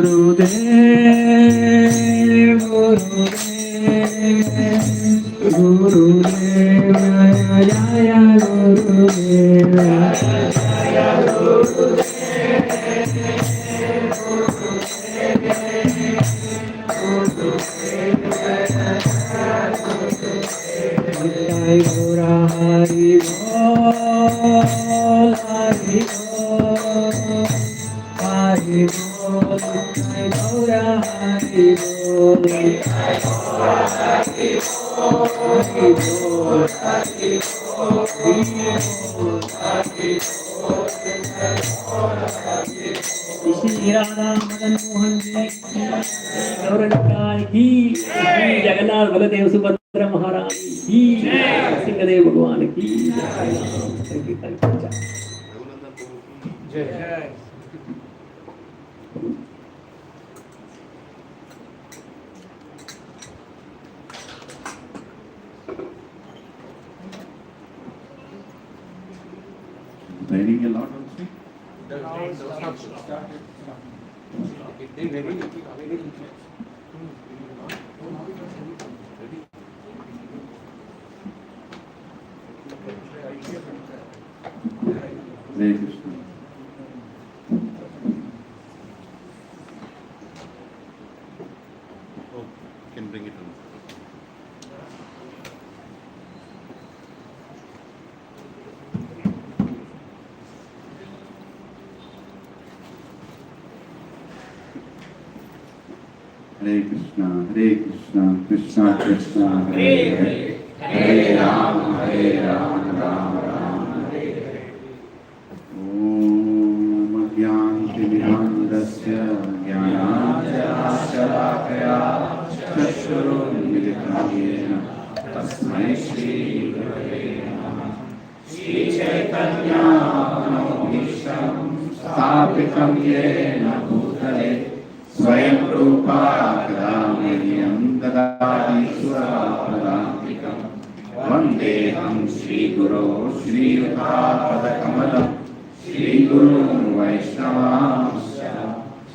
Gurudev, Gurudev, Jaya Gurudev, Jaya Gurudev, Jai Guru Hari Bol, Hari Bol, Hari Bol, Jai Guru Hari Bol, Jai Guru Hari Bol, Hari Bol, Hari Bol, Hari Bol, Jai Guru Hari Bol. Shri Radha Madan Mohan ji की गौरनिताय की जगन्नाथ बलदेव सुभद्रा महाराज की सिंहदेव भगवान की जय। Raining a lot also? Hare Krishna. Oh, can bring it on. Hare Krishna, Krishna Krishna, Hare Hare, Hare Rama, Rama Rama, Hare Hare. Om Ajnanatimirandasya Jnananjana-shalakaya Chakshurunmilitam Yena Tasmai Shri Gurave Namah. Shri Chaitanya Manobhishtam Sthapitam Yena Bhutale Swayam Rupa Kadamyam Dadati Surapadantikam Vandeham Shri Guru Shri Padakamalam Shri Guru Vaishnavamsya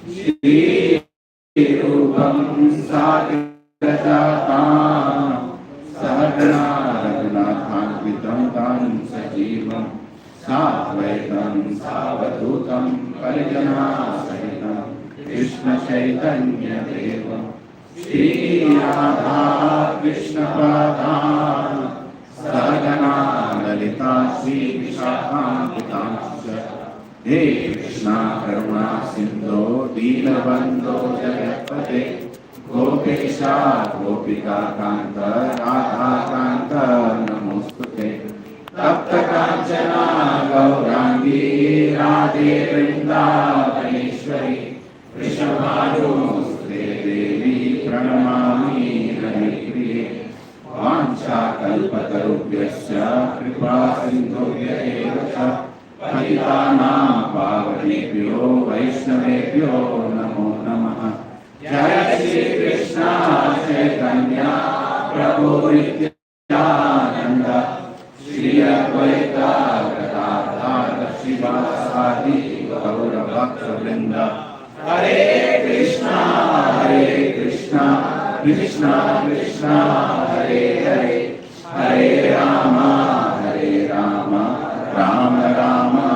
Shri Rupam Sagrajatam Sahagana Raghunathankritam Tam Sajivam Satvaitam Savadutam Parijana Sahitam Krishna Chaitanya Deva Shri Radha Krishna Pada Sadhana Lalita Shri Vishakhampitansya He Krishna Karuna Sindho Dinabandho Jagatpate Gopesha Gopika Kanta Radha Kanta Namostute Tapta Kanchana Gaurangi Radhe Vrindavaneshwari Vrishabhanuste Devi Pranamami Haripriye Vancha Kalpatarubhyasya Kripa Sindhubhya eva cha Patitanam Pavanebhyo Vaishnavebhyo Namo Namaha. Jai Shri Krishna Chaitanya Prabhu Nityananda Shri Advaita Gadadhara Srivasadi Gaura Bhakta Vrinda. Hare Krishna, Krishna Krishna, Hare Hare, Hare Rama, Rama Rama,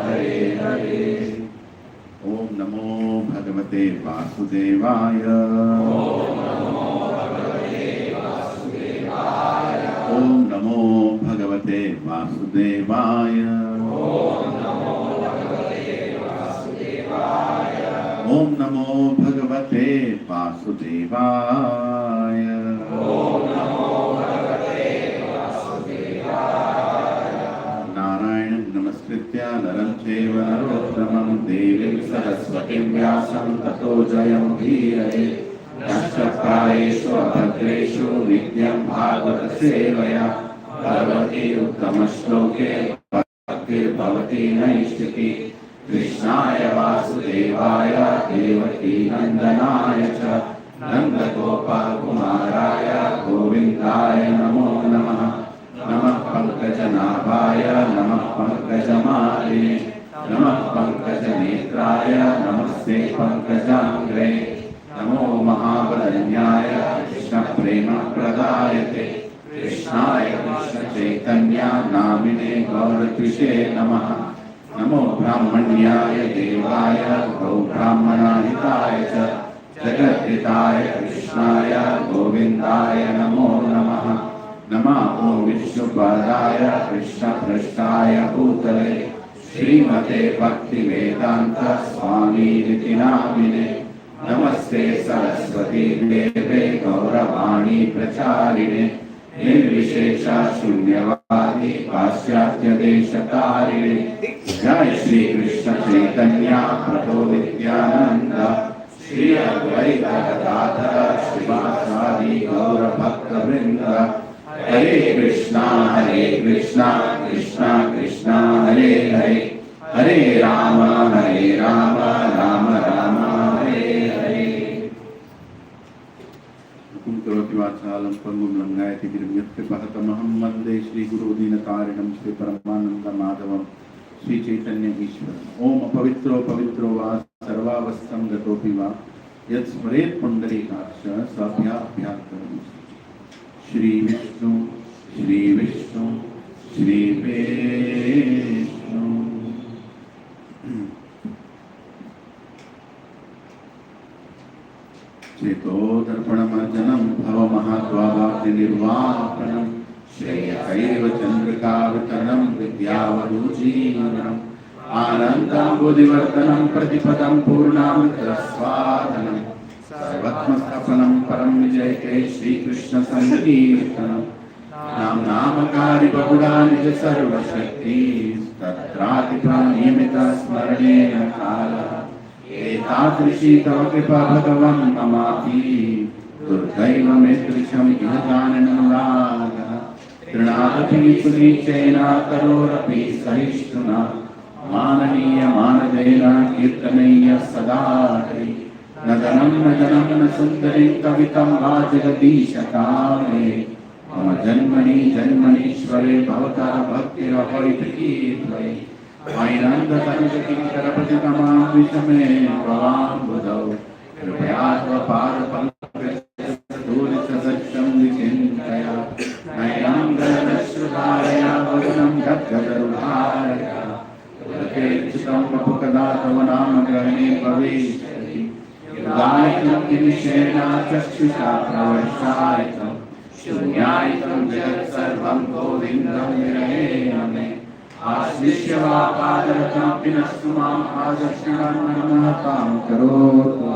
Hare Hare. Om Namo Bhagavate Vasudevaya. Om Namo Bhagavate Vasudevaya. Om Namo Bhagavate Vasudevaya. Om Namo Bhagavate Vasudevaya. Om Namo Bhagavate Vasudevaya. Om Namo Bhagavate Vasudevaya. Narayanam Namaskritya Naram Cheva Narottamam Devim Saraswatim Vyasam Tato Jayam Dhiraye Yashtrapaeshu Abhadreshu Vidyam Bhagavata Sevaya Bhagavati Uttama-shloke Bhaktir Bhavati Naishtiti Krishnaya Vasudevaya Devaki Nandanaya cha Nanda Gopal Kumaraya Govindaya Namo Namaha. नमः पंकजमालिने नमः पंकजनेत्राय नमस्ते पंकजांग्रे नमो महावदन्याय कृष्णप्रेमप्रदायते कृष्णाय कृष्णचैतन्य नामिने गौरत्विषे नमः नमो ब्राह्मण्याय देवाय गौब्राह्मणाहिताय च जगद्धिताय कृष्णाय गोविन्दाय नमो नमः नमो विष्णुपादाय कृष्णभ्रष्टाय भूतले श्रीमते भक्तिवेदान्त स्वामीनिति नामिने नमस्ते सरस्वती देवे गौरवाणी प्रचारिणे निर्विशेष शून्यवादी पाश्चात्य देशतारिणे जय श्री कृष्ण चैतन्य प्रभु नित्यानंद श्री अद्वैत गदाधर श्रीवासादि गौर भक्त वृंद हरे कृष्णा कृष्णा कृष्णा हरे हरे हरे राम राम राम हरे हरे हुकुम करोति वाचालं पंगुं लंघयति गिरियत्कृपहतमहं वन्दे श्रीगुरुदीनतारिणं श्री परमानंद माधवं श्री चैतन्य ईश्वरम् ओम पवित्रो पवित्रो वा सर्वावस्थं गतोऽपि वा यत् स्मरेत् पुण्डरीकाक्ष स्वाभ्याभ्याकरम् श्री विष्णु श्री विष्णु श्री विष्णु चेतोदर्पणमर्जनं भवमहाद्वाभाग्यनिर्वापनं श्रेयसैव चन्द्रिकावितरणं विद्यावधूजीवनम् आनन्दं बुद्धिवर्धनं प्रतिपदं पूर्णामृतस्वादनं सर्वत्मस्थापनं परं विजयते श्रीकृष्ण संकीर्तनं नामकारी बहुधा निज सर्वशक्ति तत्रातिप्रनियमित स्मरणेन कालः एतादृशी तव कृपा भगवन् ममापि दुर्दैवमेदृशं इह जानन्नुरागः तृणादपि सुनीचेन करोरपि सहिष्णुना माननीय मानदेन कीर्तनीय सदा हरि न धनं न जनं न सुन्दरीं कवितं वा जगदीशकामे मम जन्मनि जन्मनीश्वरे भवतः भक्तिरपैतृकी त्वयि वैनन्दतनुजकिङ्करपतितमां विषमे भवाम्बुधौ कृपया त्वपादपङ्कजधूलितसत्यं विचिन्तया नयनं गलश्रुधारया वदनं गद्गदरुधारया उदकेक्षितं वपुकदा तव नाम ग्रहणे भविष्यति युगायितं निमिषेण चक्षुषा प्रवर्षायितं शून्यायितं जगत्सर्वं गोविन्दं विरहेण मे आश्लिष्य वा पादरतामपि नस्तु माम् आदर्शनमहतां करोतु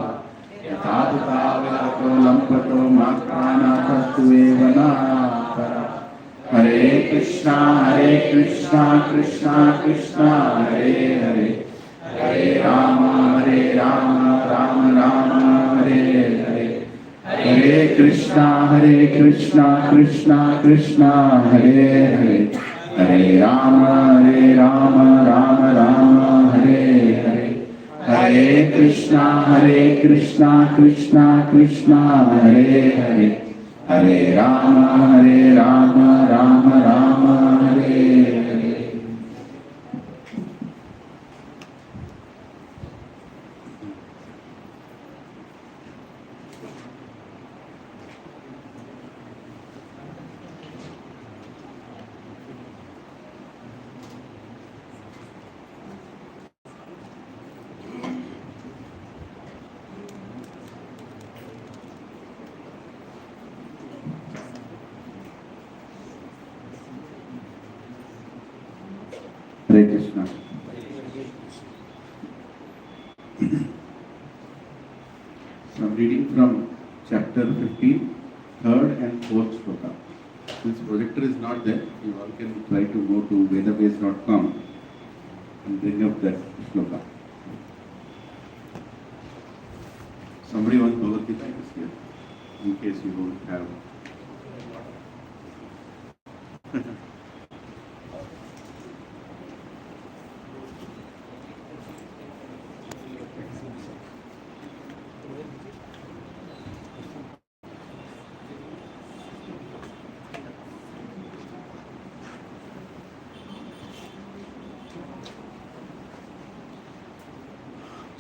यथा तथा विलपतो लम्पतो मात्रानाथस्तु एव नापर हरे Krishna Krishna Krishna Hare Hare Hare Ram Ram Hare Hare Hare Krishna Krishna Krishna Hare Hare Hare Ram Ram Hare Hare Hare Krishna Krishna Hare Hare Hare Ram Ram Hare Hare Hare Krishna. So I'm reading from chapter 15, third and fourth shloka. Since projector is not there, you all can try to go to vedabase.com and bring up that shloka. Somebody wants Bhagavad Gita is here, in case you don't have.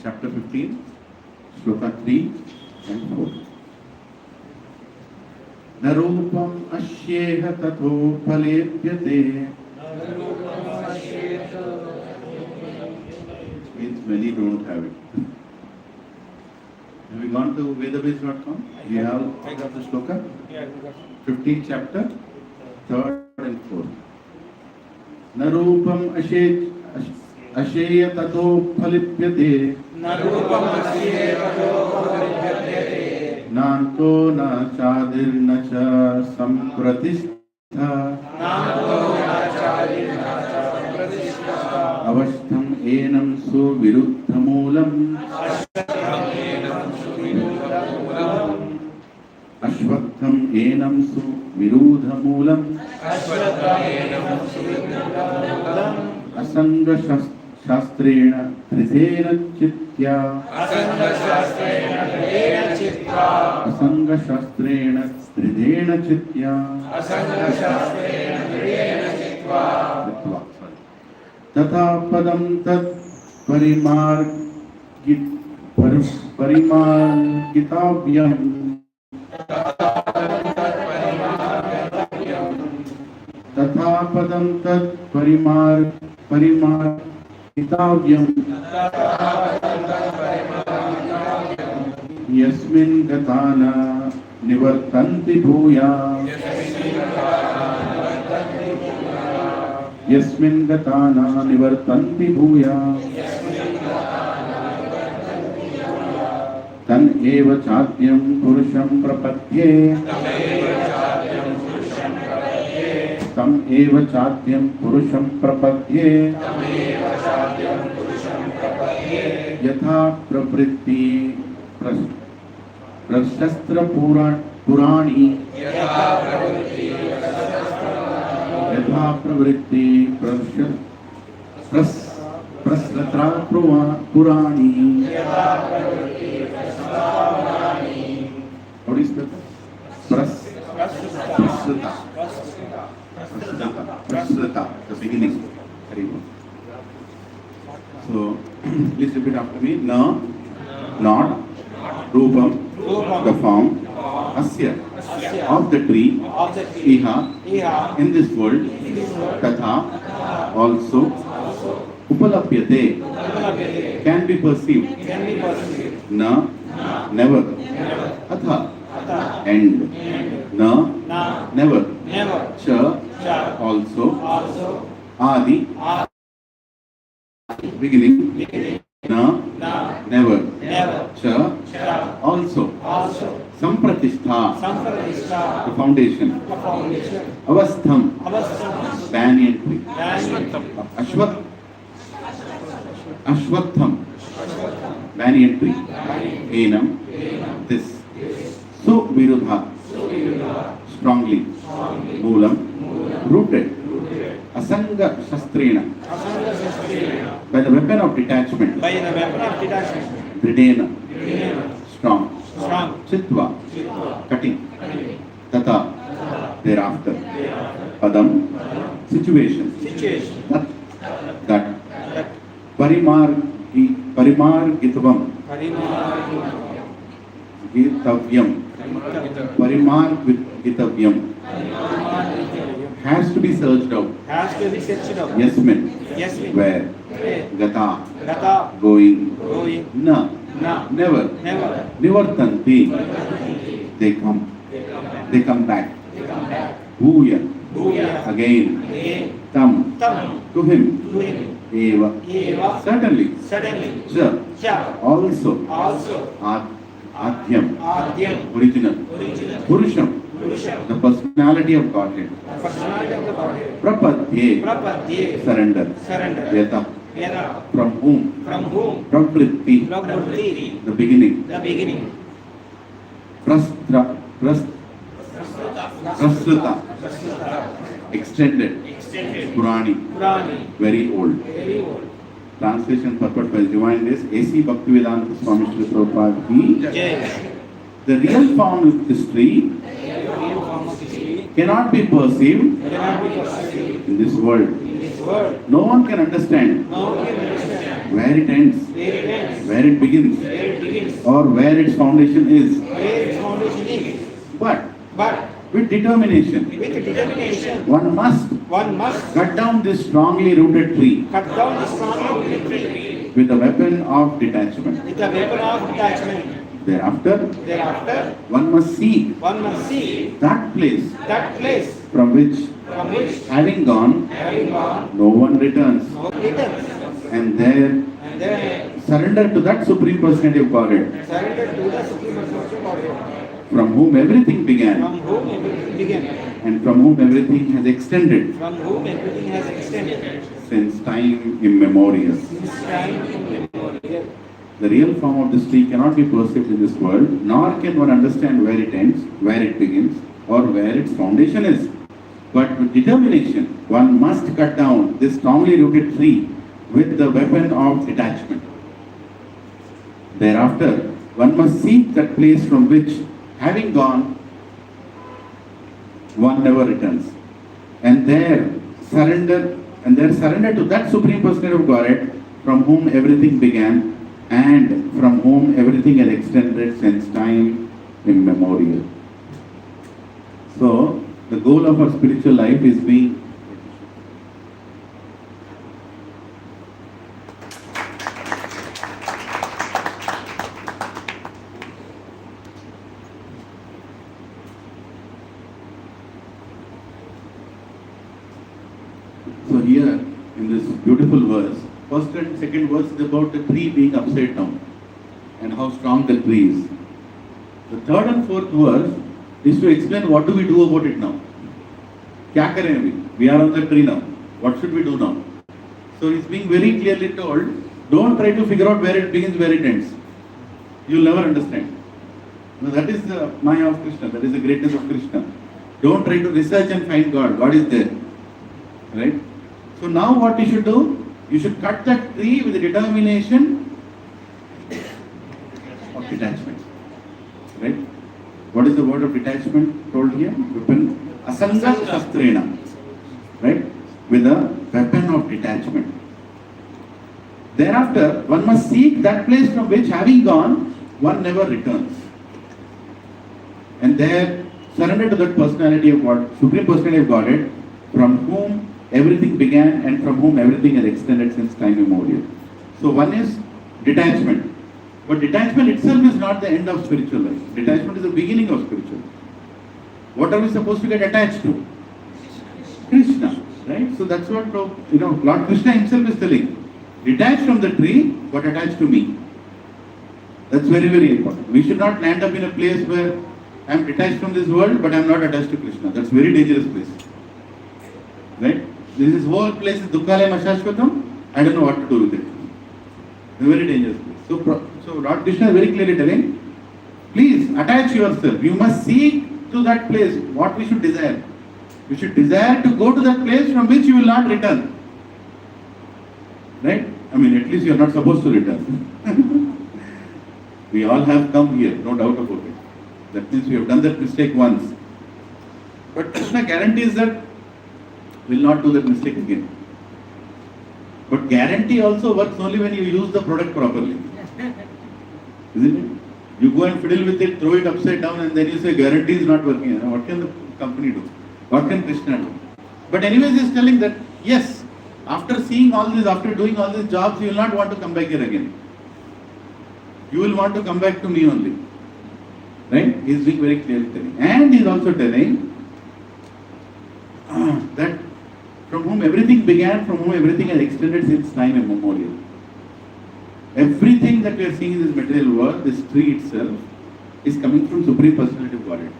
chapter 15, shloka 3 and 4. Narupam asyeha tato phalepyate. Means many don't have it. Have we gone to vedabase.com? We have got the shloka? 15th chapter, 3rd and 4th. Narupam asheya tato phalipyate. Nanto na chadir na cha sampratistha. Avastham enam su viruddhamulam. Ashvatham enam su virudhamulam. Asanga shastrena trisena chitya. Asanga shastrena tridena chitya. Tata padam tat parimargitavyam. Tata padam tat parimargitavyam. Yasmin gatana nivartanti bhuya. Yasmin gatana nivartanti bhuya. Tan eva chatyam purusham prapatye. Tam eva chatyam purusham prapatye. Yatha pravritti prashastra purani. Yatha pravritti prasratra purani. What is that? Prasrata, the beginning. Very good. So, please repeat after me. Na, not, rupam, the form, asya, of the tree, iha, in this world, tatha, also, upalapyate, can be perceived, na, never, atha, and, na, never, cha, also, adi, beginning, na, never, cha, also, sampratistha, the foundation, avastham, banyan tree, ashwatham, banyan tree, enam, this, so virudha, strongly, moolam, rooted, asanga shastrena, by the weapon of detachment, dridena, strong, chitva, cutting, tata, thereafter, padam, situation, that, parimargitavam, parimargitavyam, has to be searched out. Yasmin, where, gata, going, na, never, nivartanti, they come back, bhuya, again, tam, to him, eva, certainly, cha, also, adhyam, original, purusham, the personality of Godhead, prapadye, surrender, yata, from whom, pravritti, the beginning, prasrita, extended, purani, very old. Translation purport by Divine Grace, A.C. Bhaktivedanta Swami Srila Prabhupada Ki. The real form of this tree cannot be perceived in this world. No one can understand where it ends, where it begins, or where its foundation is. But with determination, one must cut down this strongly rooted tree with the weapon of detachment. Thereafter, one must seek that place from which, having gone, no one returns. And there, surrender to that Supreme Personality of Godhead, from whom everything began, and from whom everything has extended since time immemorial. The real form of this tree cannot be perceived in this world, nor can one understand where it ends, where it begins, or where its foundation is. But with determination, one must cut down this strongly rooted tree with the weapon of detachment. Thereafter, one must seek that place from which, having gone, one never returns. And there surrender to that Supreme Personality of Godhead, from whom everything began, and from whom everything has extended since time immemorial. So, the goal of our spiritual life is being So here in this beautiful verse, first and second verse is about the tree being upside down and how strong the tree is. The third and fourth verse is to explain what do we do about it now. क्या करें अभी? We are on the tree now. What should we do now? So it's being very clearly told, don't try to figure out where it begins, where it ends. You'll never understand. Now that is the Maya of Krishna, that is the greatness of Krishna. Don't try to research and find God. God is there. Right? So now what you should do? You should cut that tree with the determination of detachment. Right? What is the word of detachment told here? Weapon asanga shastrena. Right? With a weapon of detachment. Thereafter, one must seek that place from which, having gone, one never returns. And there, surrender to that personality of God, Supreme Personality of Godhead, from whom everything began and from whom everything has extended since time immemorial. So one is detachment. But detachment itself is not the end of spiritual life. Detachment is the beginning of spiritual life. What are we supposed to get attached to? Krishna. Right? So that's what Lord Krishna himself is telling. Detach from the tree, but attach to me. That's very, very important. We should not land up in a place where I am detached from this world, but I am not attached to Krishna. That's a very dangerous place. Right? This whole place is Dukkalaya Ashashvatam. I don't know what to do with it. It's a very dangerous place. So Lord Krishna is very clearly telling, please attach yourself. You must seek to that place what we should desire. We should desire to go to that place from which you will not return. Right? I mean, at least you are not supposed to return. We all have come here, no doubt about it. That means we have done that mistake once. But Krishna guarantees that we will not do that mistake again. But guarantee also works only when you use the product properly. Isn't it? You go and fiddle with it, throw it upside down, and then you say guarantee is not working. What can the company do? What can Krishna do? But anyways, he is telling that, yes, after seeing all this, after doing all these jobs, you will not want to come back here again. You will want to come back to me only. Right? He is being very clearly telling. And he is also telling that from whom everything began, from whom everything has extended since time immemorial. Everything that we are seeing in this material world, this tree itself, is coming from Supreme Personality of Godhead.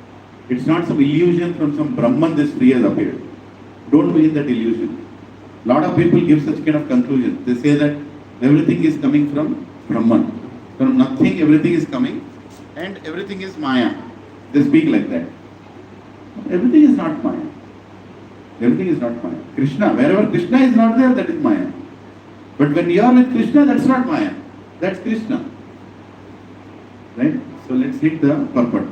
It's not some illusion from some Brahman this tree has appeared. Don't believe that illusion. A lot of people give such kind of conclusions. They say that everything is coming from Brahman. From nothing, everything is coming, and everything is Maya. They speak like that. Everything is not Maya. Everything is not Maya. Krishna, wherever Krishna is not there, that is Maya. But when you are with Krishna, that's not Maya. That's Krishna. Right? So let's hit the purport.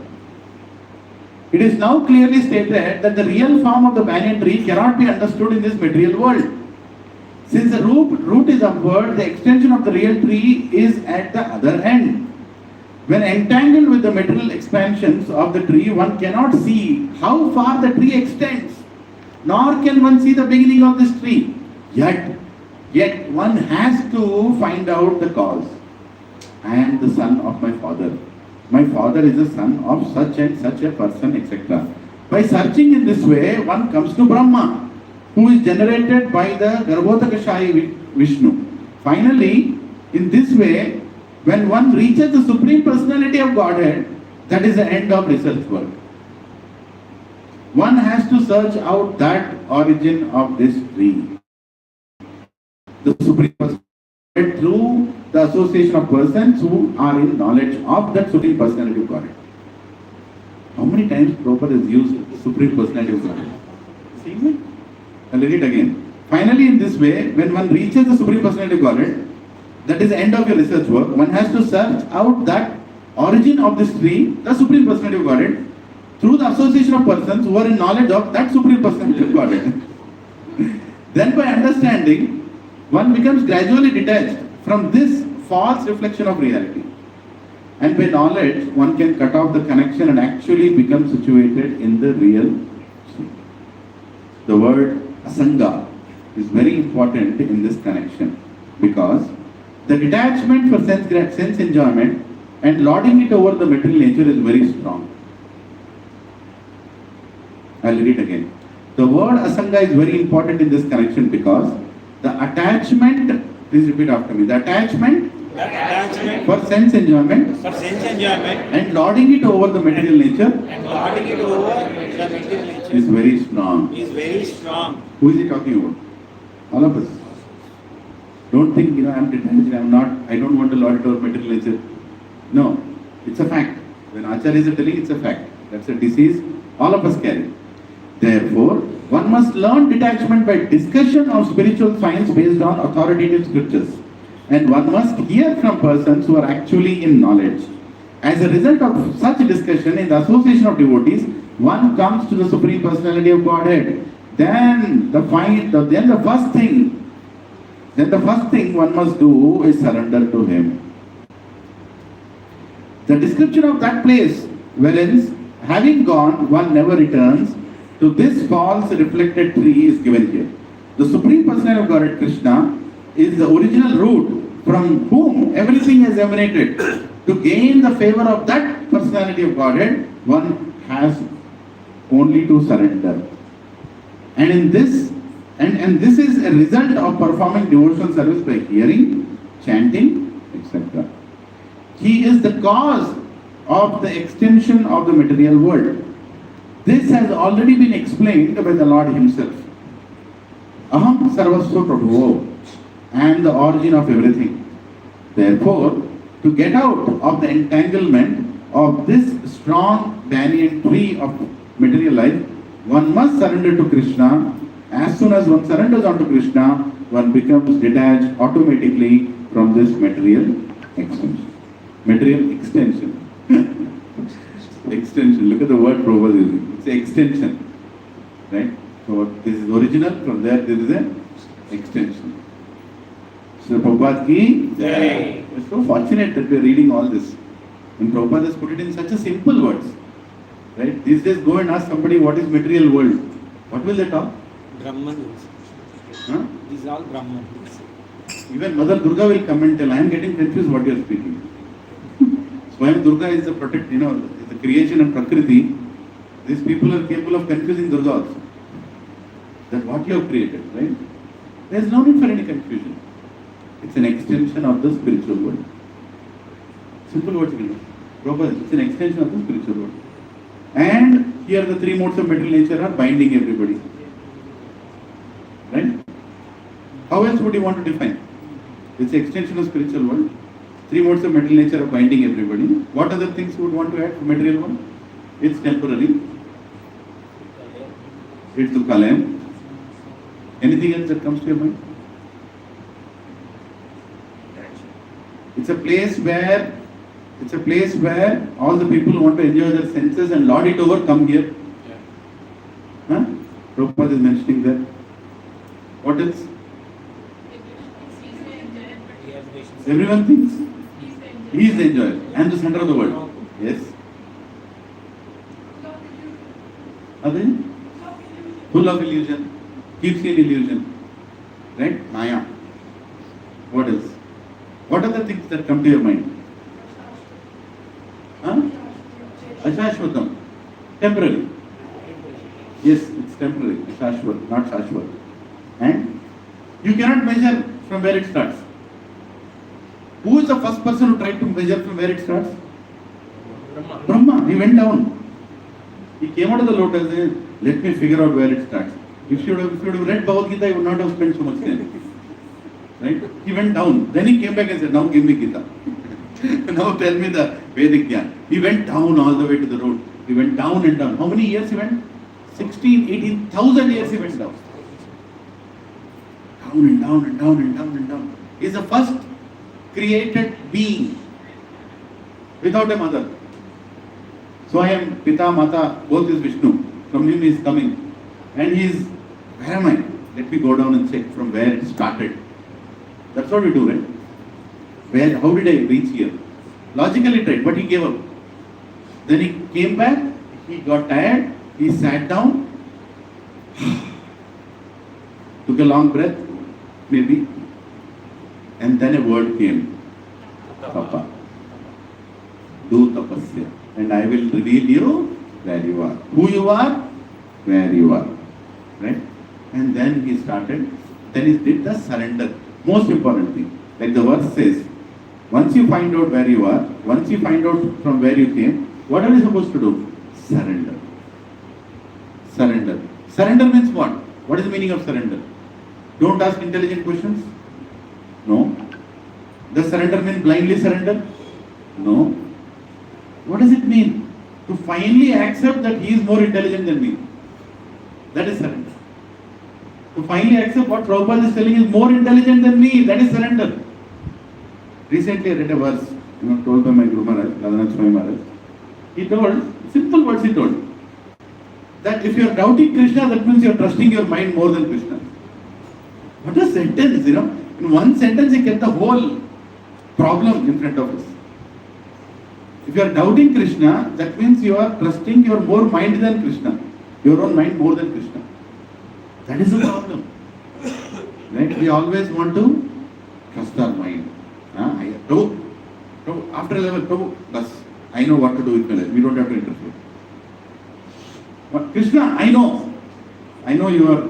It is now clearly stated that the real form of the banyan tree cannot be understood in this material world. Since the root is upward, the extension of the real tree is at the other end. When entangled with the material expansions of the tree, one cannot see how far the tree extends, nor can one see the beginning of this tree. Yet one has to find out the cause. I am the son of my father. My father is the son of such and such a person, etc. By searching in this way, one comes to Brahma, who is generated by the Garbhodakashayi Vishnu. Finally, in this way, when one reaches the Supreme Personality of Godhead, that is the end of research work. One has to search out that origin of this tree. The Supreme Personality through the association of persons who are in knowledge of that Supreme Personality of Godhead. How many times Prabhupada has used Supreme Personality of Godhead? See me? I'll read it again. Finally, in this way, when one reaches the Supreme Personality of Godhead, that is the end of your research work, one has to search out that origin of this tree, the Supreme Personality of Godhead, through the association of persons who are in knowledge of that Supreme Personality of Godhead. Then by understanding, one becomes gradually detached from this false reflection of reality. And by knowledge, one can cut off the connection and actually become situated in the real tree. The word asanga is very important in this connection because the detachment for sense enjoyment and lording it over the material nature is very strong. I'll read it again. The word asanga is very important in this connection because the attachment, please repeat after me, the attachment for sense enjoyment and lording it over the material nature is very strong. Who is he talking about? All of us. Don't think, I'm detached, I don't want to lord it over material nature. No, it's a fact. When Acharya is telling, it's a fact. That's a disease all of us carry. Therefore, one must learn detachment by discussion of spiritual science based on authoritative scriptures. And one must hear from persons who are actually in knowledge. As a result of such discussion in the association of devotees, one comes to the Supreme Personality of Godhead. Then the first thing one must do is surrender to Him. The description of that place wherein, having gone, one never returns to this false reflected tree is given here. The Supreme Personality of Godhead, Krishna, is the original root from whom everything has emanated. To gain the favor of that Personality of Godhead, one has only to surrender. And this is a result of performing devotional service by hearing, chanting, etc. He is the cause of the extension of the material world. This has already been explained by the Lord Himself. Aham sarvasva prabhuvo, I am the origin of everything. Therefore, to get out of the entanglement of this strong banyan tree of material life, one must surrender to Krishna. As soon as one surrenders onto Krishna, one becomes detached automatically from this material extension. Material extension. Extension. Look at the word Prabhupada is using. It's an extension. Right? So this is original, from there is an extension. So Prabhupada ki Jai. We're so fortunate that we're reading all this. And Prabhupada has put it in such a simple words. Right? These days go and ask somebody what is material world. What will they talk? Brahman. Huh? These are all Brahman. Even Mother Durga will come and tell, I am getting confused what you are speaking. Swayam Durga is the is the creation and Prakriti. These people are capable of confusing Durga also. That what you have created, right? There is no need for any confusion. It's an extension of the spiritual world. Simple words, Prabhupada, it's an extension of the spiritual world. And here the three modes of material nature are binding everybody. Right? How else would you want to define? It's an extension of spiritual world. Three modes of material nature are binding everybody. What other things you would want to add for material world? It's temporary. It's Dukkalayam. Anything else that comes to your mind? It's a place where all the people who want to enjoy their senses and lord it over come here. Huh? Prabhupada is mentioning that. What else? Everyone thinks he is the enjoyer. I am the center of the world. Yes. Other? Full of illusion. Keeps in illusion. Right? Maya. What else? What are the things that come to your mind? Huh? Ashashvatam. Temporary. Yes, it's temporary. Ashashvat, not Shashvat. And you cannot measure from where it starts. Who is the first person who tried to measure from where it starts? Brahma. He went down. He came out of the lotus and said, let me figure out where it starts. If you would have read Bhagavad Gita, you would not have spent so much time. Right? He went down. Then he came back and said, now give me Gita. Now tell me the Vedic Gyan. He went down all the way to the road. He went down and down. How many years he went? 16, 18,000 years he went down. Down and down and down and down and down. He is the first created being without a mother. So I am Pita, Mata, both is Vishnu. From him he is coming. And he is, where am I? Let me go down and check from where it started. That's what we do, right? Where, how did I reach here? Logically tried, but he gave up. Then he came back, he got tired, he sat down, took a long breath, maybe, and then a word came. Papa, do tapasya, and I will reveal you where you are. Who you are, where you are. Right? And then he started, then he did the surrender. Most important thing. Like the verse says, once you find out where you are, once you find out from where you came, what are you supposed to do? Surrender. Surrender. Surrender means what? What is the meaning of surrender? Don't ask intelligent questions? No. Does surrender mean blindly surrender? No. What does it mean? To finally accept that he is more intelligent than me. That is surrender. To finally accept what Prabhupada is telling is more intelligent than me. That is surrender. Recently I read a verse, told by my Guru Maharaj, Radhanath Swami Maharaj. He told, simple words he told, that if you are doubting Krishna, that means you are trusting your mind more than Krishna. What a sentence, In one sentence he kept the whole problem in front of us. If you are doubting Krishna, that means you are trusting your more mind than Krishna. Your own mind more than Krishna. That is the problem. Right? We always want to trust our mind. Prabhu, after 11, Prabhu, bas, I know what to do with my life. We don't have to interfere. But Krishna, I know you are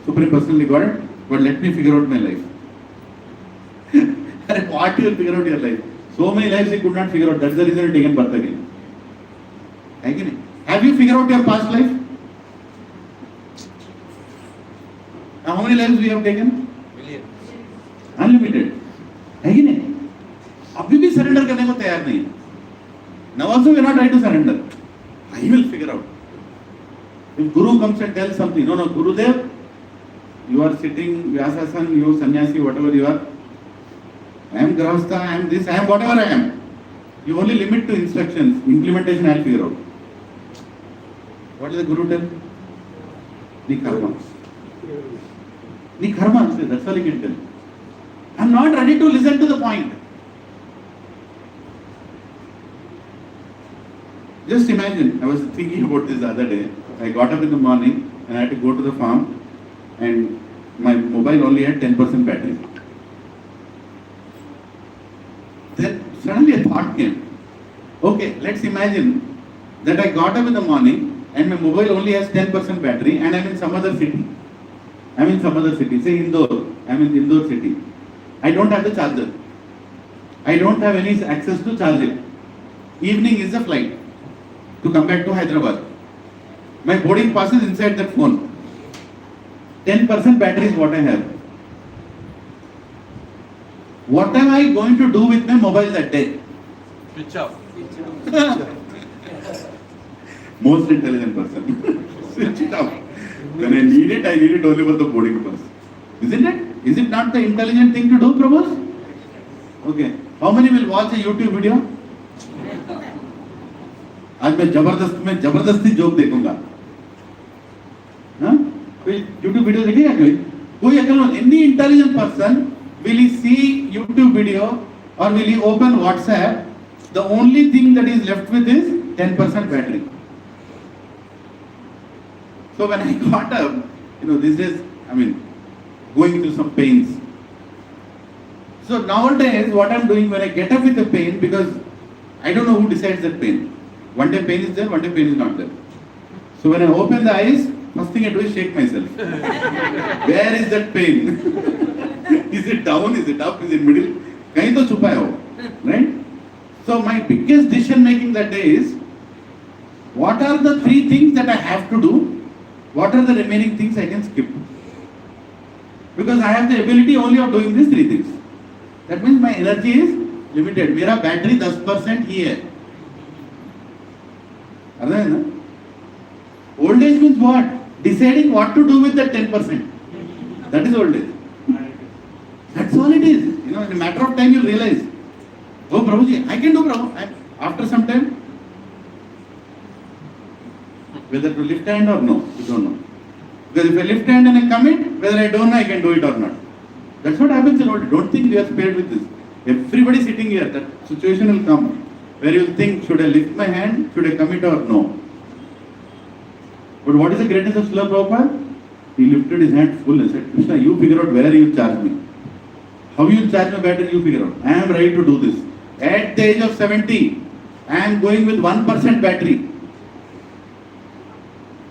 Supreme Personally God, but let me figure out my life. What you will figure out your life? So many lives he could not figure out. That's the reason he taken birth again. Have you figured out your past life? Now, how many lives we have taken? Millions. Unlimited. है कि नहीं? अभी भी surrender करने को तैयार नहीं. Now also we are not trying to surrender. I will figure out. If Guru comes and tells something, no, Gurudev, you are sitting, Vyasasan, you sannyasi, whatever you are. I am Grahastha, I am this, I am whatever I am. You only limit to instructions. Implementation I will figure out. What does the Guru tell? Ni karma. Ni karma, that's all he can tell. I am not ready to listen to the point. Just imagine, I was thinking about this the other day. I got up in the morning and I had to go to the farm and my mobile only had 10% battery. Then suddenly a thought came. Okay, let's imagine that I got up in the morning and my mobile only has 10% battery and I'm in some other city. Say Indore. I'm in Indore city. I don't have the charger. I don't have any access to charge it. Evening is the flight to come back to Hyderabad. My boarding pass is inside that phone. 10% battery is what I have. What am I going to do with my mobile that day? Switch off. Most intelligent person. Switch it off. When I need it only for the boarding pass. Isn't it? Is it not the intelligent thing to do, Prabhu? Okay. How many will watch a YouTube video? आज मैं जबरदस्ती joke देखूंगा. हाँ? कोई YouTube video देखेगा कोई? कोई अकेला? Any intelligent person will he see YouTube video or will he open WhatsApp? The only thing that is left with is 10% battery. So when I got up, this is, going through some pains. So nowadays, what I'm doing when I get up with the pain, because I don't know who decides that pain. One day pain is there, one day pain is not there. So when I open the eyes, first thing I do is shake myself. Where is that pain? Is it down? Is it up? Is it middle? Kahin to chupa hai ho, right? So my biggest decision making that day is, what are the 3 things that I have to do? What are the remaining things I can skip? Because I have the ability only of doing these 3 things. That means my energy is limited. मेरा battery 10% ही है. अर्थ है ना? Old age means what? Deciding what to do with that 10%. That is old age. That's all it is. In a matter of time you'll realize, oh Prabhuji, I can do Prabhu. After some time, whether to lift hand or no, you don't know. Because if I lift hand and I commit, whether I don't know I can do it or not. That's what happens in old age. Don't think we are spared with this. Everybody sitting here, that situation will come where you'll think, should I lift my hand, should I commit or no? But what is the greatness of Srila Prabhupada? He lifted his hand full and said, Krishna, you figure out where you charge me. How you charge my battery, you figure out. I am ready to do this. At the age of 70, I am going with 1% battery.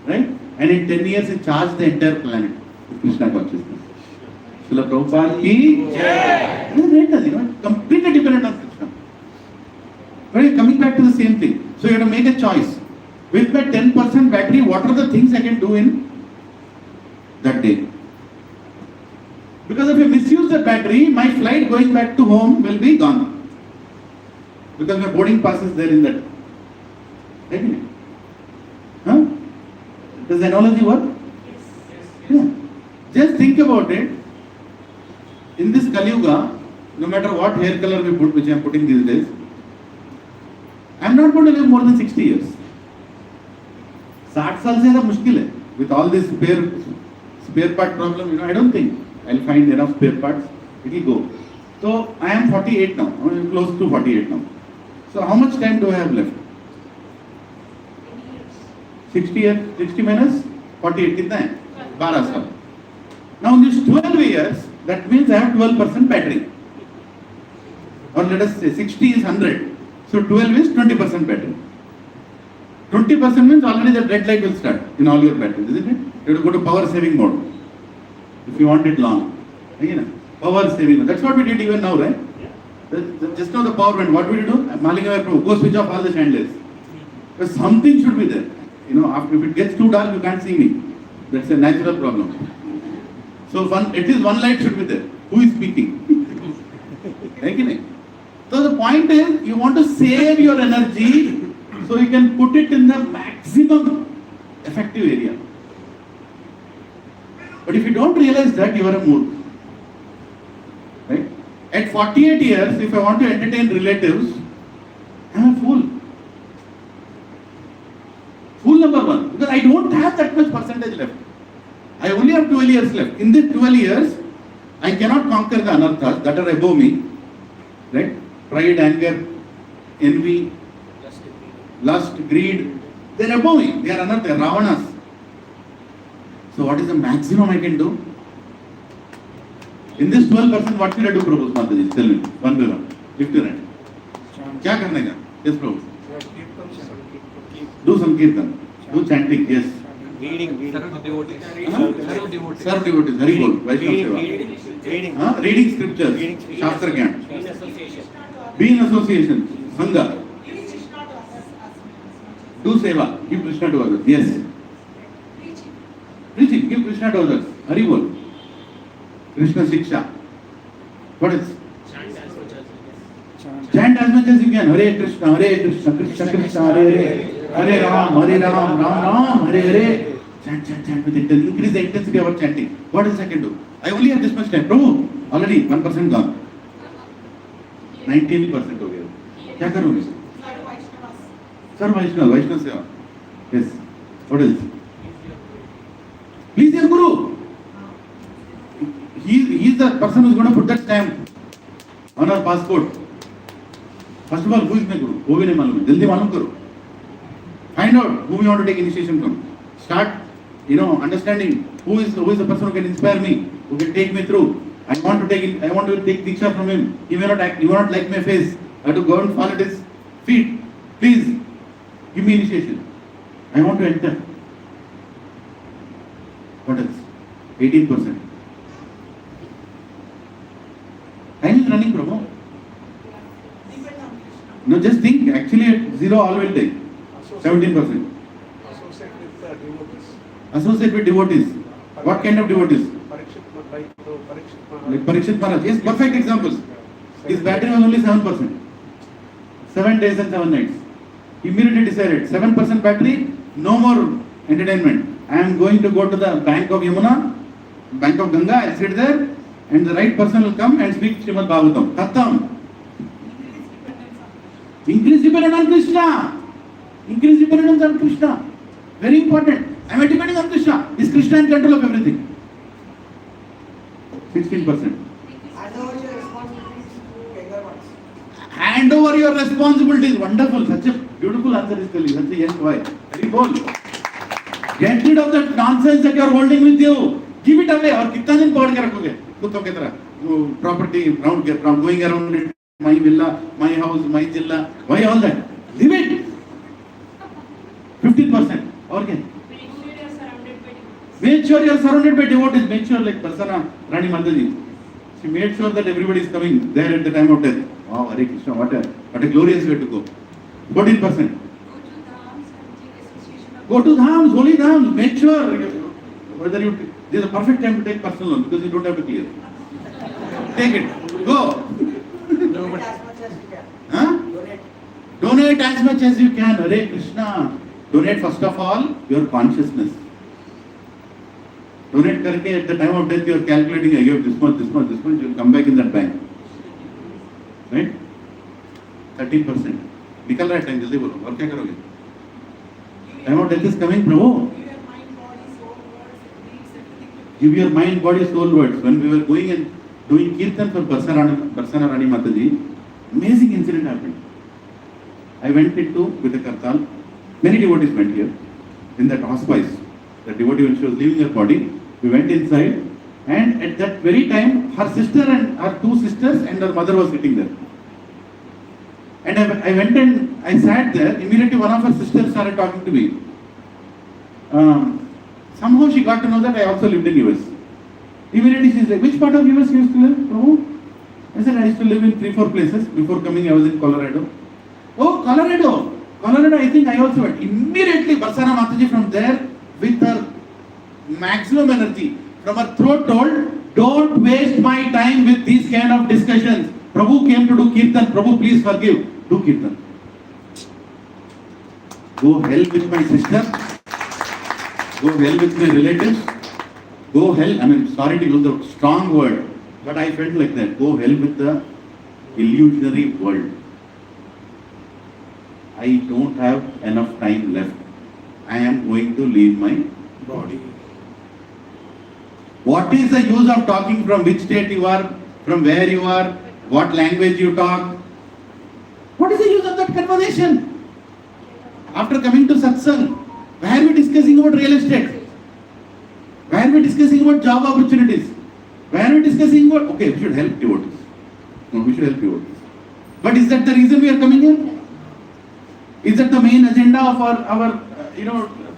Right? And in 10 years, he charged the entire planet with Krishna consciousness. Srila Prabhupada ki completely dependent on Krishna. Right? Coming back to the same thing. So you have to make a choice. With my 10% battery, what are the things I can do in that day? Because if I misuse the battery, my flight going back to home will be gone. Because my boarding pass is there in that. Right? Huh? Does the analogy work? Yeah. Just think about it. In this Kali Yuga, no matter what hair color we put, which I am putting these days, I am not going to live more than 60 years. 60 साल से ज़्यादा मुश्किल है. With all this spare part problem, I don't think I'll find enough spare parts. It will go. So I am 48 now. I am close to 48 now. So how much time do I have left? 60 minus 48 कितना है? 12 साल. Now in these 12 years, that means I have 12% battery. Or let us say 60 is 100. So 12 is 20% battery. 20% means already the red light will start in all your batteries, isn't it? You have to go to power saving mode if you want it long. Power saving mode. That's what we did even now, right? Just now the power went. What will you do? Malika, go switch off all the chandeliers. Because something should be there. After, if it gets too dark, you can't see me. That's a natural problem. So at least one light should be there. Who is speaking? So the point is, you want to save your energy so you can put it in the maximum effective area. But if you don't realize that, you are a mood. Right? At 48 years, if I want to entertain relatives, I am a fool. Fool number 1. Because I don't have that much percentage left. I only have 12 years left. In these 12 years, I cannot conquer the anarthas that are above me. Right? Pride, anger, envy, lust, greed. They are above me. They are anarthas, Ravanas. So what is the maximum I can do? In this 12%, what should I do, Prabhu Mataji? Tell me, one by one. Lift your hand. क्या करने का? Yes, Prabhu. Do some kirtan. Do chanting. Yes. Reading. Serve devotees. Serve devotees. Hari Bol. Vaishnav Seva. Reading scriptures. Shastra Gyan. Be in association. Sangha. Do seva. Give Krishna to others. Yes. Preaching. Give Krishna to others. Hari Bol. Krishna Shiksha. What else? Chant as much as you can. Hare Krishna, Krishna Krishna, Hare Ram, Ram Ram, Hare Hare. Chant with intensity. Increase the intensity of our chanting. What else I can do? I only have this much time. Prabhu, already 1% gone. 19% हो गया. क्या करूँगी? Sir Vaishnav Seva. Yes. What else? Please, dear Guru. He's the person who's going to put that stamp on our passport. First of all, who is my guru? वो भी नहीं मालूम है, जल्दी मालूम करो. Find out who you want to take initiation from. Start, understanding who is the person who can inspire me, who can take me through. I want to take diksha from him. He may not like my face. I have to go and fall at his feet. Please give me initiation. I want to enter. What else? 18%. Time is running, Prabhu. No, just think. Actually, at zero, all will take. 17%. Associate with devotees. What kind of devotees? Like Parikshit Maharaj. Yes, perfect examples. His battery was only 7%. 7 days and 7 nights. Immediately decided, 7% battery, no more entertainment. I am going to go to the bank of Yamuna, bank of Ganga, I'll sit there, and the right person will come and speak Srimad Bhagavatam. Khatam. Increase dependence on Krishna. Increase dependence on Krishna. Very important. I am depending on Krishna. Is Krishna in control of everything? 16%. Hand over your responsibilities. Wonderful. Such a beautiful answer is telling. Such a young boy. Very bold. Get rid of that nonsense that you are holding with you. Give it away. और कितना दिन पकड़ के रखोगे? कुत्तों की तरह. Property round going around it. My villa, my house, my jilla. Why all that? Leave it. 15%. और क्या? Make sure you are surrounded by devotees. Make sure like Prasanna Rani Mataji. She made sure that everybody is coming there at the time of death. Wow, Hare Krishna, what a glorious way to go. 14%. Go to dhams, holy dhams. Make sure whether this is a perfect time to take personal loan because you don't have to clear. Take it. Go. Donate as much as you can. Huh? Donate as much as you can. Hare Krishna. Donate first of all your consciousness. Donate करके at the time of death you are calculating, I give this much, you will come back in that bank. Right? 13%. निकल रहा है time, जल्दी बोलो और क्या करोगे? Time of death is coming, Prabhu. Give your mind, body, soul, words. When we were going and doing kirtan for Prasanna Rani Mataji, amazing incident happened. I went into with a kartal. Many devotees went here in that hospice. The devotee, when she was leaving her body, we went inside, and at that very time, her sister and her two sisters and her mother was sitting there. And I went and I sat there. Immediately, one of her sisters started talking to me. Somehow she got to know that I also lived in US. Immediately she said, "Which part of US you used to live, Prabhu?" I said, "I used to live in 3-4 places. Before coming, I was in Colorado." "Oh, Colorado. Colorado, I think I also went." Immediately, Prasanna Mataji from there, with her maximum energy, from her throat told, "Don't waste my time with these kind of discussions. Prabhu came to do kirtan. Prabhu, please forgive. Do kirtan." Go hell with my sister. Go hell with my relatives. Go hell, sorry to use the strong word, but I felt like that. Go hell with the illusionary world. I don't have enough time left. I am going to leave my body. What is the use of talking from which state you are, from where you are, what language you talk? What is the use of that conversation? After coming to satsang, why are we discussing about real estate? Why are we discussing about job opportunities? Why are we discussing about, okay, we should help devotees. No, we should help devotees. But is that the reason we are coming here? Is that the main agenda of our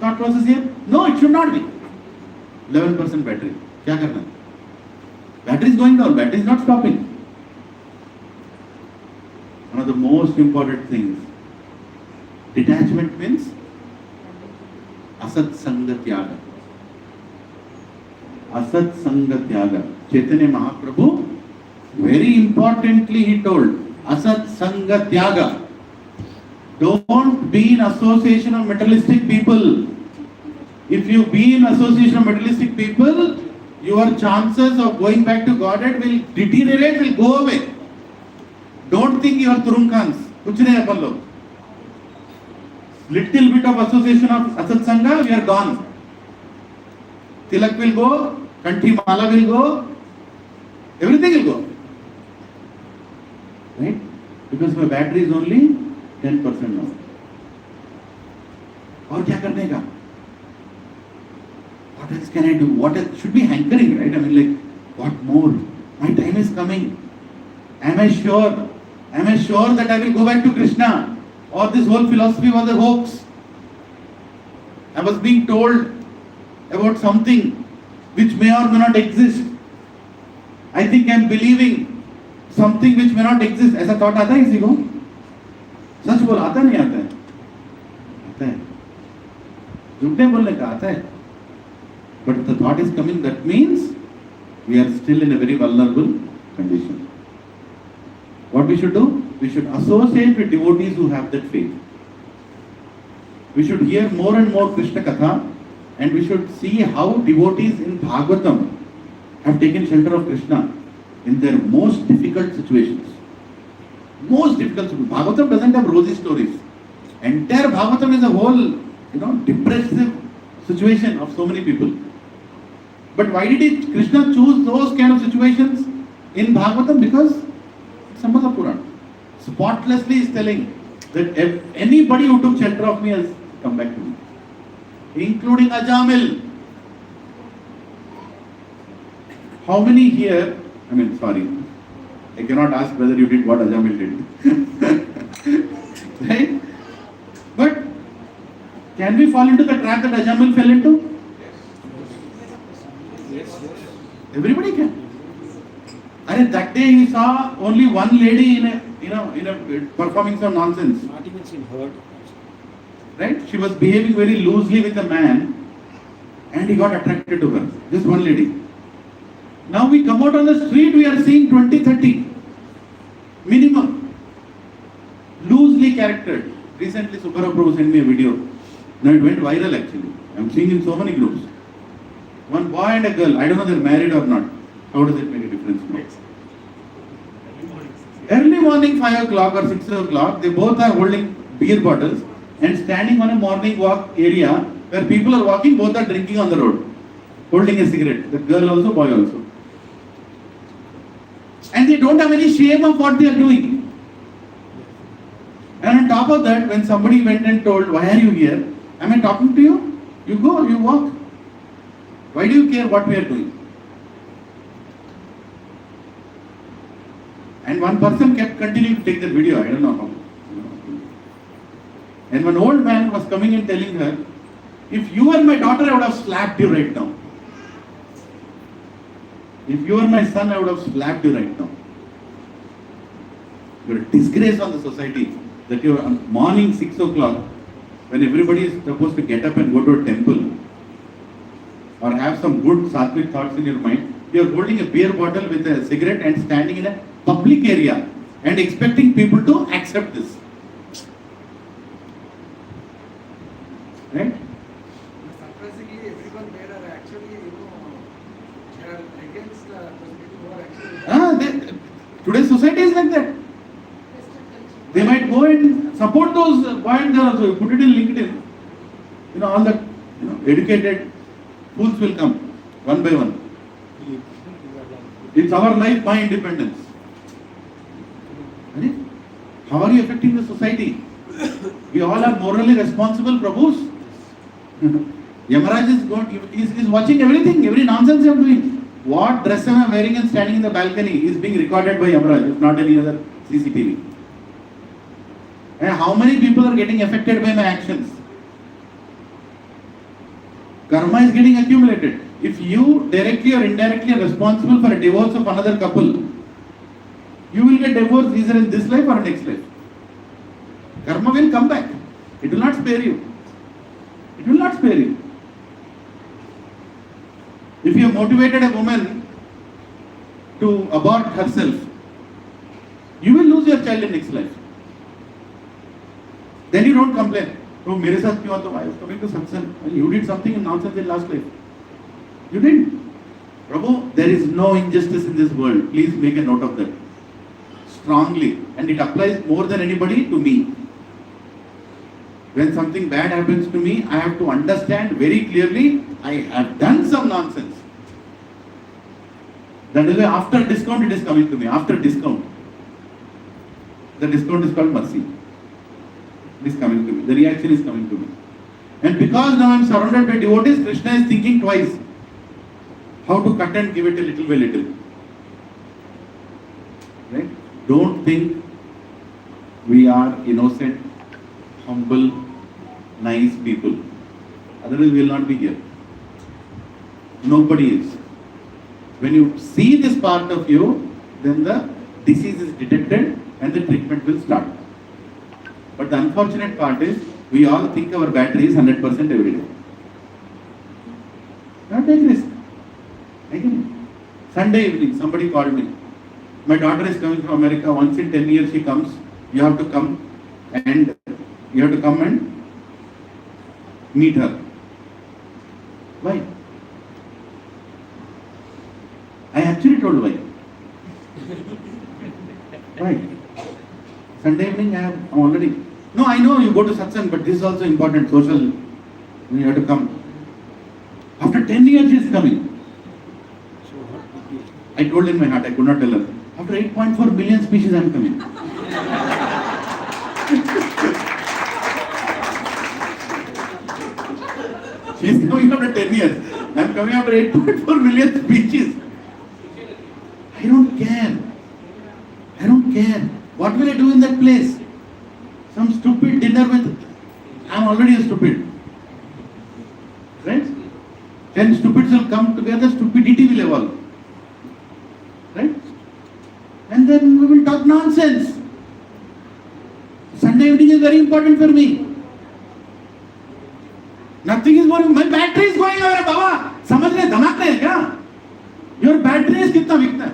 thought process here? No, it should not be. 11% battery. क्या करना? Battery is going down. Battery is not stopping. One of the most important things. Detachment means asat sanga tyaga. Asat sanga tyaga. Chaitanya Mahaprabhu, very importantly, he told asat sanga tyaga. Don't be in association of materialistic people. If you be in association of materialistic people, your chances of going back to Godhead will deteriorate, will go away. Don't think you are Turunkans. Kuch nahi अपन लोग. Little bit of association of Asat Sangha, we are gone. Tilak will go, Kanthi mala will go, everything will go. Right? Because my battery is only 10% now. और क्या करने का? What else can I do? What else? Should be hankering, right? I mean, like, what more? My time is coming. Am I sure? Am I sure that I will go back to Krishna? Or this whole philosophy was a hoax? I was being told about something which may or may not exist. I think I am believing something which may not exist. ऐसा thought आता है किसी को? सच बोल आता नहीं आता है? आता है. झूठ नहीं बोलने का आता है. But the thought is coming, that means we are still in a very vulnerable condition. What we should do? We should associate with devotees who have that faith. We should hear more and more Krishna Katha, and we should see how devotees in Bhagavatam have taken shelter of Krishna in their most difficult situations. Most difficult situations. Bhagavatam doesn't have rosy stories. Entire Bhagavatam is a whole, depressive situation of so many people. But why did Krishna choose those kind of situations in Bhagavatam? Because it's Sambhava Purana. Spotlessly is telling that if anybody who took shelter of me has come back to me, including Ajamil. How many here, I cannot ask whether you did what Ajamil did. Right? But can we fall into the trap that Ajamil fell into? Everybody can. And that day he saw only one lady in a performing some nonsense. Not even seen heard. Right? She was behaving very loosely with a man, and he got attracted to her. Just one lady. Now we come out on the street, we are seeing 20, 30. Minimum. Loosely charactered. Recently Subhara Prabhu sent me a video. Now it went viral actually. I am seeing in so many groups. One boy and a girl, I don't know they're married or not. How does it make a difference? Early morning 5 o'clock or 6 o'clock, they both are holding beer bottles and standing on a morning walk area where people are walking, both are drinking on the road, holding a cigarette. The girl also, boy also. And they don't have any shame of what they are doing. And on top of that, when somebody went and told, why are you here? Am I talking to you? You go, you walk. Why do you care what we are doing? And one person kept continuing to take that video, I don't know how. And one old man was coming and telling her, if you were my daughter, I would have slapped you right now. If you were my son, I would have slapped you right now. You're a disgrace on the society that you're on morning 6 o'clock, when everybody is supposed to get up and go to a temple or have some good sattvic thoughts in your mind, you're holding a beer bottle with a cigarette and standing in a public area and expecting people to accept this. Right? Surprisingly, everyone there are actually, they are against the people who are actually. Today's society is like that. They might go and support those boy and girl also. You put it in LinkedIn. All the educated fools will come one by one. It's our life, my independence. How are you affecting the society? We all are morally responsible Prabhus. Yamaraj is watching everything, every nonsense I am doing. What dress am I wearing and standing in the balcony is being recorded by Yamaraj, if not any other CCTV. And how many people are getting affected by my actions? Karma is getting accumulated. If you directly or indirectly are responsible for a divorce of another couple, you will get divorced either in this life or next life. Karma will come back. It will not spare you. It will not spare you. If you have motivated a woman to abort herself, you will lose your child in next life. Then you don't complain. Oh, mere saath kyun hua? I was coming to satsang. You did something in nonsense in last life. You did. Prabhu, there is no injustice in this world. Please make a note of that. Strongly. And it applies more than anybody to me. When something bad happens to me, I have to understand very clearly, I have done some nonsense. That is why after discount it is coming to me. After discount. The discount is called mercy. It is coming to me. The reaction is coming to me. And because now I am surrounded by devotees, Krishna is thinking twice how to cut and give it a little by little. Right? Don't think we are innocent, humble, nice people. Otherwise we will not be here. Nobody is. When you see this part of you, then the disease is detected and the treatment will start. But the unfortunate part is, we all think our battery is 100% every day. Not take risk. Again, Sunday evening, somebody called me. My daughter is coming from America. Once in 10 years she comes. You have to come and meet her. Why? I actually told why. Why? Sunday evening I'm already. No, I know you go to satsang, but this is also important, social. You have to come. After 10 years she is coming. I told in my heart, I could not tell her. After 8.4 billion species I am coming. She is coming after 10 years. I am coming after 8.4 billion species. I don't care. I don't care. What will I do in that place? Some stupid dinner with... I am already a stupid. Right? 10 stupids will come together, stupidity will evolve. Right? And then we will talk nonsense. Sunday evening is very important for me. Nothing is going. My battery is going over, Baba. समझ रहे धमाक नहीं है क्या? Your battery is कितना बिकता?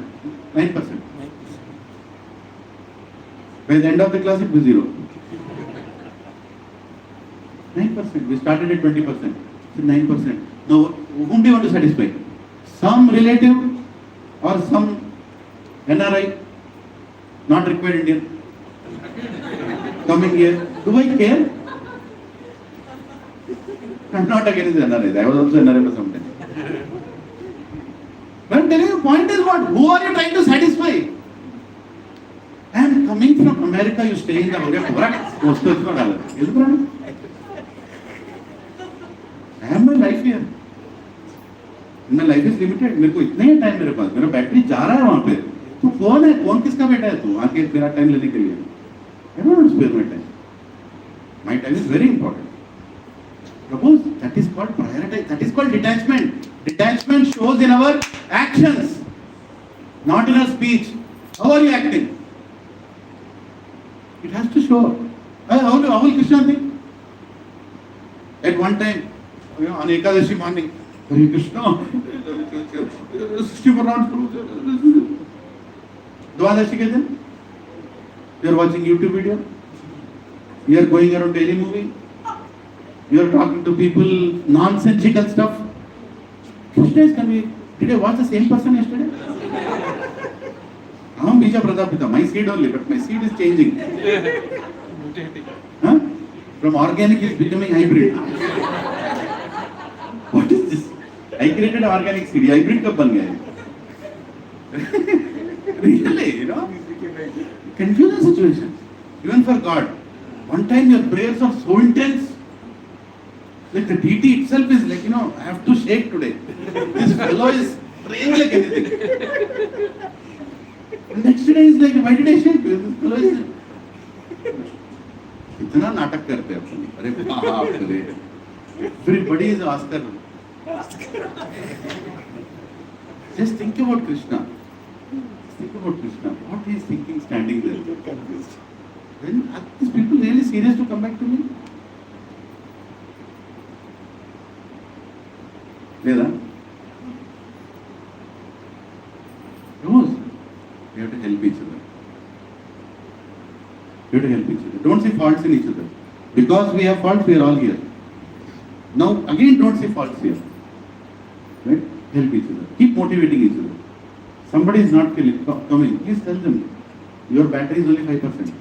9%. By the end of the class, it was 0. 9%. We started at 20%. So 9%. Now, whom do you want to satisfy? Some relative or some NRI, not required Indian, coming here. Do I care? I am not against NRI. I was also NRI for some time. But I am telling you, the point is what? Who are you trying to satisfy? I am coming from America, you stay in the hotel. I have my life here. My life is limited. मेरे को इतना ही time मेरे पास. मेरा battery जा रहा है वहाँ पे. तू कौन है? कौन किसका बेटा है तू? आके मेरा टाइम लेने के लिए. I don't want to spare my time. My time is very important. Suppose that is called priority. That is called detachment. Detachment shows in our actions, not in our speech. How are you acting? It has to show. How will Krishna think? At one time, on Ekadashi morning, Hare Krishna, 64 rounds. Dwadashi ke din, you are watching YouTube video, you are going around daily movie, you are talking to people nonsensical stuff. Krishna is coming. Did I watch the same person yesterday? Aham Bija Pratapita, my seed only, but my seed is changing. Huh? From organic is becoming hybrid. What is this? I created an organic seed. Hybrid kab ban gaya? Really, you know? Confusing situation. Even for God. One time your prayers are so intense. Like the deity itself is like, I have to shake today. This fellow is praying like anything. Next day is like, why did I shake? This fellow is... इतना नाटक करते हैं अपने. अरे बाप रे. Everybody is Oscar. Just think about Krishna. Think about Krishna. What he is thinking standing there. When are these people really serious to come back to me? Leda? Rose. We have to help each other. We have to help each other. Don't see faults in each other. Because we have faults, we are all here. Now, again, don't see faults here. Right? Help each other. Keep motivating each other. Somebody is not coming. Please tell them, your battery is only 5%.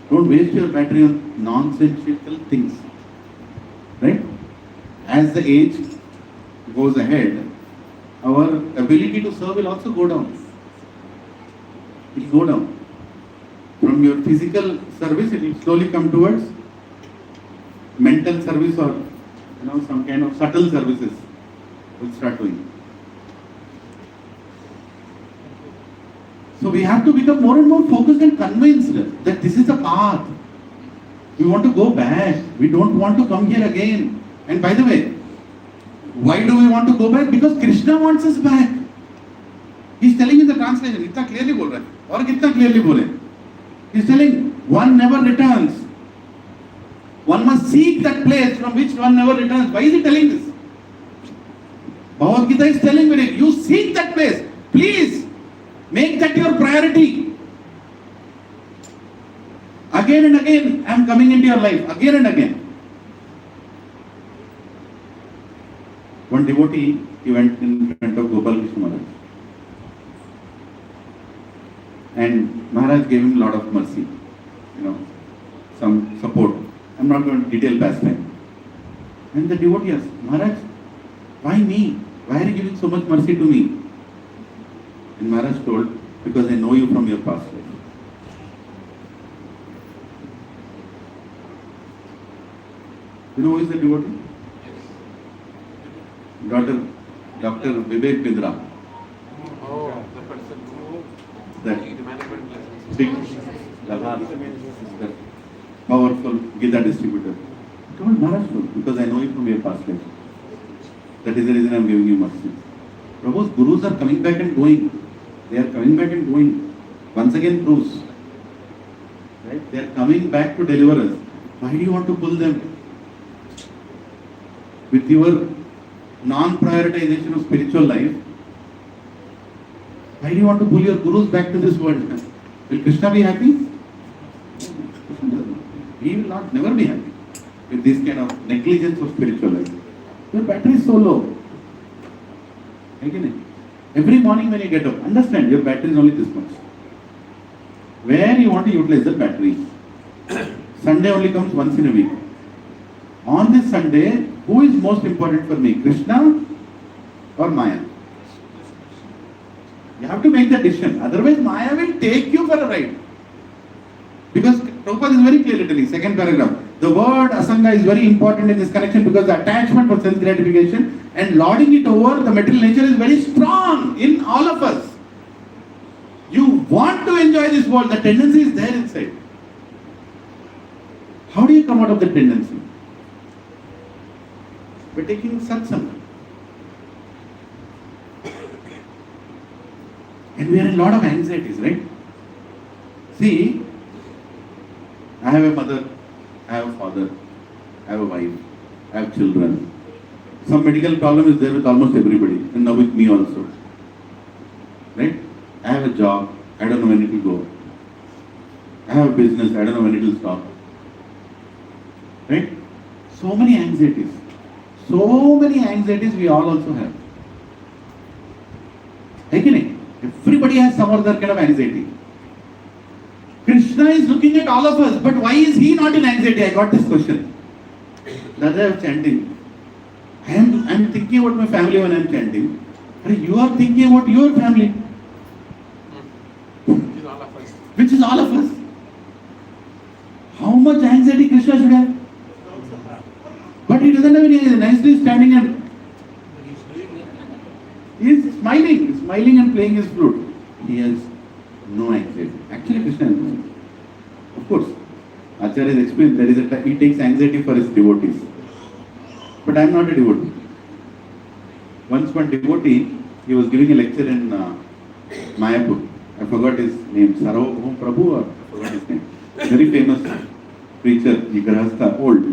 Don't waste your battery on nonsensical things. Right? As the age goes ahead, our ability to serve will also go down. It will go down. From your physical service, it will slowly come towards mental service, or some kind of subtle services will start doing. So we have to become more and more focused and convinced that this is the path. We want to go back. We don't want to come here again. And by the way, why do we want to go back? Because Krishna wants us back. He's telling in the translation, itna clearly bol raha hai. Aur kitna clearly bole. He's telling, one never returns. One must seek that place from which one never returns. Why is he telling this? Bhagavad Gita is telling me, you seek that place. Please, make that your priority. Again and again, I am coming into your life. Again and again. One devotee, he went in front of Gopal Krishna Maharaj. And Maharaj gave him a lot of mercy. Some support. I'm not going to detail past time. And the devotee asked, Maharaj, why me? Why are you giving so much mercy to me? And Maharaj told, because I know you from your past life. You know who is the devotee? Dr. Vivek Bindra. Oh, the person who That the management lessons. big, that powerful Gita distributor. I told Maharaj, because I know you from your past life. That is the reason I am giving you mercy. Prabhu's gurus are coming back and going. They are coming back and going. Once again proves. Right? They are coming back to deliver us. Why do you want to pull them? With your non-prioritization of spiritual life, why do you want to pull your gurus back to this world? Will Krishna be happy? He will never be happy with this kind of negligence of spiritual life. Your battery is so low. Again, every morning when you get up, understand your battery is only this much. Where you want to utilize the battery? Sunday only comes once in a week. On this Sunday, who is most important for me? Krishna or Maya? You have to make the decision. Otherwise, Maya will take you for a ride. Because Prabhupada is very clearly telling, second paragraph, the word asanga is very important in this connection because the attachment for sense gratification and lording it over the material nature is very strong in all of us. You want to enjoy this world, the tendency is there inside. How do you come out of the tendency? By taking satsanga. And we are in a lot of anxieties, right? See, I have a mother, I have a father, I have a wife, I have children. Some medical problem is there with almost everybody, and now with me also. Right? I have a job, I don't know when it will go. I have a business, I don't know when it will stop. Right? So many anxieties. So many anxieties we all also have. Again, everybody has some other kind of anxiety. Krishna is looking at all of us, but why is he not in anxiety? I got this question. The other day I was chanting. I am thinking about my family when I am chanting. You are thinking about your family. Which is all of us. Which is all of us. How much anxiety Krishna should have? But he doesn't have any anxiety. Nicely standing and he is smiling and playing his flute. He has no anxiety. Actually, Krishna has no anxiety. Of course, Acharya has explained he takes anxiety for his devotees. But I am not a devotee. Once one devotee, he was giving a lecture in Mayapur. I forgot his name. Sarvabhauma Prabhu, or I forgot his name. Very famous preacher, Grahastha, old.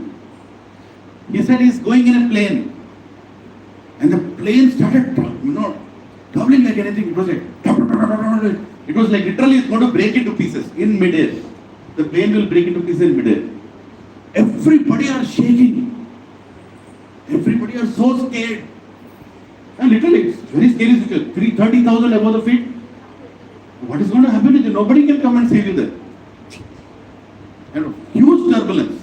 He said he is going in a plane. And the plane started, doubling like anything. It was like literally it's going to break into pieces in midair. The plane will break into pieces in midair. Everybody are shaking. Everybody are so scared. And literally, it's very scary situation. 30,000 above the feet. What is going to happen with you? Nobody can come and save you there. And huge turbulence.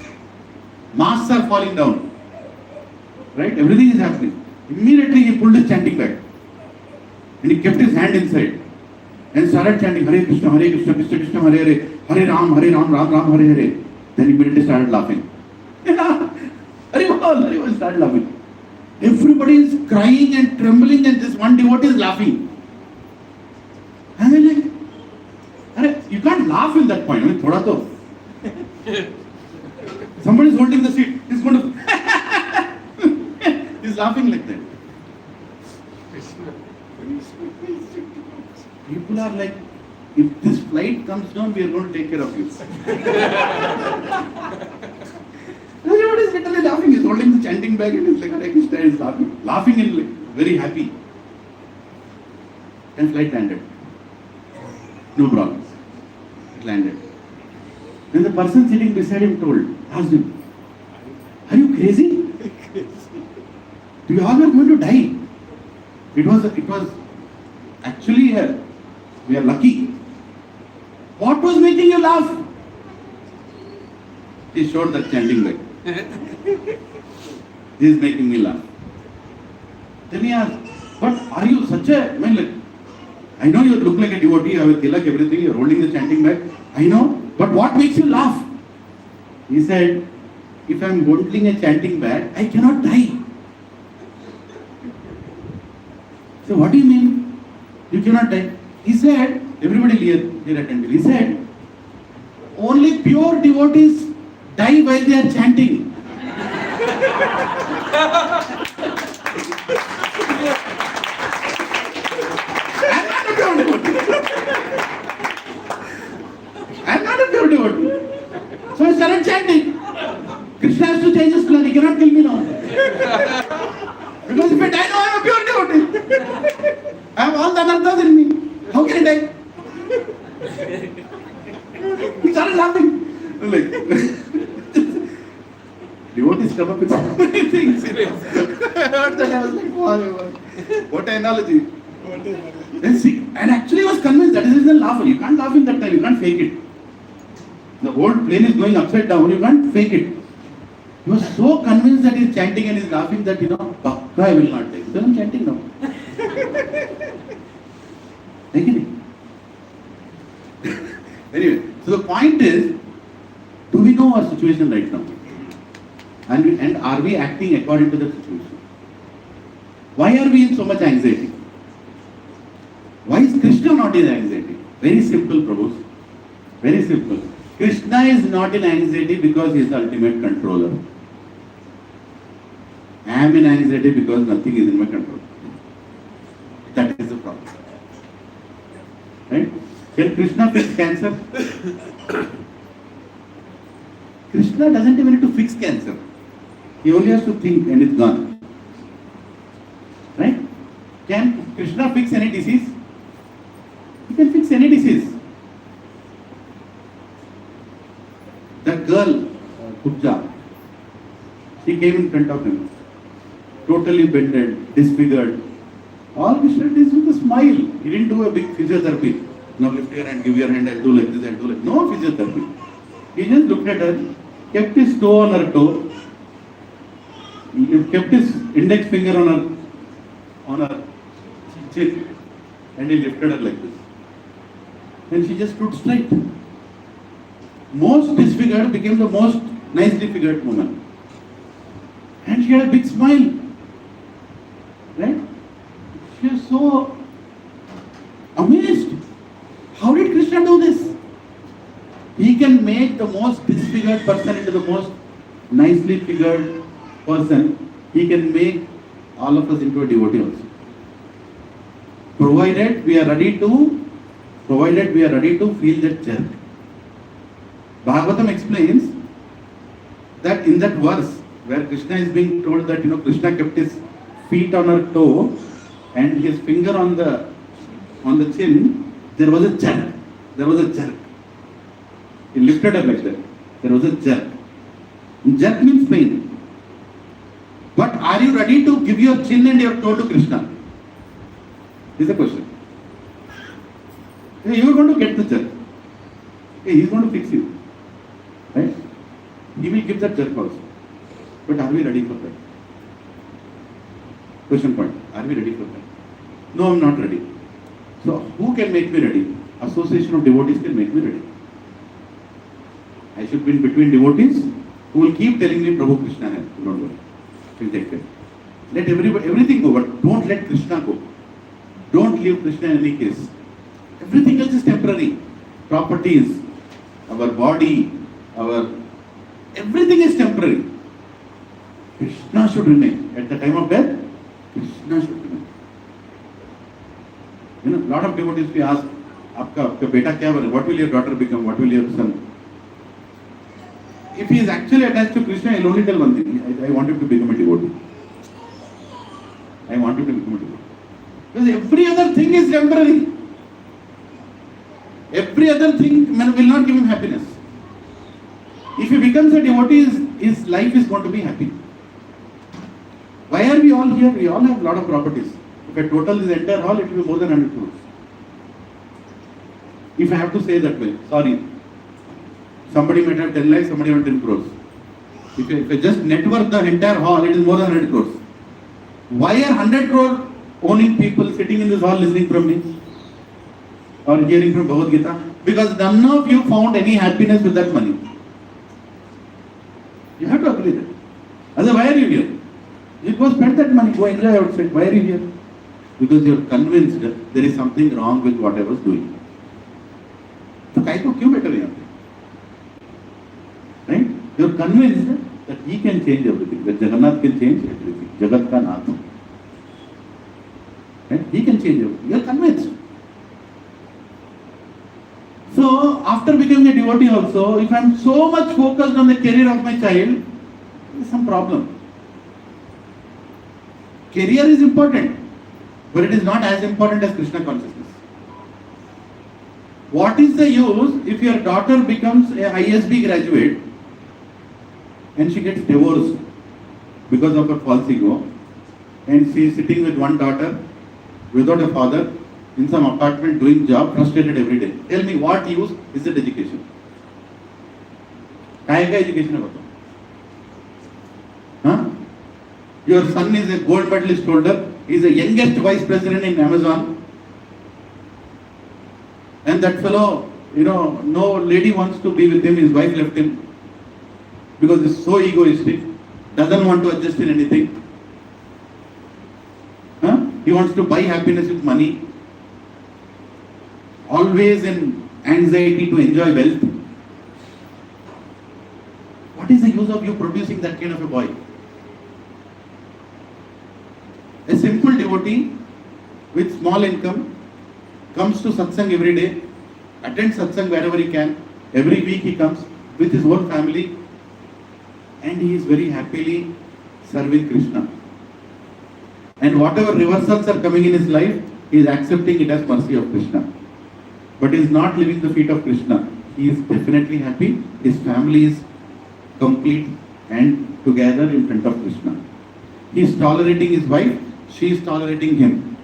Masks are falling down. Right? Everything is happening. Immediately he pulled his chanting back. And he kept his hand inside and started chanting Hare Krishna, Krishna Krishna, Hare Hare, Hare Ram, Ram Ram, Hare Hare. Then he immediately started laughing. Hare Bol, started laughing. Everybody is crying and trembling and this one devotee is laughing. And they're like, Are, you can't laugh in that point. I mean, thoda to. Somebody is holding the seat. He's going to. He's laughing like that. People are like, if this flight comes down, we are going to take care of you. Everybody is literally laughing. He's holding the chanting bag and he's like, Hare Krishna, is laughing. Laughing and like, very happy. And flight landed. No problems. It landed. Then the person sitting beside him asked him, are you crazy? We all are going to die. It was actually, we are lucky. What was making you laugh? He showed that chanting bag. This is making me laugh. Then he asked, but are you such a, I know you look like a devotee, you have a tilak, everything, you are holding the chanting bag. I know, but what makes you laugh? He said, if I am holding a chanting bag, I cannot die. So what do you mean? You cannot die. He said, everybody here attentive. He said, only pure devotees die while they are chanting. I'm not a pure devotee. So I started chanting. Krishna has to change his plan. He cannot kill me now. Because if I die now, I'm a pure devotee. I have all the anarthas in me. How can I die? He started laughing. Like, devotees come up with so many things. I heard that, I was like, wow, what an analogy. And actually I was convinced that is the reason laughing. You can't laugh in that time, you can't fake it. The whole plane is going upside down, you can't fake it. He was so convinced that he's chanting and he's laughing that, Bakka I will not take. So I'm chanting now. Anyway, so the point is, do we know our situation right now? And are we acting according to the situation? Why are we in so much anxiety? Why is Krishna not in anxiety? Very simple, Prabhu. Very simple. Krishna is not in anxiety because he is the ultimate controller. I am in anxiety because nothing is in my control. That is the problem. Right? Can Krishna fix cancer? Krishna doesn't even need to fix cancer. He only has to think and it's gone. Right? Can Krishna fix any disease? He can fix any disease. That girl, Kubja, she came in front of him, totally bended, disfigured. All Krishna did with a smile. He didn't do a big physiotherapy. Now lift your hand, give your hand, I'll do like this, I'll do like this. No physiotherapy. He just looked at her, kept his toe on her toe, he kept his index finger on her chin, and he lifted her like this. And she just stood straight. Most disfigured became the most nicely figured woman. And she had a big smile. Right? She was so amazed. How did Krishna do this? He can make the most disfigured person into the most nicely figured person. He can make all of us into a devotee also. Provided we are ready to feel that jerk. Bhagavatam explains that in that verse where Krishna is being told that Krishna kept his feet on her toe and his finger on the chin, there was a jerk. There was a jerk. He lifted her like that. There was a jerk. Jerk means pain. But are you ready to give your chin and your toe to Krishna? Is the question. You are going to get the jerk. He is going to fix you. Right? He will give that jerk also. But are we ready for that? Question point. Are we ready for that? No, I'm not ready. can make me ready. Association of devotees can make me ready. I should be in between devotees who will keep telling me, Prabhu Krishna hai. Don't worry. He'll take care. Let everything go, but don't let Krishna go. Don't leave Krishna in any case. Everything else is temporary. Properties, our body, everything is temporary. Krishna should remain. At the time of death, Krishna should remain. You know, lot of devotees we ask, आपका बेटा क्या बने? What will your daughter become? What will your son? If he is actually attached to Krishna, he'll only tell one thing. I want him to become a devotee. I want him to become a devotee. Because every other thing is temporary. Every other thing will not give him happiness. If he becomes a devotee, his life is going to be happy. Why are we all here? We all have a lot of properties. If I total this entire hall, it will be more than 100 crores. If I have to say that way, sorry. Somebody might have 10 lakhs, somebody might have 10 crores. If I just net worth the entire hall, it is more than 100 crores. Why are 100 crore owning people sitting in this hall listening from me? Or hearing from Bhagavad Gita? Because none of you found any happiness with that money. You have to agree that. Otherwise, why are you here? You go spend that money, go enjoy outside. Why are you here? Because you are convinced that there is something wrong with what I was doing. So, why को क्यों बैठे यहाँ पे? Right? You are convinced that he can change everything. That Jagannath can change everything. Jagat ka Nath. Right? He can change everything. You are convinced. So, after becoming a devotee also, if I am so much focused on the career of my child, there is some problem. Career is important, but it is not as important as Krishna consciousness. What is the use if your daughter becomes a ISB graduate and she gets divorced because of her false ego, and she is sitting with one daughter without a father in some apartment doing job, frustrated every day? Tell me, what use is that education? काय का education है बताओ? Huh? Your son is a gold medalist holder. He is the youngest vice president in Amazon. And that fellow, no lady wants to be with him. His wife left him because he's so egoistic. Doesn't want to adjust in anything. Huh? He wants to buy happiness with money. Always in anxiety to enjoy wealth. What is the use of you producing that kind of a boy? A simple devotee with small income comes to satsang every day, attends satsang wherever he can. Every week he comes with his whole family and he is very happily serving Krishna. And whatever reversals are coming in his life, he is accepting it as mercy of Krishna. But he is not living the feet of Krishna. He is definitely happy. His family is complete and together in front of Krishna. He is tolerating his wife. She is tolerating him.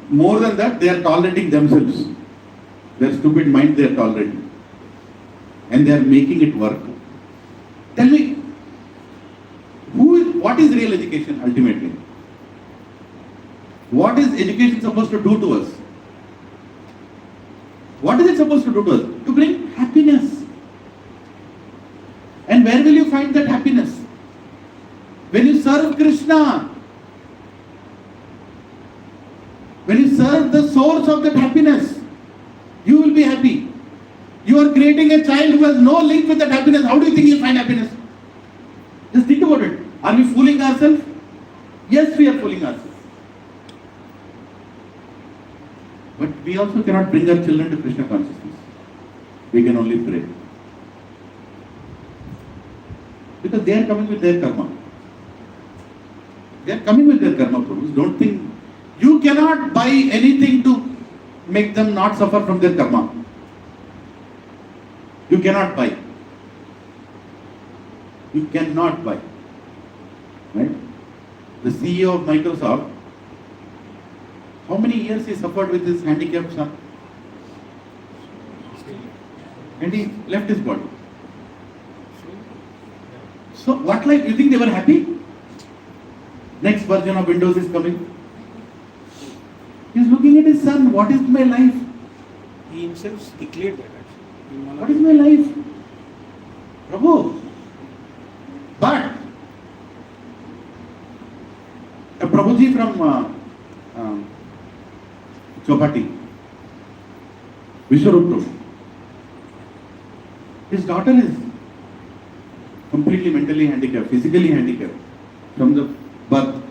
More than that, they are tolerating themselves. Their stupid mind they are tolerating. And they are making it work. Tell me, what is real education ultimately? What is education supposed to do to us? What is it supposed to do to us? To bring happiness. And where will you find that happiness? When you serve Krishna. When you serve the source of that happiness, you will be happy. You are creating a child who has no link with that happiness. How do you think he will find happiness? Just think about it. Are we fooling ourselves? Yes, we are fooling ourselves. But we also cannot bring our children to Krishna consciousness. We can only pray. Because they are coming with their karma. They are coming with their karma problems. Don't think. You cannot buy anything to make them not suffer from their karma. You cannot buy. You cannot buy. Right? The CEO of Microsoft, how many years he suffered with his handicapped son? And he left his body. So what life? You think they were happy? Next version of Windows is coming. He's looking looking at his son. What is my life? He himself declared that actually. In one What of is my life? Prabhu. But a Prabhuji from Chopati, Vishwarup Prabhu, his daughter is completely mentally handicapped, physically handicapped from the birth.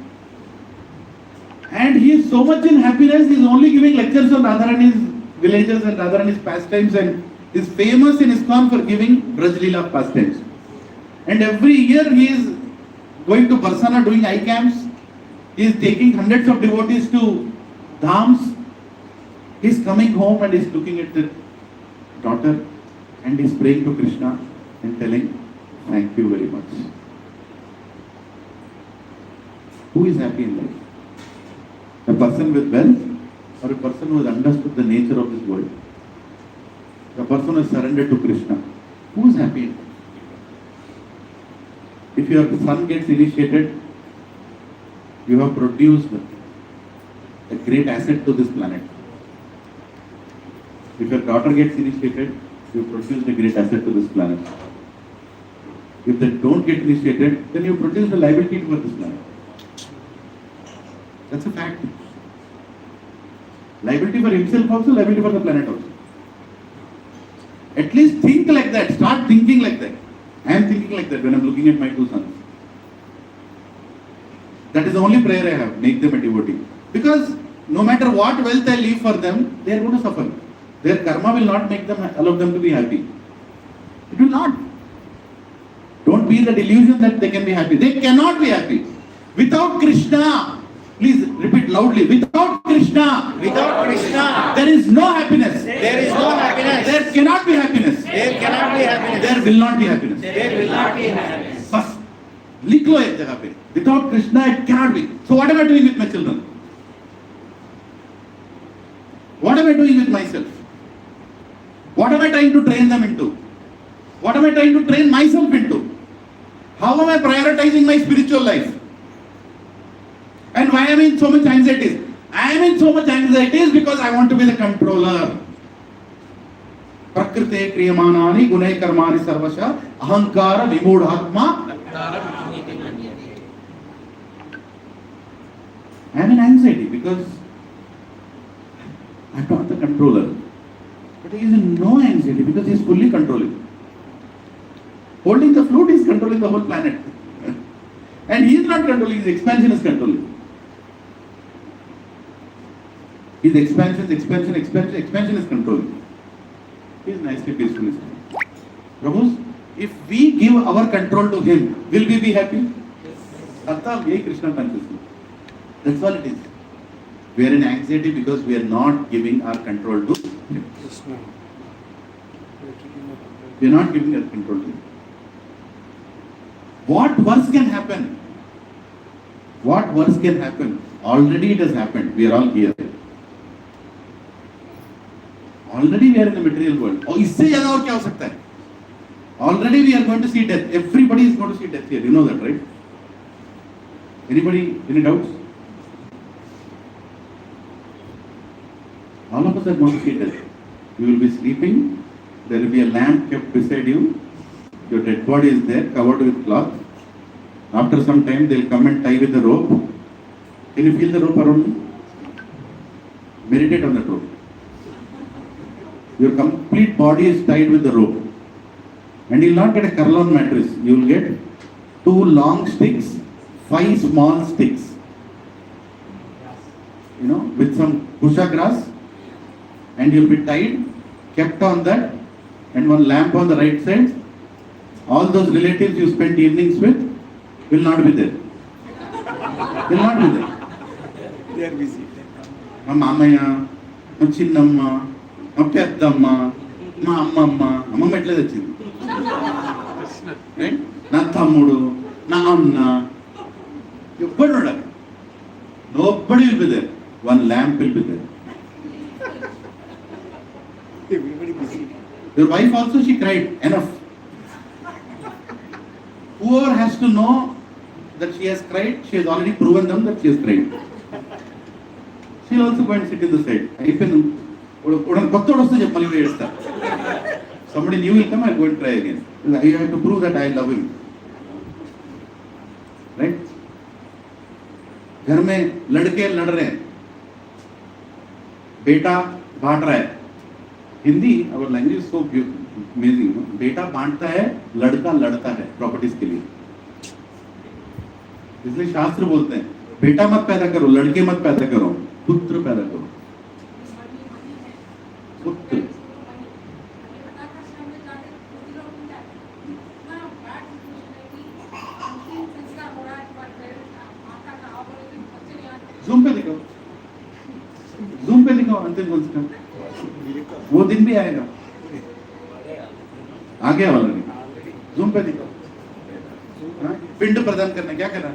And he is so much in happiness, he is only giving lectures on Radharani's villages and Radharani's pastimes, and is famous in ISKCON for giving Braj Leela pastimes. And every year he is going to Barsana doing eye camps. He is taking hundreds of devotees to dhams. He is coming home and is looking at the daughter and is praying to Krishna and telling, thank you very much. Who is happy in life? A person with wealth or a person who has understood the nature of this world? A person who has surrendered to Krishna. Who is happy in life? If your son gets initiated, you have produced a great asset to this planet. If your daughter gets initiated, you produced a great asset to this planet. If they don't get initiated, then you produce a liability for this planet. That's a fact. Liability for himself also, liability for the planet also. At least think like that. Start thinking like that. I am thinking like that when I am looking at my two sons. That is the only prayer I have. Make them a devotee. Because no matter what wealth I leave for them, they are going to suffer. Their karma will not make them, allow them to be happy. It will not. Don't be in the delusion that they can be happy. They cannot be happy. Without Krishna, please repeat loudly. Without Krishna, there is no happiness. There is no happiness. There cannot be happiness. There cannot be happiness. There will not be happiness. There will not be happiness. बस लिख लो एक जगह पे. Without Krishna, it cannot be. So what am I doing with my children? What am I doing with myself? What am I trying to train them into? What am I trying to train myself into? How am I prioritizing my spiritual life? And why am I in so much anxieties? I am in so much anxieties because I want to be the controller. Prakrite kriyamanani gunai karmani sarvasha ahankara vimudhatma. I am in anxiety because I am not the controller. But he is in no anxiety because he is fully controlling. Holding the flute, he is controlling the whole planet. And he is not controlling, his expansion is controlling. His expansion is controlling. He is nicely, peacefully sitting. Prabhus, if we give our control to him, will we be happy? Artha, yehi Krishna consciousness. That's all it is. We are in anxiety because we are not giving our control to him. Krishna. We are not giving our control to him. What worse can happen? What worse can happen? Already it has happened. We are all here. Already we are in the material world. Oh, इससे ज़्यादा और क्या हो सकता है? Already we are going to see death. Everybody is going to see death here. You know that, right? Anybody? Any doubts? All of us are going to see death. You will be sleeping. There will be a lamp kept beside you. Your dead body is there, covered with cloth. After some time, they will come and tie with the rope. Can you feel the rope around you? Meditate on that rope. Your complete body is tied with the rope. And you will not get a Carlon mattress. You will get 2 long sticks, 5 small sticks. You know, with some kusha grass. And you will be tied, kept on that. And one lamp on the right side. All those relatives you spent evenings with will not be there. They will not be there. They are busy. మా మామయ్య, మా చిన్నమ్మ, మా పెద్దమ్మ, మా అమ్మమ్మ. అమ్మమ్మ ఎట్లా తెచ్చింది? Right? నా తమ్ముడు, నా అన్న. ఎవ్వడు ఉండడు. Nobody will be there. One lamp will be there. Everybody busy. Your wife also, she cried. Enough. Whoever has to know that she has cried, she has already proven them that she has cried. She She'll also go and sit in the side. Somebody new will come, I'll go and try again. I have to prove that I love him. Right? घर में लड़के लड़ रहे हैं, बेटा बांट रहा है. Hindi, our language is so amazing. बेटा बांटता है, लड़का लड़ता है प्रॉपर्टीज के लिए. इसलिए शास्त्र बोलते हैं बेटा मत पैदा करो, लड़के मत पैदा करो, पुत्र पैदा करो. पुत्र. जूम पे दिखाओ, जूम पे दिखाओ अंतिम संस्कार. वो दिन भी आएगा. आ गया ऑलरेडी. जूम पे दिखाओ. हाँ? पिंड प्रदान करना क्या करना,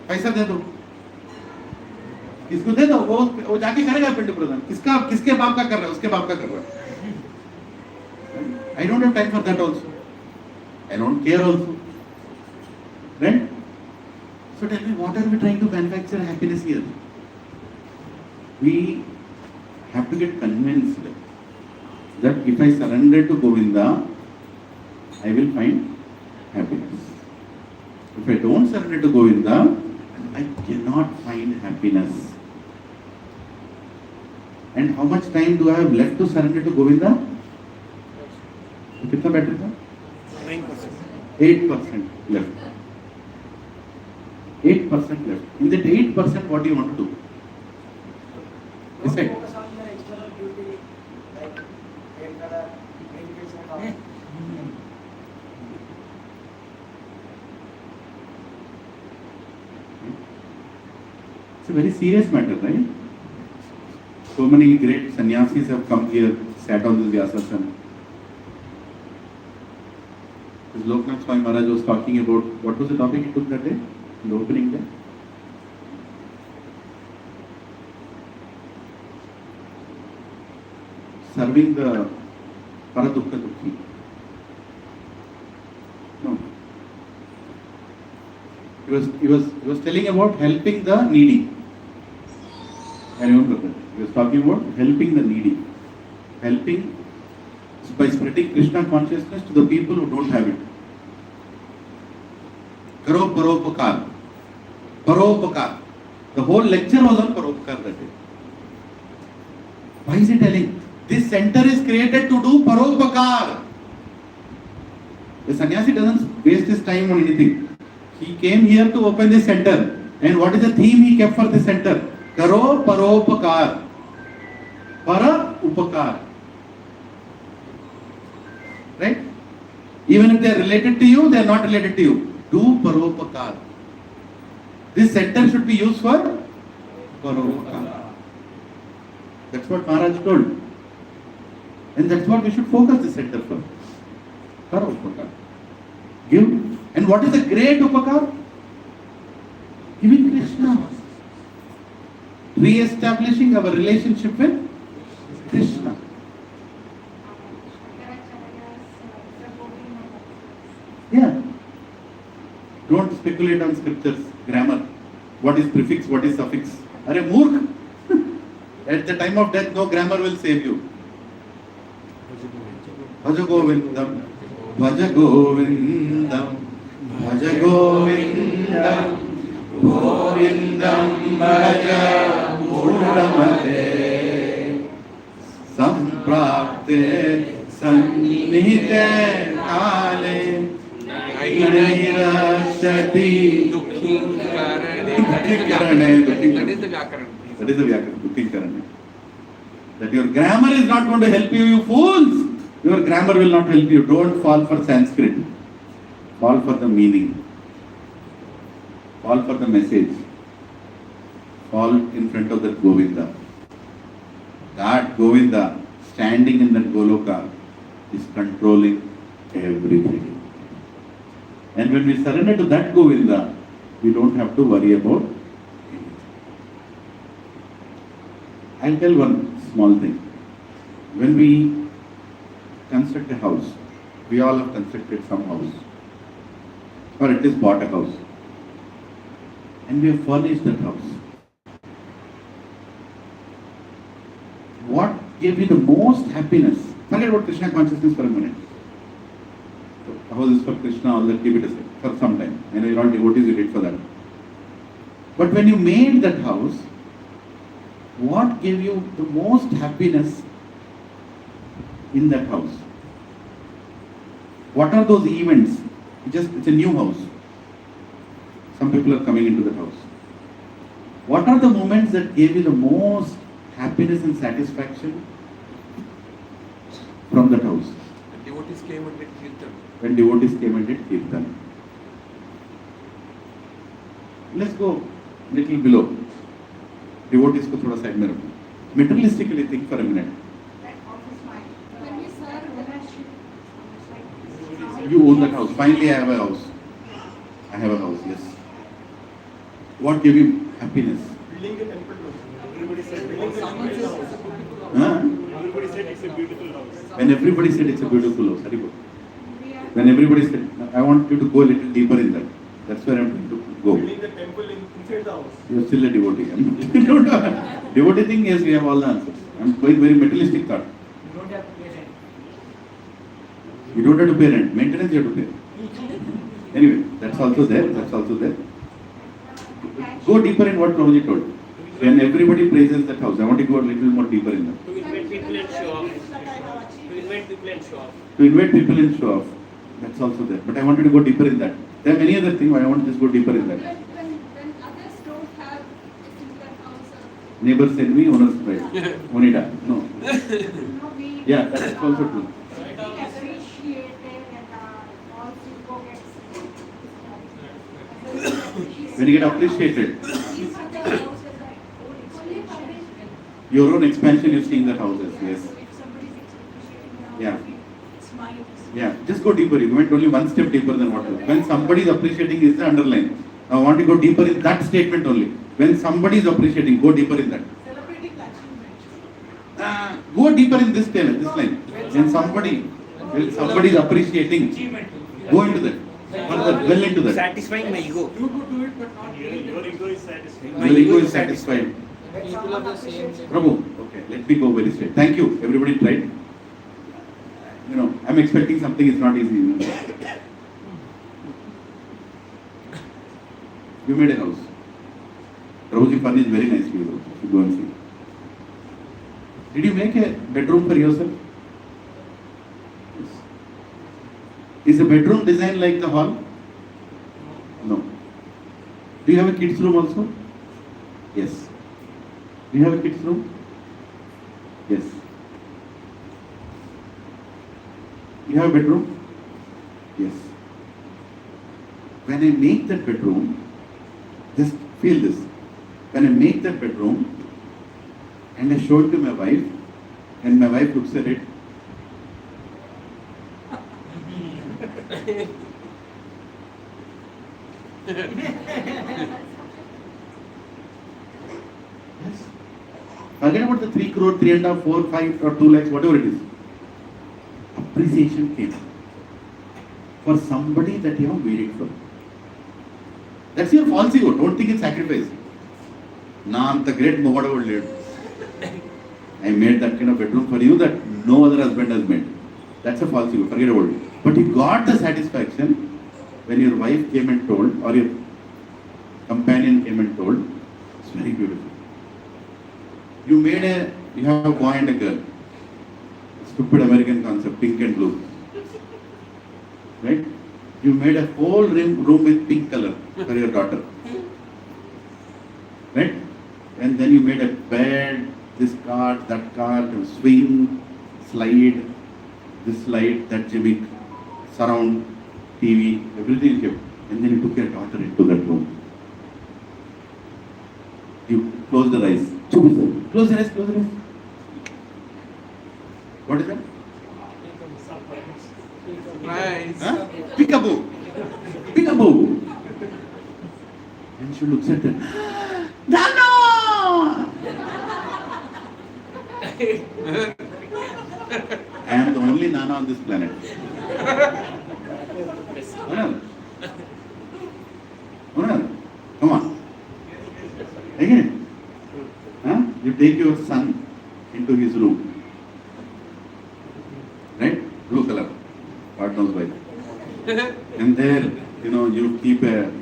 पैसा दे दो, किसको दे दो, वो जाके करेगा पिंड प्रदान. किसके बाप का कर रहा है, उसके बाप का कर रहा है. I don't have time for that also. I don't care also. Right? So tell me, what are we trying to manufacture happiness here? We have to get convinced that if I surrender to Govinda, I will find happiness. If I don't surrender to Govinda, I cannot find happiness. And how much time do I have left to surrender to Govinda? कितना battery था? 8% left. 8% left. In that 8%, what do you want to do? Decide. Focus on your external beauty, like hair color, medication and all. It's a very serious matter, right? So many great sannyasis have come here, sat on this Vyasasana. This Loknath Swami Maharaj was talking about, what was the topic he took that day? In the opening day? Serving the Paradukha Dukhi. No. He was telling about helping the needy. I remember that. He was talking about helping the needy. Helping by spreading Krishna consciousness to the people who don't have it. Karo Paropakar. Paropakar. The whole lecture was on Paropakar that day. Why is he telling? This center is created to do Paropakar. The sannyasi doesn't waste his time on anything. He came here to open this center. And what is the theme he kept for this center? Karo Paropakar. Para Upakar. Right? Even if they are related to you, they are not related to you. Do Paropakar. This center should be used for Paropakar. That's what Maharaj told. And that's what we should focus the center for. Paropakar. Give. And what is the great Upakar? Giving Krishna. Re-establishing our relationship with Krishna. Yeah. Don't speculate on scriptures, grammar. What is prefix, what is suffix? Are Murk? At the time of death, no grammar will save you. Bhaja Govindam, Bhaja Govindam, Bhaja Govindam, Govindam Bhaja Purnamate, Samprapte Sannihite Kale, Nairashati Dukhi Karane. That is the Vyakaran. That is the Vyakaran, Dukhi Karane. That your grammar is not going to help you, you fools! Your grammar will not help you. Don't fall for Sanskrit. Fall for the meaning. Fall for the message. Fall in front of that Govinda. That Govinda, standing in that Goloka, is controlling everything. And when we surrender to that Govinda, we don't have to worry about anything. I'll tell one small thing. When we construct a house, we all have constructed some house, or at least bought a house, and we have furnished that house. what gave you the most happiness? Forget about Krishna consciousness for a minute. The house is for Krishna, all that, keep it aside for some time. I know you're not devotees, you did for that. But when you made that house, what gave you the most happiness in that house? What are those events? It's a new house. Some people are coming into the house. What are the moments that gave you the most happiness and satisfaction from that house? The devotees came and did kirtan. When devotees came and did kirtan. Let's go little below. Devotees को थोड़ा side में रखो. Materialistically think for a minute. When we serve the You own that house. Finally, I have a house. I have a house. Yes. What gave you happiness? Building a temple. Everybody said building a Someone temple says house. it's a beautiful house. Huh? Everybody said it's a beautiful house. When everybody said it's a beautiful house, very good. we are When everybody said, I want you to go a little deeper in that. That's where I'm going to go. Building the temple inside the house. You're still a devotee. Devotee thing, yes, we have all the answers. I'm going very materialistic thought. You don't have to pay rent. You don't have to pay rent. Maintenance you have to pay. Anyway, that's also there. That's also there. Go deeper in what Prabhuji told. When everybody praises that house, I want to go a little more deeper in that. To invite people and show off. To invite people and show off. To invite people and show off. That's also there. But I want you to go deeper in that. There are many other things, but I want to just go deeper in that. when others don't have a similar house or Neighbors envy, owners pride. Onida. No. we Yeah, that's also true. appreciated and all people When you get appreciated, these are the houses that only for your own expansion you see in the houses. Yes. if somebody is appreciating your Yeah. it's mine. Yeah, just go deeper. You went only one step deeper than what you. When somebody is appreciating is the underline. Now I want to go deeper in that statement only. When somebody is appreciating, go deeper in that. Celebrating achievement. Go deeper in this line. When somebody is appreciating, go into that. Further, well into that. Satisfying my ego. You could do it, but not Your really. ego is satisfied. Your ego is satisfied. When People someone of the same appreciates you. Prabhu, okay, let me go very straight. Thank you. Everybody tried. You know, I'm expecting something. It's not easy. You made a house. Prabhuji furnished very nicely. You should go and see. Did you make a bedroom for yourself? Yes. Is the bedroom designed like the hall? No. Do you have a kids room also? Yes. Do you have a kids room? Yes. You have a bedroom? Yes. When I make that bedroom, just feel this. When I make that bedroom and I show it to my wife, and my wife looks at it, yes. Forget about the 3 crore, 3.5, 4, 5 or 2 lakhs, whatever it is. Appreciation came for somebody that you have waited for. That's your false ego. Don't think it's sacrifice. Nah, the great Mogada lived. I made that kind of bedroom for you that no other husband has made. That's a false ego. Forget about it. But you got the satisfaction when your wife came and told, or your companion came and told, it's very beautiful. You have a boy and a girl. Stupid American concept, pink and blue. Right? You made a whole room with pink color for your daughter. Right? And then you made a bed, this cart, that cart, a swing, slide, this slide, that gimmick, surround, TV, everything you kept. And then you took your daughter into that room. You close the eyes. Close the eyes, close the eyes. What is that? Nice. Huh? Peekaboo. Peekaboo. And she looks at her. Nano! I am the only Nana on this planet. Come on. Again. Huh? You take your son into into his room. Right? Blue color. God knows why. And there, you keep a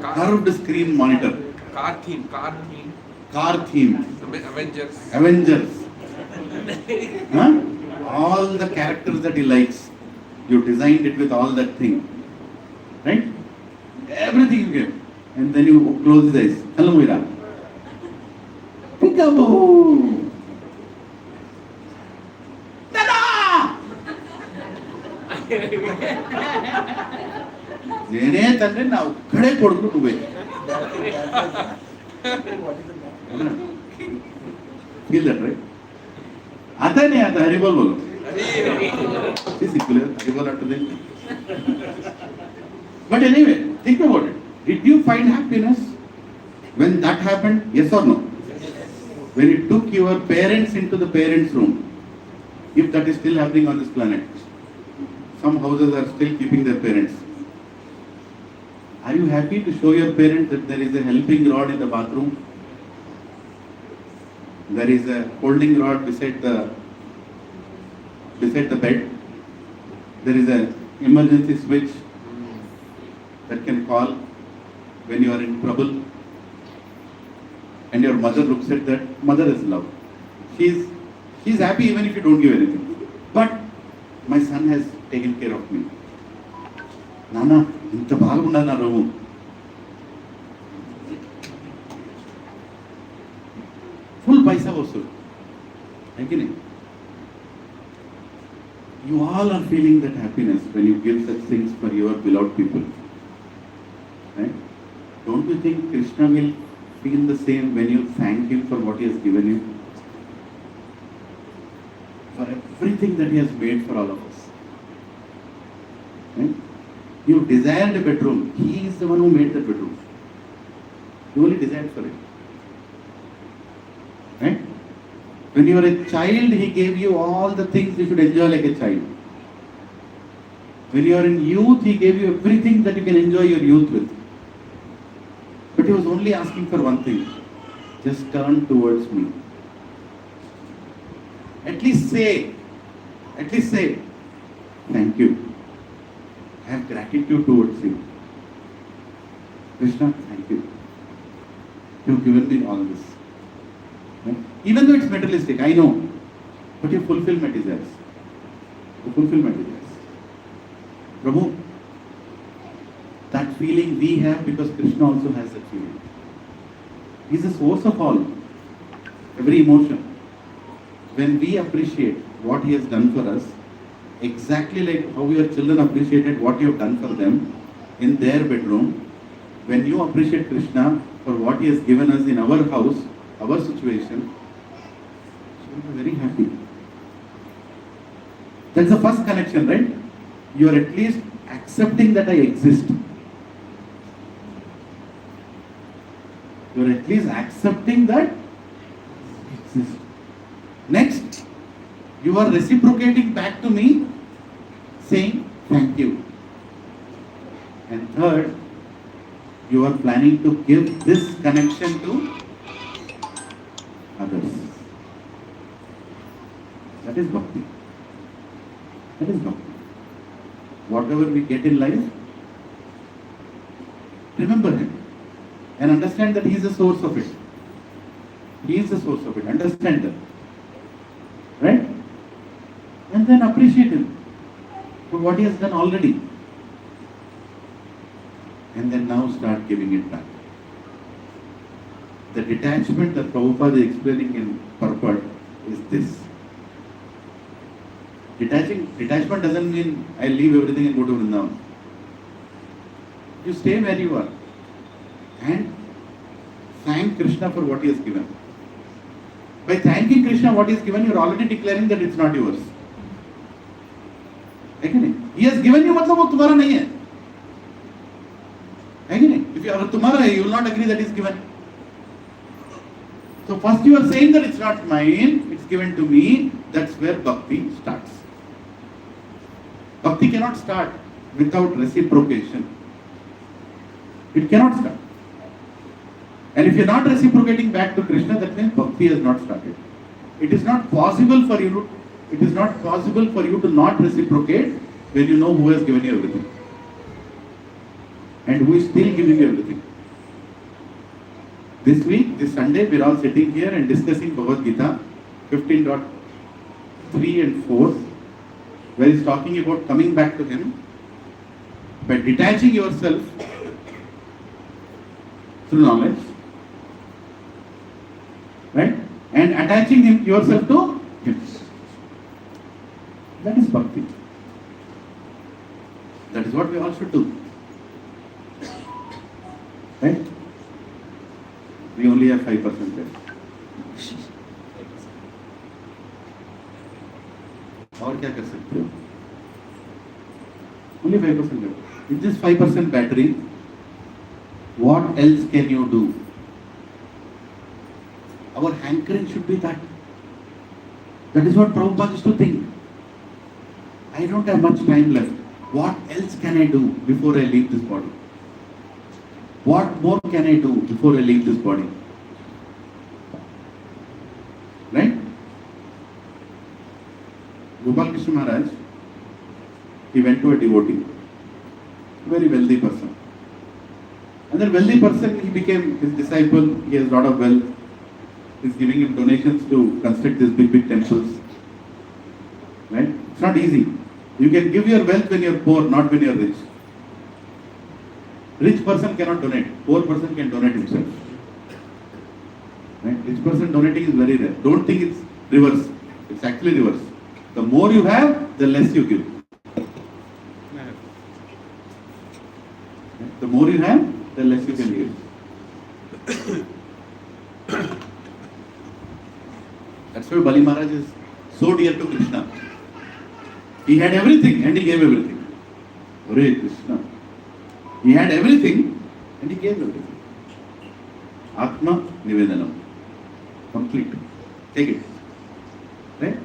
curved screen monitor. Car theme. Car theme. Avengers. Huh? All the characters that he likes. You designed it with all that thing. Right? Everything you get. And then you close his eyes. Hello, Mira. Peekaboo! Ta-da! నేనే తండ్రి నా ఒక్కడే కొడుకు నువ్వే feel that right అతనే అత హరిబోల్ బోలు సిక్కులేదు హరిబోల్ అంటుంది but anyway think about it did you find happiness when that happened? Yes or no? When you took your parents into the parents' room, if that is still happening on this planet, some houses are still keeping their parents. Are you happy to show your parents that there is a helping rod in the bathroom? There is a holding rod beside the bed. There is a emergency switch that can call when you are in trouble. And your mother looks at that. Mother is love. She's happy even if you don't give anything. But my son has taken care of me. Nana, inta baagunda na room. Full paisa vasul. Again, you all are feeling that happiness when you give such things for your beloved people. Right? Don't you think Krishna will feel the same when you thank him for what he has given you? For everything that he has made for all of us. Right? You desired a bedroom. He is the one who made the bedroom. You only desired for it. Right? When you were a child, he gave you all the things you should enjoy like a child. When you are in youth, he gave you everything that you can enjoy your youth with. But he was only asking for one thing. Just turn towards me. At least say, thank you. I have gratitude towards you. Krishna, thank you. You have given me all this. Right? Even though it's materialistic, I know. But you fulfill my desires. You fulfill my desires. Prabhu, that feeling we have because Krishna also has that feeling. He is the source of all. Every emotion. When we appreciate what he has done for us, exactly like how your children appreciated what you have done for them in their bedroom, when you appreciate Krishna for what he has given us in our house, our situation, you will be very happy. That's the first connection, right? You are at least accepting that I exist. You are at least accepting that I exist. Next, you are reciprocating back to me, saying thank you. And third, you are planning to give this connection to others. That is bhakti. That is bhakti. Whatever we get in life, remember him and understand that he is the source of it. He is the source of it. Understand that. Right? And then appreciate him for what he has done already. And then now start giving it back. The detachment that Prabhupada is explaining in purport is this. Detachment doesn't mean I leave everything and go to Vrindavan. You stay where you are and thank Krishna for what he has given. By thanking Krishna what he has given, you are already declaring that it's not yours. है कि नहीं? He has given you मतलब वो तुम्हारा नहीं है. है कि नहीं? If अगर तुम्हारा है, you will not agree that it's given. So first you are saying that it's not mine, it's given to me. That's where bhakti starts. Bhakti cannot start without reciprocation. It cannot start. And if you're not reciprocating back to Krishna, that means bhakti has not started. It is not possible for you to not reciprocate when you know who has given you everything. And who is still giving you everything. This week, this Sunday, we're all sitting here and discussing Bhagavad Gita 15.3 and 4, where he's talking about coming back to him by detaching yourself through knowledge, right? And attaching yourself to him. That is bhakti. That is what we all should do. Right? We only have 5% left. और क्या कर सकते हो? Only 5% left. With this 5% battery, what else can you do? Our hankering should be that. That is what Prabhupada used to think. I don't have much time left. What else can I do before I leave this body? What more can I do before I leave this body? Right? Gopal Krishna Maharaj, he went to a devotee, a very wealthy person. And that wealthy person, he became his disciple, he has a lot of wealth. He's giving him donations to construct these big temples. Right? It's not easy. You can give your wealth when you're poor, not when you're rich. Rich person cannot donate. Poor person can donate himself. Right? Rich person donating is very rare. Don't think it's reverse. It's actually reverse. The more you have, the less you give. The more you have, the less you can give. That's why Bali Maharaj is so dear to Krishna. He had everything and he gave everything. Hare Krishna. He had everything and he gave everything. Atma Nivedanam. Complete. Take it. Right?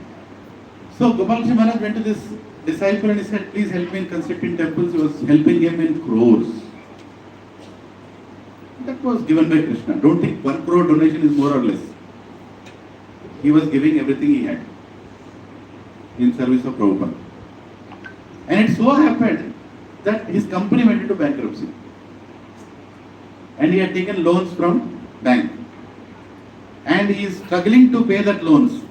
So Gopal Krishna Maharaj went to this disciple and he said, please help me in constructing temples. He was helping him in crores. That was given by Krishna. Don't think 1 crore donation is more or less. He was giving everything he had in service of Prabhupada. And it so happened that his company went into bankruptcy. And he had taken loans from bank. And he is struggling to pay that loans.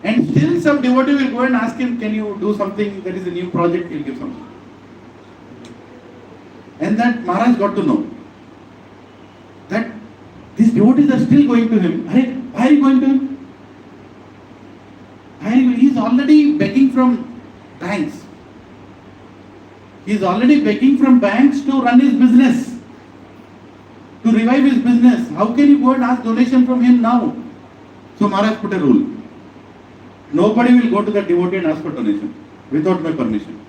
And still some devotee will go and ask him, can you do something, that is a new project, he'll give something. And that Maharaj got to know that these devotees are still going to him. Why are you going to him? He is already begging from banks. He is already begging from banks to run his business, to revive his business. How can you go and ask donation from him now? So Maharaj put a rule. Nobody will go to the devotee and ask for donation without my permission.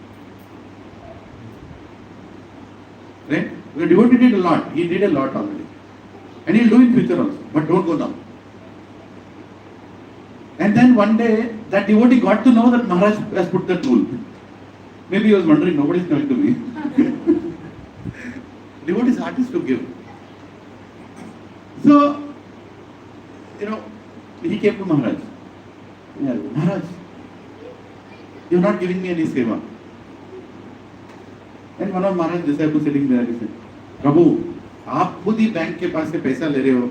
Right? The devotee did a lot. He did a lot already. And he'll do in future also. But don't go now. And then one day, that devotee got to know that Maharaj has put that rule. Maybe he was wondering, nobody is coming to me. Devotee's heart is to give. So, he came to Maharaj. Yeah, Maharaj, you're not giving me any seva. And one of Maharaj's disciples sitting there, he said, Prabhu, आप खुद ही bank के पास से पैसा ले रहे हो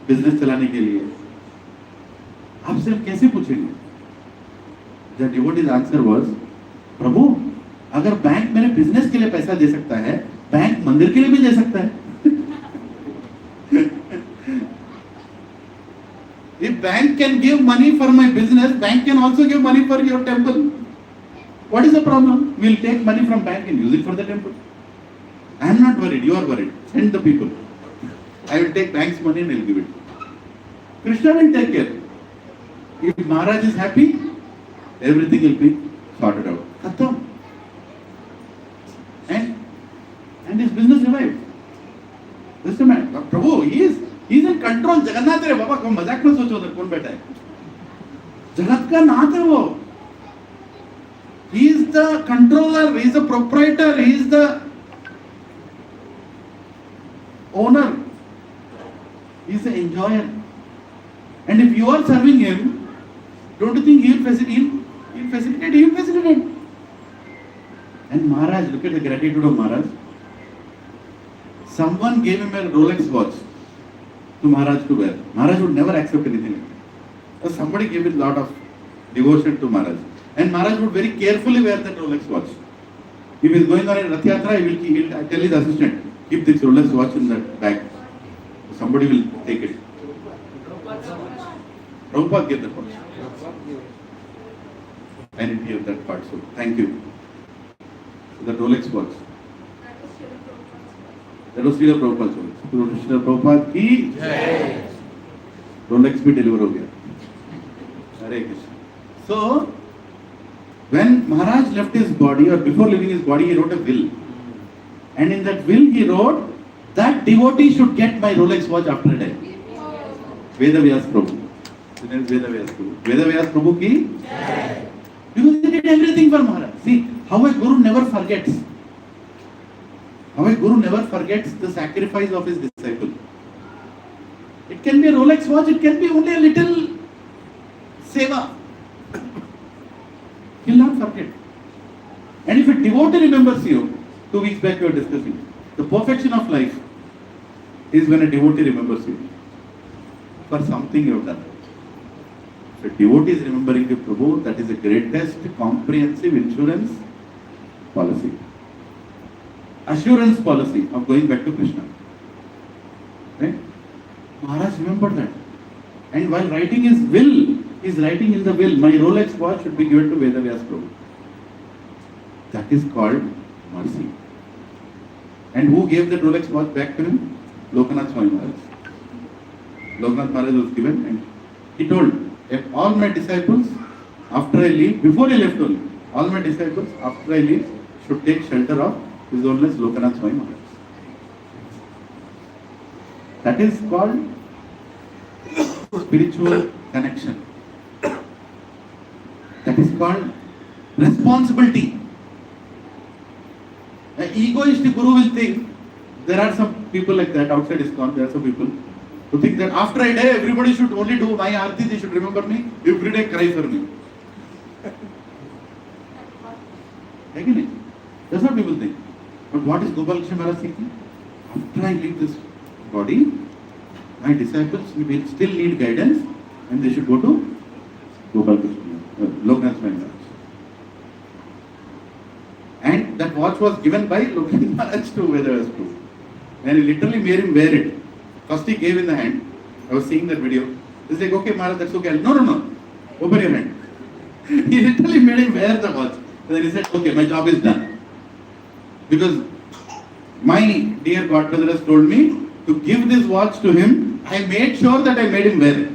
business चलाने के लिए, आपसे हम कैसे पूछेंगे? The devotee's answer was, प्रभु, अगर बैंक मेरे बिजनेस के लिए पैसा दे सकता है, बैंक मंदिर के लिए भी दे सकता है. If bank can give money for my business, bank can also give money for your temple. What is the problem? We'll take money from bank and use it for the temple. I am not worried, you are worried. Send the people. I will take bank's money and I will give it. Krishna will take care. If Maharaj is happy, everything will be sorted out. Khatam. And his business revived. This is the man. Prabhu, he is in control. Jagannath है बाबा, कोई मजाक में सोचो उधर कौन बैठा है? जगत का नाथ है वो. He is the controller, he is the proprietor, he is the owner enjoyer. And if you are serving him, don't you think he will facilitate? He will facilitate. And Maharaj, look at the gratitude of Maharaj. Someone gave him a Rolex watch to Maharaj to wear. Maharaj would never accept anything like that. So somebody gave a lot of devotion to Maharaj. And Maharaj would very carefully wear that Rolex watch. If he is going on a Rath Yatra, he will tell his assistant, keep this Rolex watch in that bag. Somebody will take it. Prabhupada gave that watch. I didn't hear that part, so thank you. So the Rolex watch. That was Srila Prabhupada's watch. Srila Prabhupada ki Jai. Rolex bhi deliver ho gaya. Hare Krishna. So, when Maharaj left his body, or before leaving his body, he wrote a will. And in that will he wrote, that devotee should get my Rolex watch after I die. Vedavyas Prabhu. His name is Vedavyas Prabhu. Vedavyas Prabhu ki Jai. Because he did everything for Maharaj. See, how a Guru never forgets. How a Guru never forgets the sacrifice of his disciple. It can be a Rolex watch, it can be only a little seva. He will not forget. And if a devotee remembers you, 2 weeks back we were discussing, the perfection of life is when a devotee remembers you for something you have done. If a devotee is remembering you, Prabhu, that is the greatest comprehensive insurance policy. Assurance policy of going back to Krishna. Right? Maharaj remembered that. And while writing his will, he is writing in the will, my Rolex watch should be given to Vedavyas Prabhu. That is called mercy. And who gave that Rolex watch back to him? Lokanath Swami Maharaj. Lokanath Maharaj was given, and he told, if all my disciples, after I leave, before he left only, all my disciples, after I leave, should take shelter of His Holiness Lokanath Swami Maharaj. That is called spiritual connection. That is called responsibility. An egoistic guru will think, there are some people like that outside ISKCON, there are some people who think that after I die, everybody should only do my arti, they should remember me, every day cry for me. Again, that's what people think. But what is Gopal Krishna Maharaj thinking? After I leave this body, my disciples will still need guidance and they should go to Gopal Krishna, Lokanath Swami Maharaj. And that watch was given by Lokanath Maharaj to Vedavyas Prabhu. And he literally made him wear it. First he gave in the hand. I was seeing that video. He's like, okay Maharaj, that's okay. No. Open your hand. He literally made him wear the watch. And then he said, okay, my job is done. Because my dear godbrother has told me to give this watch to him. I made sure that I made him wear it.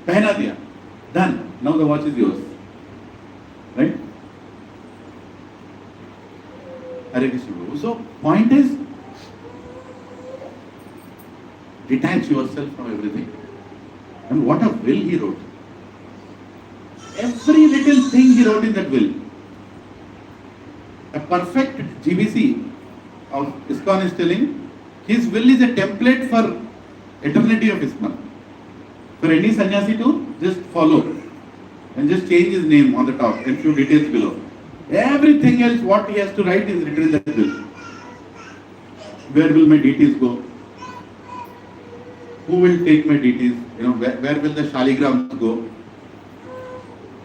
Pehna diya. Done. Now the watch is yours. Right? Hare Krishna. So, point is, detach yourself from everything. And what a will he wrote. Every little thing he wrote in that will. A perfect GBC of ISKCON is telling, his will is a template for eternity of ISKCON. For any sannyasi to just follow and just change his name on the top and few details below. Everything else what he has to write is written in that will. Where will my deities go? Who will take my deities? Where will the shaligrams go?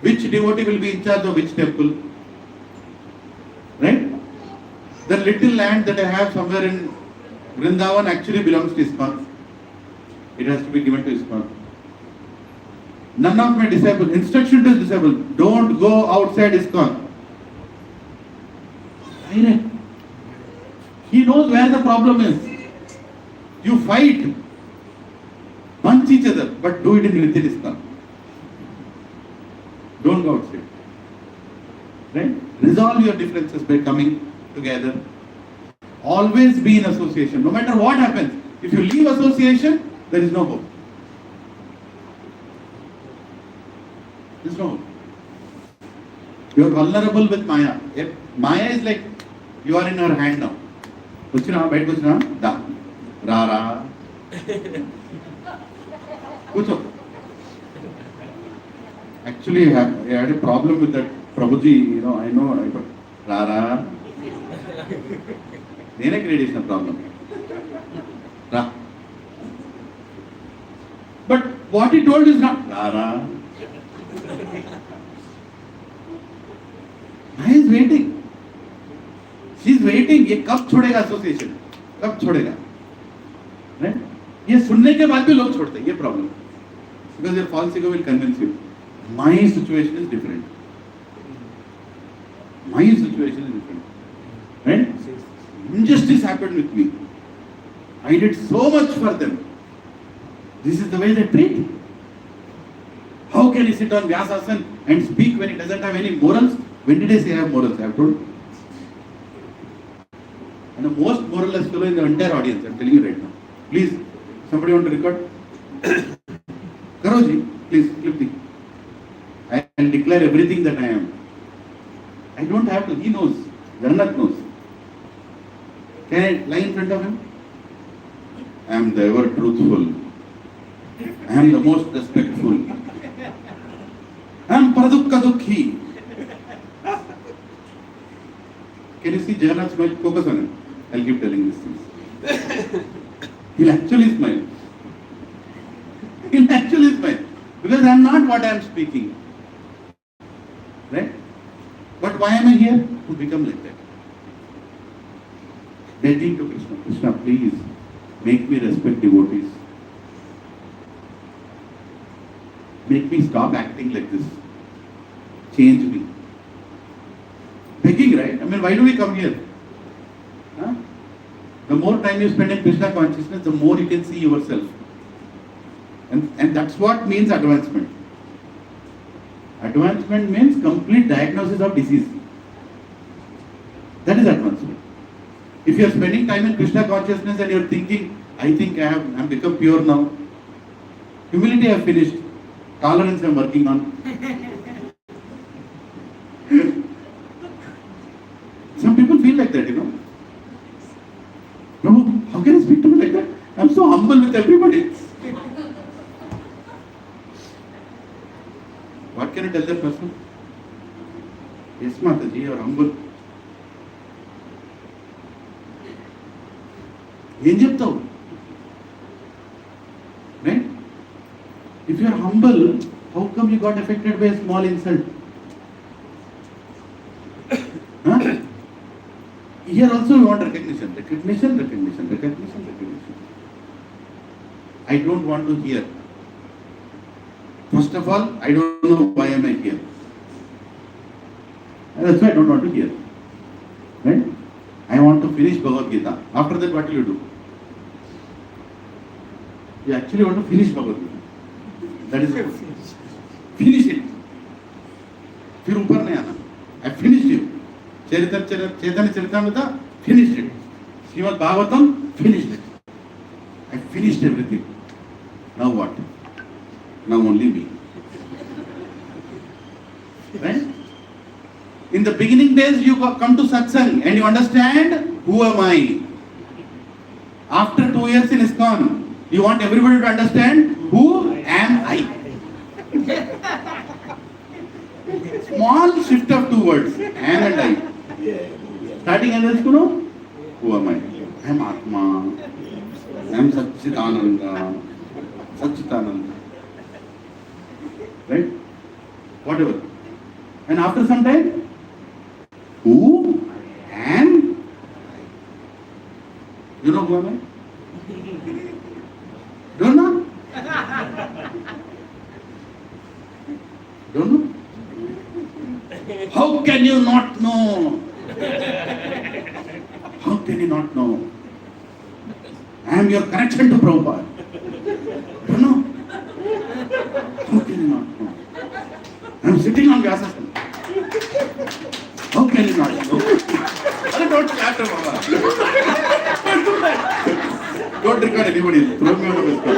Which devotee will be in charge of which temple? Right? The little land that I have somewhere in Vrindavan actually belongs to ISKCON. It has to be given to ISKCON. None of my disciples, instruction to his disciples, don't go outside ISKCON. He knows where the problem is. You fight, punch each other, but do it in within ISKCON. Don't go outside. Right? Resolve your differences by coming together. Always be in association. No matter what happens, if you leave association, there is no hope. There is no hope. You are vulnerable with Maya. Maya is like, you are in her hand now. Kuchna, bed kuchna, da. Ra ra. కూర్చో. Actually, I had a problem with that Prabhuji, I know, Rara. నేనే create చేసిన problem. రా. But what he told is not Rara. I is waiting. She is waiting. ये कब छोड़ेगा association, कब छोड़ेगा, right? ये सुनने के बाद भी लोग छोड़ते हैं, ये problem. Because your false ego will convince you. My situation is different. My situation is different. Right? Injustice happened with me. I did so much for them. This is the way they treat. How can he sit on Vyasasana and speak when he doesn't have any morals? When did I say I have morals? I have told. And the most moralless fellow in the entire audience, I am telling you right now. Please, somebody want to record? Karoji, please clip the. I will declare everything that I am. I don't have to. He knows. Jagannath knows. Can I lie in front of him? I am the ever truthful. I am the most respectful. I am Pradukka Dukhi. Can you see Jagannath smile? Focus on him. I'll keep telling these things. He'll actually smile. He'll actually smile. Because I am not what I am speaking. Right? But why am I here? To become like that. Begging to Krishna, Krishna, please make me respect devotees. Make me stop acting like this. Change me. Begging, right? I mean, why do we come here? Huh? The more time you spend in Krishna consciousness, the more you can see yourself. And that's what means advancement. Advancement means complete diagnosis of disease. That is advancement. If you are spending time in Krishna consciousness and you are thinking, I think I have become pure now. Humility I have finished. Tolerance I am working on. Some people feel like that, No, how can I speak to me like that? I am so humble with everybody. What can I tell that person? Yes, Mataji, you are humble. ఏం చెప్తావు? Right? If you are humble, how come you got affected by a small insult? Huh? Here also we want recognition. I don't want to hear. First of all, I don't know why am I here. That's why I don't want to hear. Right? I want to finish Bhagavad Gita. After that, what will you do? You actually want to finish Bhagavad Gita. That is it. Finish it. फिर ऊपर नहीं आना. I finished you. Chaitanya Charitamrita, finished it. Srimad Bhagavatam, finished it. I finished everything. Now what? Now only me. Right? In the beginning days, you come to satsang and you understand who am I. After 2 years in ISKCON, you want everybody to understand who am I. Small shift of 2 words, am and I. Starting and let's know who am I. I am Atma. I am Satchitananda. Right? Whatever. And after some time, who am? You know who am I? Don't know? Don't know? How can you not know? How can you not know? I am your connection to Prabhupada. Don't know? How can you not know? I am sitting on Vyasasana. How can you not know? Don't clap, Baba. Don't do that. Don't record anybody. Throw me out of this car.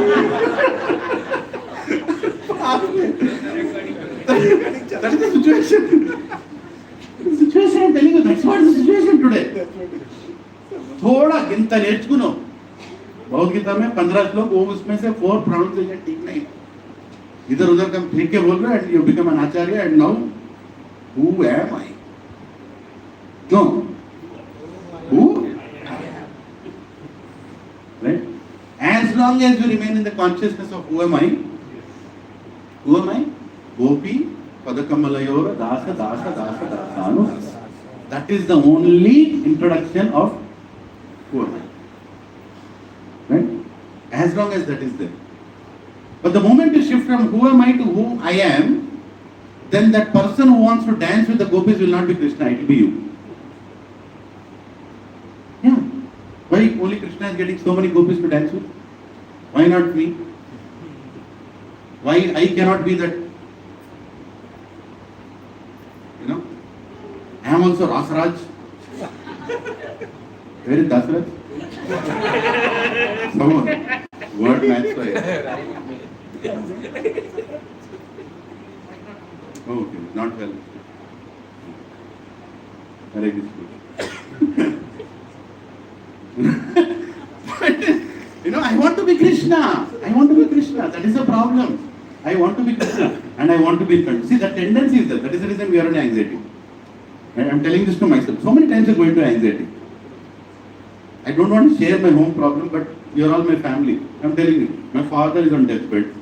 That is the situation. The situation I am telling you, that's what is the situation today. थोड़ा गिनता नेर्చుకును भगवद गीता में 15 श्लोक, वो उसमें से 4 pronunciation ठीक नहीं, इधर उधर का फेंक के बोल रहे हैं, and you become an Acharya, and now who am I? No, who? Right? As long as you remain in the consciousness of who am I? Who am I? Gopi Padakamalayora Dasa Dasa Dasa Dasanu. That is the only introduction of who am I. Right? As long as that is there. But the moment you shift from who am I to who I am, then that person who wants to dance with the gopis will not be Krishna, it will be you. Yeah. Why only Krishna is getting so many gopis to dance with? Why not me? Why I cannot be that? You know? I am also Rasraj. Where is Dasraj? Someone. Word match. Oh, okay, not well. Hare Krishna. But, you know, I want to be Krishna. I want to be Krishna. That is the problem. I want to be Krishna and I want to be friend. See, that tendency is there. That is the reason we are in anxiety. And I am telling this to myself. So many times I go into anxiety. I don't want to share my home problem, but you are all my family. I am telling you, my father is on deathbed.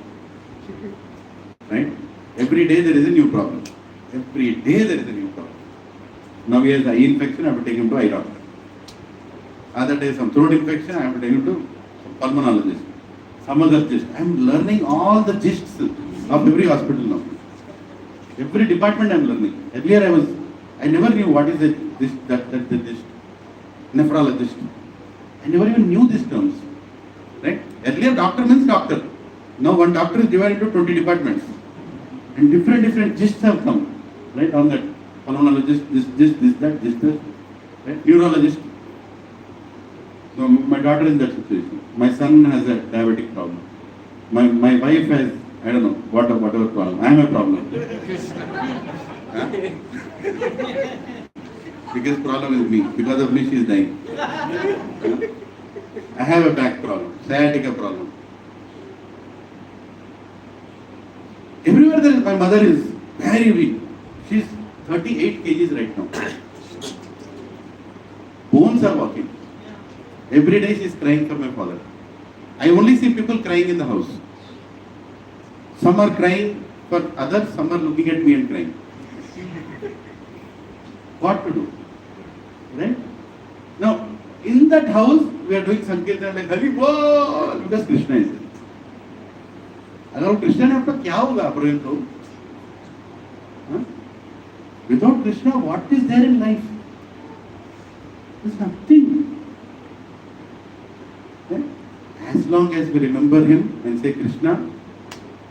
Right? Every day there is a new problem. Every day there is a new problem. Now he has eye infection, I have to take him to eye doctor. Other day some throat infection, I have to take him to pulmonologist. Some other gist. I am learning all the gists of every hospital now. Every department I am learning. Earlier I never knew what is the gist. Nephrologist. I never even knew these terms. Right? Earlier doctor means doctor. Now one doctor is divided into 20 departments. And different gists have come. Right? On that. Pulmonologist, this. Right? Neurologist. So my daughter is in that situation. My son has a diabetic problem. My wife has, I don't know, whatever problem. I am a problem. Huh? Biggest problem is me. Because of me she is dying. Huh? I have a back problem, sciatica problem. Everywhere there is, my mother is very weak. She is 38 kgs right now. Bones are walking. Every day she is crying for my father. I only see people crying in the house. Some are crying for others, some are looking at me and crying. What to do? Right? Now, in that house, we are doing Sankirtan like Hari Bol, because Krishna is there. अगर Krishna नहीं होता क्या होगा अप्रोहित को? Without Krishna, what is there in life? There is nothing. As long as we remember him and say Krishna,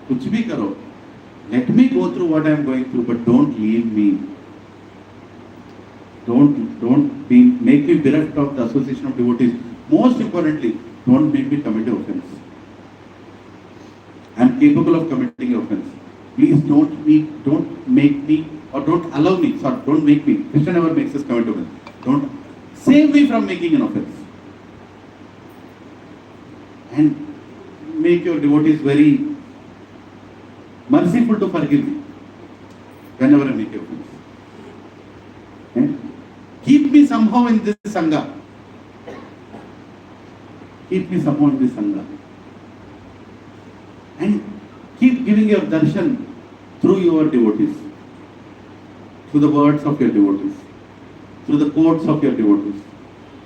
कुछ भी करो, let me go through what I am going through, but don't leave me. Don't make me bereft of the association of devotees. Most importantly, don't make me commit offense. I am capable of committing offense. Please don't make me, or don't allow me. Sorry, don't make me. Krishna never makes us commit offense. Don't save me from making an offense. And make your devotees very merciful to forgive me whenever I make a offense. Okay? Keep me somehow in this Sangha. Keep me somehow in this Sangha. And keep giving your darshan through your devotees. Through the words of your devotees. Through the quotes of your devotees.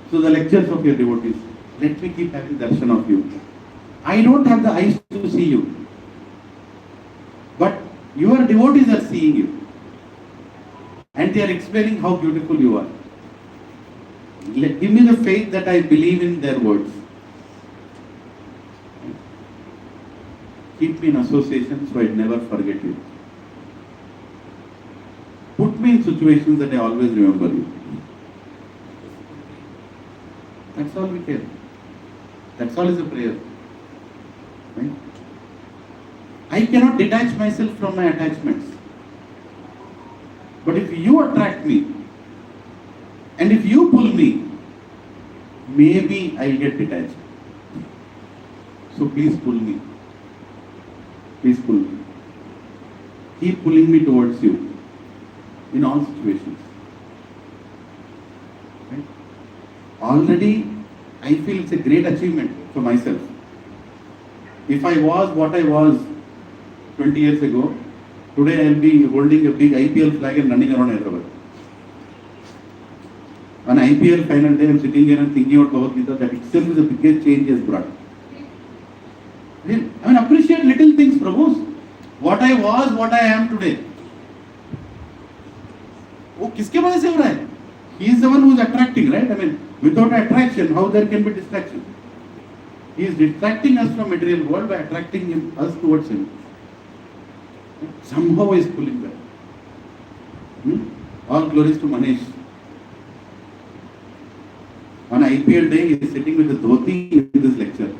Through the lectures of your devotees. Let me keep having darshan of you. I don't have the eyes to see you. But your devotees are seeing you. And they are explaining how beautiful you are. Give me the faith that I believe in their words. Keep me in association so I never forget you. Put me in situations that I always remember you. That's all we care. That's all is a prayer. Right? I cannot detach myself from my attachments. But if you attract me, and if you pull me, maybe I'll get detached. So please pull me. Please pull me. Keep pulling me towards you in all situations. Right? Already, I feel it's a great achievement for myself. If I was what I was 20 years ago, today I'll be holding a big IPL flag and running around Hyderabad. On IPL final day, I'm sitting here and thinking about Bhagavad Gita, that itself is the biggest change he has brought. I mean, appreciate little things, Prabhu. What I was, what I am today. वो किसके वजह से हो रहा है? He is the one who is attracting, right? I mean, without attraction, how there can be distraction? He is distracting us from material world by attracting us towards him. Somehow he is pulling back. All glories to Manish. On IPL day, he is sitting with the dhoti in this lecture.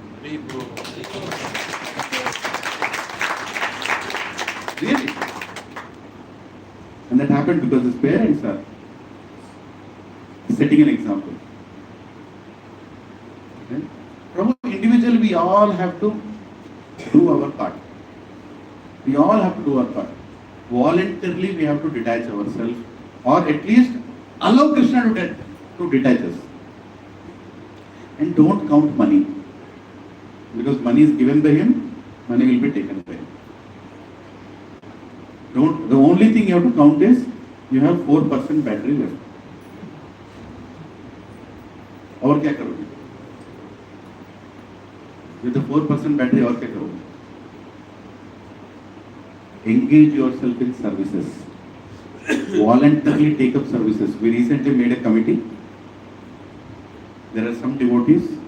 Really? And that happened because his parents are setting an example. Okay? From individually, we all have to do our part. We all have to do our part. Voluntarily, we have to detach ourselves, or at least allow Krishna to detach us. And don't count money, because money is given by him, money will be taken by him. The only thing you have to count is you have 4% battery left. और क्या करोगे? With the 4% battery और क्या करोगे? Engage yourself in services. Voluntarily take up services. We recently made a committee. There are some devotees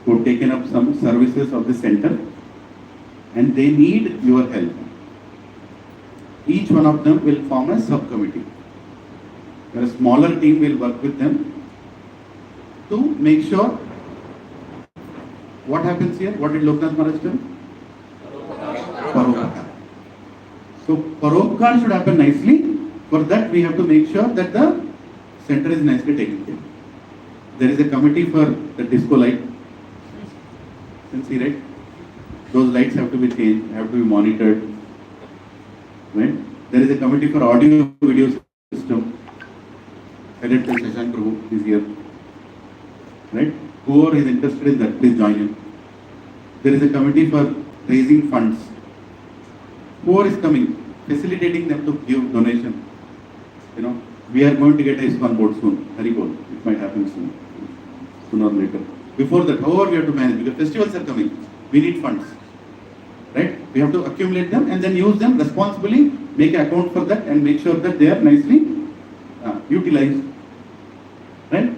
who have taken up some services of the center, and they need your help. Each one of them will form a subcommittee. A smaller team will work with them to make sure. What happens here? What did Loknath Maharaj tell? Paropkar. So Paropkar should happen nicely. For that, we have to make sure that the center is nicely taken care. There is a committee for the disco light. You can see, right? Those lights have to be changed, have to be monitored. Right? There is a committee for audio video system. Headed by Shashank Prabhu is here. Right? Whoever is interested in that, please join in. There is a committee for raising funds. Whoever is coming, facilitating them to give donation. You know, we are going to get a ISKCON board soon. Haribol. It might happen soon. Sooner or later. Before that, however we have to manage, because festivals are coming. We need funds. Right? We have to accumulate them and then use them responsibly, make an account for that and make sure that they are nicely utilized. Right?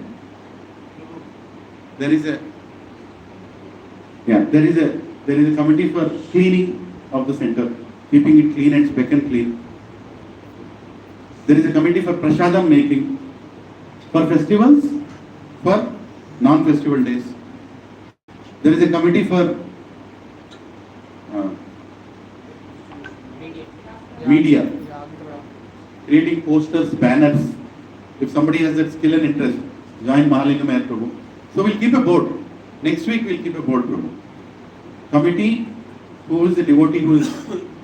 There is a committee for cleaning of the center, keeping it clean and speck and clean. There is a committee for prasadam making, for festivals, for non-festival days. There is a committee for media, creating posters, banners. If somebody has that skill and interest, join Mahalingam Air Prabhu. So we'll keep a board. Next week we'll keep a board, Prabhu. Committee, who is the devotee who is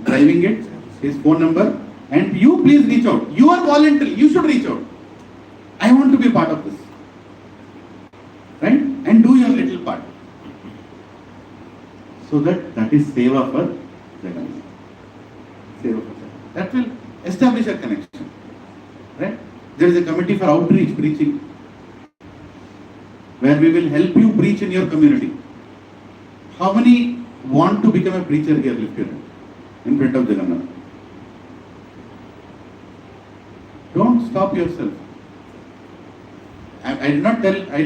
driving it, his phone number, and you please reach out. You are voluntary, you should reach out. I want to be a part of this. Right? And do your little part. So that is seva for Jagannath. Seva for Jagannath. That will establish a connection. Right? There is a committee for outreach, preaching, where we will help you preach in your community. How many want to become a preacher here, lift your hand in front of Jagannath? Don't stop yourself. I did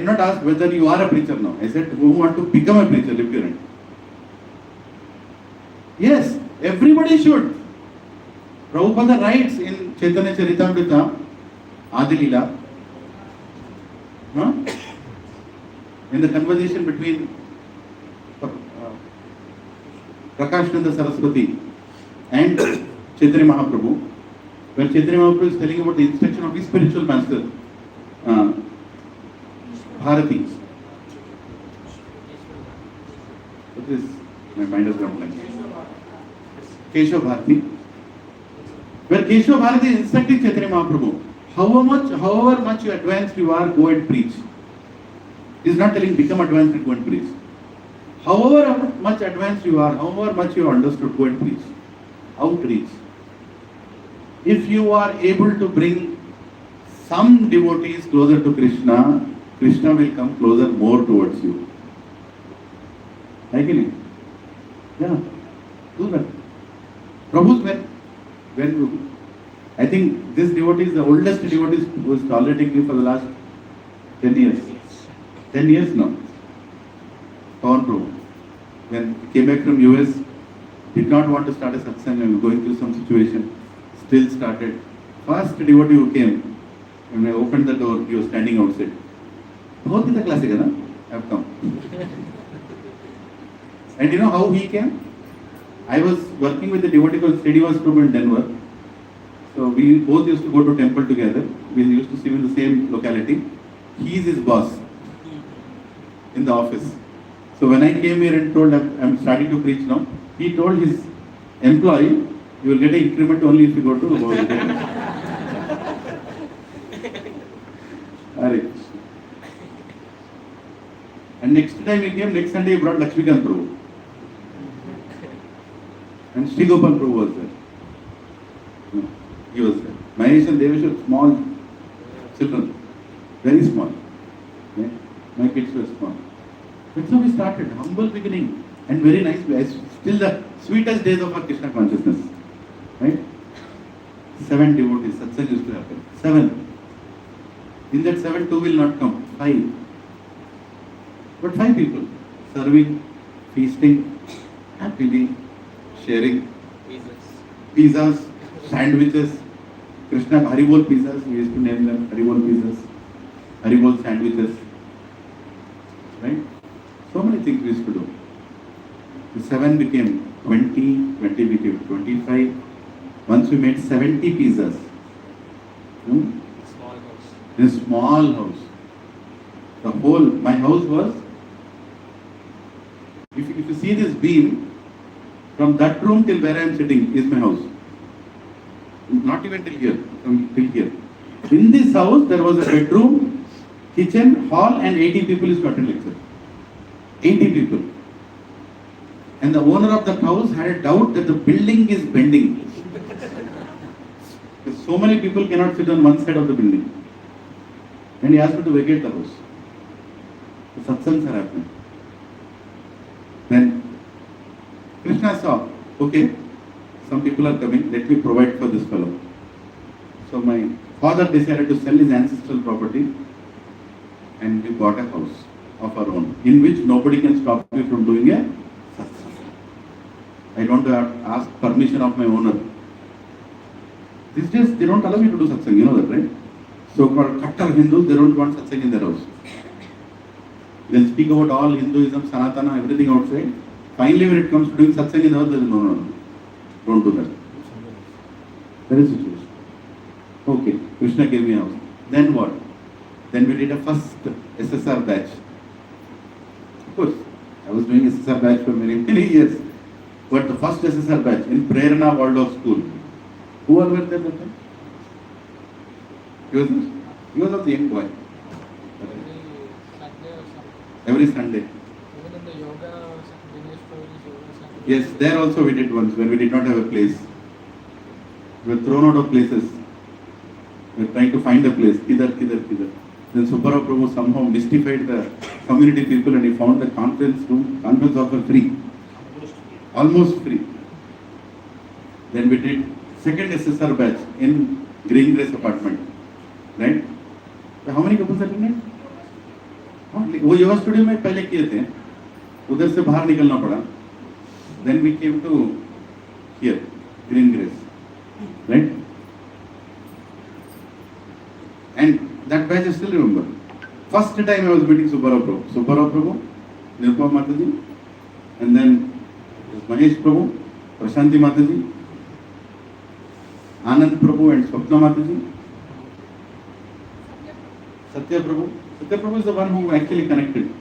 not ask whether you are a preacher now. I said, who want to become a preacher, lift your hand. Yes, everybody should. Prabhupada writes in Chaitanya Charitamrita, Adilila, in the conversation between Prakashananda Saraswati and Chaitanya Mahaprabhu, when Chaitanya Mahaprabhu is telling about the instruction of his spiritual master, Bharati. It is, my mind has gone blank. Gachibowli Bhakti. Where Gachibowli Bhakti is instructing Chaitanya Mahaprabhu, however much you advanced you are, go and preach. He is not telling become advanced and go and preach. However much advanced you are, however much you understood, go and preach. Outreach. If you are able to bring some devotees closer to Krishna, Krishna will come closer more towards you. Agree? Yeah, do that. Prabhu's when I think this devotee is the oldest devotee who is tolerating me for the last 10 years. 10 years now. Pawan Prabhu. When he came back from US, did not want to start a satsang and going through some situation, still started. First devotee who came, when I opened the door, he was standing outside. बहुत ही classic है ना? I have come. And you know how he came? I was working with the devotee called Srinivas Prabhu in Denver. So we both used to go to temple together. We used to live in the same locality. He is his boss in the office. So when I came here and told I'm starting to preach now, he told his employee, you will get an increment only if you go to about And next time he came, next Sunday he brought Lakshmikant Prabhu. And Sri Gopal Prabhu was there. No, he was there. Mahesh and Devesh were small children, very small. Okay? My kids were small. That's how we started, humble beginning and very nice way. Still the sweetest days of our Krishna consciousness. Right? 7 devotees, satsang used to happen. 7. In that 7, 2 will not come. 5. But 5 people serving, feasting, happily, sharing pizzas, sandwiches. Krishna Haribol pizzas, we used to name them Haribol pizzas, Haribol sandwiches. Right? So many things we used to do. The 7 became 20, 20 became 25. Once we made 70 pizzas. Small house. In a small house. The whole, my house was, if you see this beam, from that room till where I am sitting is my house. Not even till here, till here. In this house, there was a bedroom, kitchen, hall, and 80 people is to attend lecture. 80 people. And the owner of the house had a doubt that the building is bending. So many people cannot sit on one side of the building. And he asked me to vacate the house. The satsangs are happening. Then Krishna saw, okay, some people are coming, let me provide for this fellow. So my father decided to sell his ancestral property and we bought a house of our own, in which nobody can stop me from doing a satsang. I don't have to ask permission of my owner. These days, they don't allow me to do satsang, you know that, right? So-called Kattar Hindus, they don't want satsang in their house. They'll speak about all Hinduism, Sanatana, everything outside. Finally, when it comes to doing satsang in the house, they say, no, don't do that. That is the situation. Okay, Krishna gave me a house. Then what? Then we did a first SSR batch. Of course, I was doing SSR batch for many, many years. But the first SSR batch in Prerana Waldorf School, who all were there that time? He was not the young boy. Every Sunday. Even in the yoga, Dinesh Prabhu's yoga Sunday. Yes, there also we did once when we did not have a place. We were thrown out of places. We were trying to find a place. Kidhar. Then Subbarao Prabhu somehow mystified the community people and he found the conference room, conference hall for free. Almost free. Then we did second SSR batch in Green Grace apartment. Right? So how many couples attended? वो yoga studio में पहले किए थे, उधर से बाहर निकलना पड़ा. Then we came to here, Green Grace, right? And that batch I still remember. First time I was meeting Subbarao Prabhu, Nirupama Mataji, and then Mahesh Prabhu, Prashanti Mataji, Anand Prabhu and Swapna Mataji, Satya Prabhu. Satya Prabhu is the one who actually connected.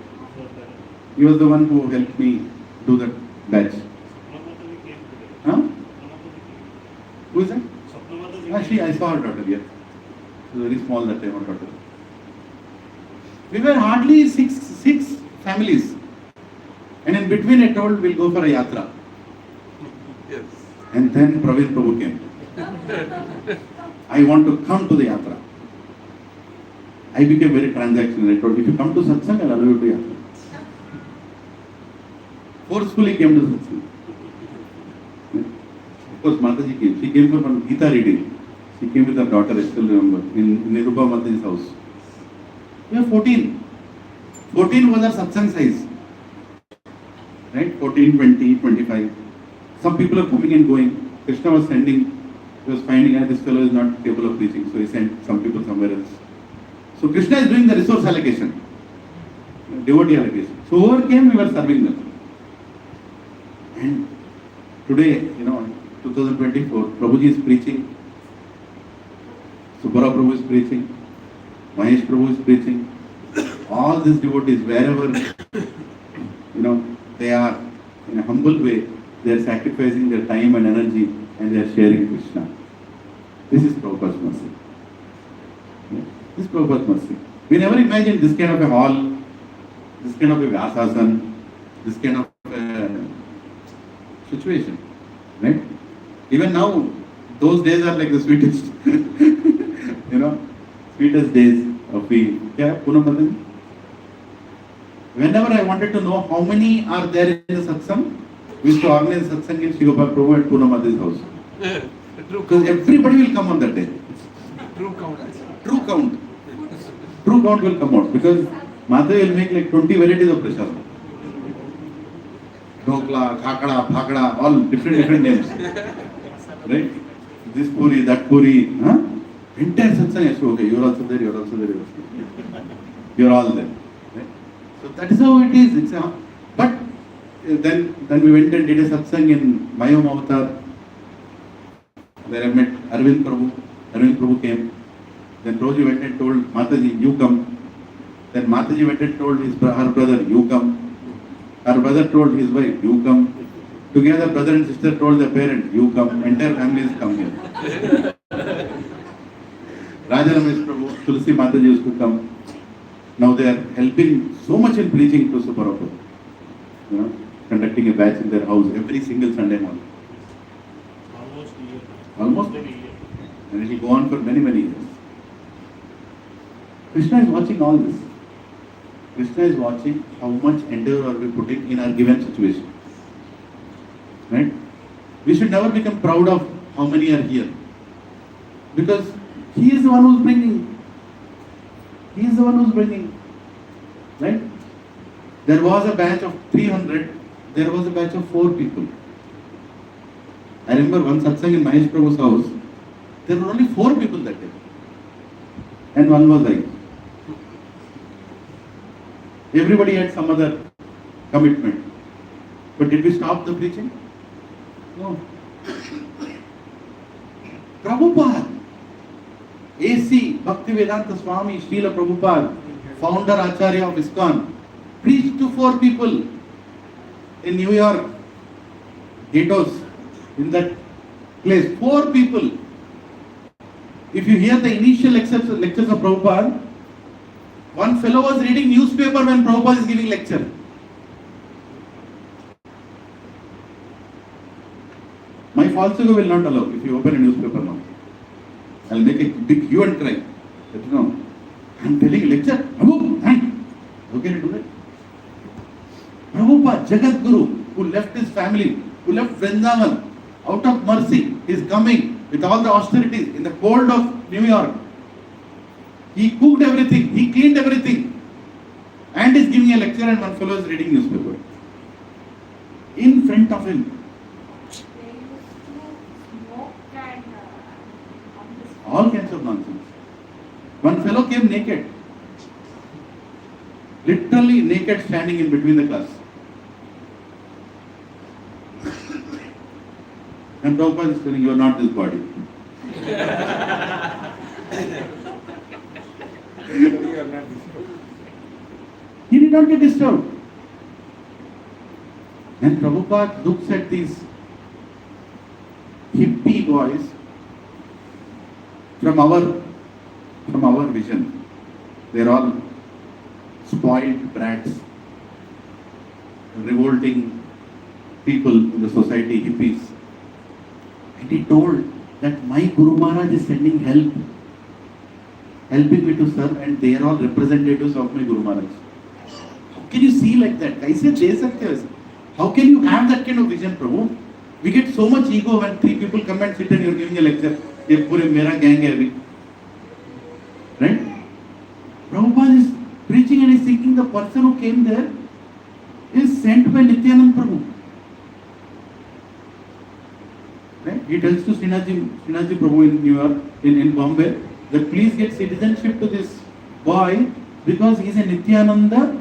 He was the one who helped me do that batch? Swapnamata came today. Huh? Swapnamata came. Who is that? Swapnamata I saw her daughter here. She was very small that time, her daughter. We were hardly six families. And in between I told we'll go for a yatra. Yes. And then Praveen Prabhu came. I want to come to the yatra. I became very transactional. I told, if you come to satsang, I'll allow you to yatra. Forcefully came to satsang. Of course, Mataji came. She came for one Gita reading. She came with her daughter, I still remember, in Nirupa Mataji's house. We were 14. 14 was our satsang size. Right? 14, 20, 25. Some people are coming and going. Krishna was sending, he was finding out this fellow is not capable of preaching, so he sent some people somewhere else. So Krishna is doing the resource allocation, devotee allocation. So whoever came, we were serving them. And today, 2024, Prabhuji is preaching, Subbarao Prabhu is preaching, Mahesh Prabhu is preaching. All these devotees, wherever, they are in a humble way, they are sacrificing their time and energy and they are sharing Krishna. This is Prabhupada's mercy. This is Prabhupada's mercy. We never imagined this kind of a hall, this kind of a Vyasasan, this kind of a situation. Right? Even now, those days are like the sweetest, sweetest days of the Poonam Mataji. Whenever I wanted to know how many are there in the satsang, we used to organize satsang in Sri Gopal Prabhu at Poonam Mataji's house. Because everybody will come on that day. True count. True count. True count will come out because Mataji will make like 20 varieties of prasad. Dhokla, khakada, phakada, all different names. Right? This puri, that puri. Huh? Entire satsang is okay. You're also there, you're also there. You're all there. Right? So that is how it is. But then we went and did a satsang in Mayom Avatar. There I met Arvind Prabhu. Arvind Prabhu came. Then Prabhuji went and told Mataji, you come. Then Mataji went and told her brother, you come. Her brother told his wife, you come. Together, brother and sister told their parents, you come. Entire families come here. Raja Ramesh Prabhu, Tulsi Mataji used to come. Now they are helping so much in preaching to Subbarao Prabhu. Conducting a batch in their house every single Sunday morning. almost a year. Almost? Maybe a year. And it will go on for many, many years. Krishna is watching all this. Krishna is watching how much endeavor are we putting in our given situation. Right? We should never become proud of how many are here. Because He is the one who's bringing. He is the one who's bringing. Right? There was a batch of 300. There was a batch of 4 people. I remember one satsang in Mahesh Prabhu's house. There were only 4 people that day. And one was I. Everybody had some other commitment. But did we stop the preaching? No. Prabhupada, A.C. Bhaktivedanta Swami Srila Prabhupada, founder Acharya of ISKCON, preached to 4 people in New York, ghettos, in that place. 4 people. If you hear the initial lectures of Prabhupada, one fellow was reading newspaper when Prabhupada is giving lecture. My false ego will not allow if you open a newspaper now. I'll make a big hue and cry. But no, I'm telling a lecture. Prabhu, how can you do that? Prabhupada, Jagat Guru, who left his family, who left Vrindavan, out of mercy, is coming with all the austerities in the cold of New York. He cooked everything, he cleaned everything, and is giving a lecture, and one fellow is reading newspaper in front of him. They used to smoke and on the street. All kinds of nonsense. One fellow came naked, literally naked, standing in between the class. And Prabhupada is telling, you are not this body. He did not get disturbed. And Prabhupada looks at these hippie boys from our vision. They're all spoiled brats, revolting people in the society, hippies. And he told that my Guru Maharaj is sending helping me to serve, and they are all representatives of my Guru Maharaj. How can you see like that? I said, how can you have that kind of vision, Prabhu? We get so much ego when 3 people come and sit and you're giving a lecture. Ye pure mera gang hai abhi. Right? Prabhupada is preaching and is seeking the person who came there is sent by Nityanand Prabhu. Right? He tells to Srinathji Prabhu in New York, in Bombay, that please get citizenship to this boy because he is a Nityananda.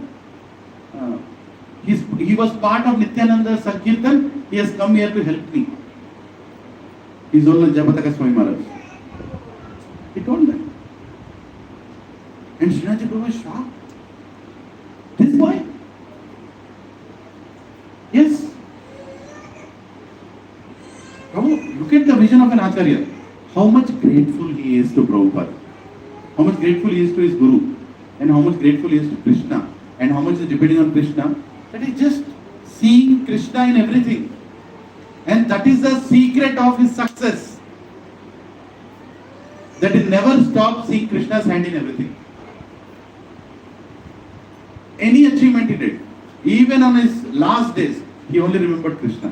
He was part of Nityananda Sankirtan. He has come here to help me. He is only Jabataka Swami Maharaj. He told that. And Srinathji Prabhu was shocked. This boy? Yes. Prabhu, look at the vision of an Acharya. How much grateful he is to Prabhupada. How much grateful he is to his Guru. And how much grateful he is to Krishna. And how much is depending on Krishna. That is just seeing Krishna in everything. And that is the secret of his success. That he never stopped seeing Krishna's hand in everything. Any achievement he did, even on his last days, he only remembered Krishna.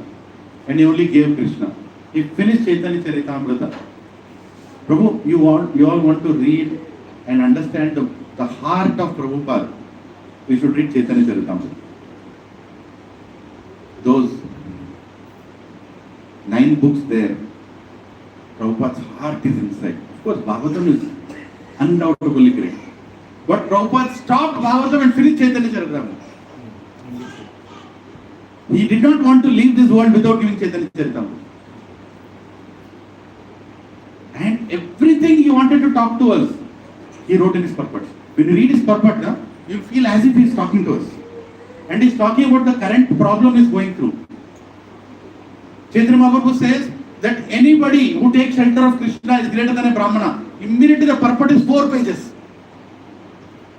And he only gave Krishna. He finished Chaitanya Charitamrita. Prabhu, you all want to read and understand the heart of Prabhupada. You should read Chaitanya Charitamrita. Those 9 books there, Prabhupada's heart is inside. Of course, Bhagavatam is undoubtedly great. But Prabhupada stopped Bhagavatam and finished Chaitanya Charitamrita. He did not want to leave this world without giving Chaitanya Charitamrita. And everything he wanted to talk to us, he wrote in his purport. When you read his purport, you feel as if he is talking to us. And he is talking about the current problem he is going through. Chaitanya Mahaprabhu says that anybody who takes shelter of Krishna is greater than a Brahmana. Immediately the purport is 4 pages.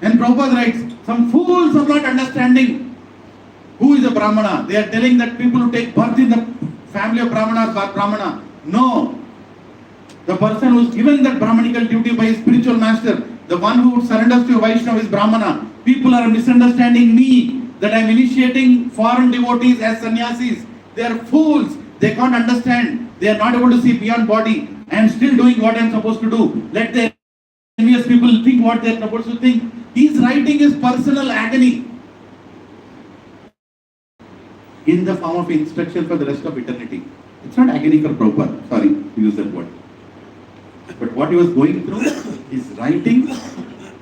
And Prabhupada writes, some fools are not understanding who is a Brahmana. They are telling that people who take birth in the family of Brahmana are Brahmana. No. The person who is given that Brahmanical duty by his spiritual master, the one who surrenders to a Vaishnava is Brahmana. People are misunderstanding me, that I am initiating foreign devotees as sannyasis. They are fools. They can't understand. They are not able to see beyond body. I am still doing what I am supposed to do. Let the envious people think what they are supposed to think. He is writing his personal agony in the form of instruction for the rest of eternity. It's not agony for Prabhupada. Sorry to use that word. But what he was going through is writing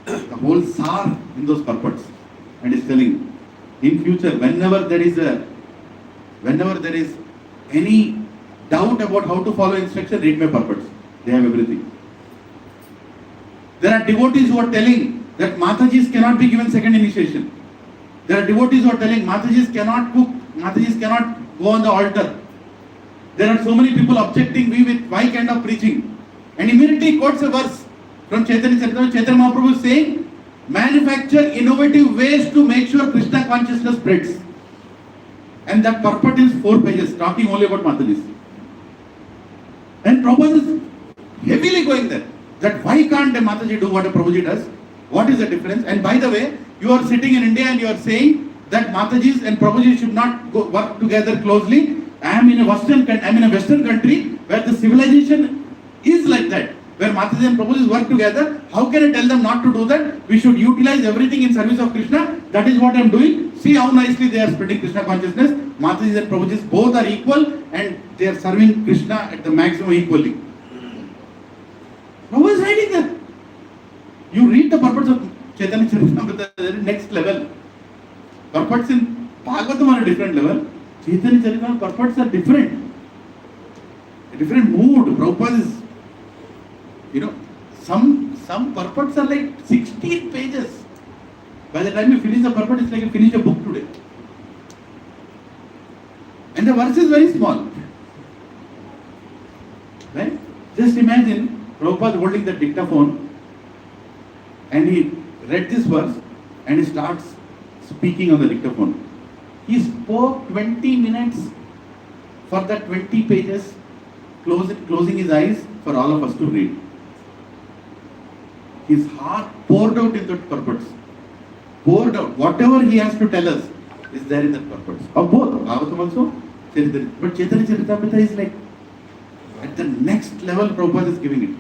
the whole sar in those purports. And is telling, in future, whenever there is any doubt about how to follow instruction, read my purports. They have everything. There are devotees who are telling that Matajis cannot be given second initiation. There are devotees who are telling Matajis cannot cook, Matajis cannot go on the altar. There are so many people objecting me with why kind of preaching. And immediately he quotes a verse from Chaitanya Charitamrita. Chaitanya Mahaprabhu is saying, manufacture innovative ways to make sure Krishna consciousness spreads. And that purport is 4 pages, talking only about Matajis. And Prabhupada is heavily going there. That why can't a Mataji do what a Prabhuji does? What is the difference? And by the way, you are sitting in India and you are saying that Matajis and Prabhuji should not work together closely. I am in a Western country where the civilization is like that, where Mataji and Prabhuji work together. How can I tell them not to do that? We should utilize everything in service of Krishna. That is what I am doing. See how nicely they are spreading Krishna consciousness. Mataji and Prabhuji both are equal and they are serving Krishna at the maximum equally. Prabhupada is writing that. You read the purports of Chaitanya Charitamrita, next level. Purports in Bhagavatam are a different level. Chaitanya Charitamrita purports are different. A different mood. Prabhupada is, some purports are like 16 pages. By the time you finish the purport, it's like you finish a book today. And the verse is very small. Right? Just imagine Prabhupada holding the dictaphone and he read this verse and he starts speaking on the dictaphone. He spoke 20 minutes for the 20 pages, closing his eyes for all of us to read. His heart poured out into purpose. Poured out. Whatever he has to tell us is there in that purpose. Of both, Bhagavatam also, Chaitanya. But Chaitanya Charitamrita is like at the next level Prabhupada is giving it.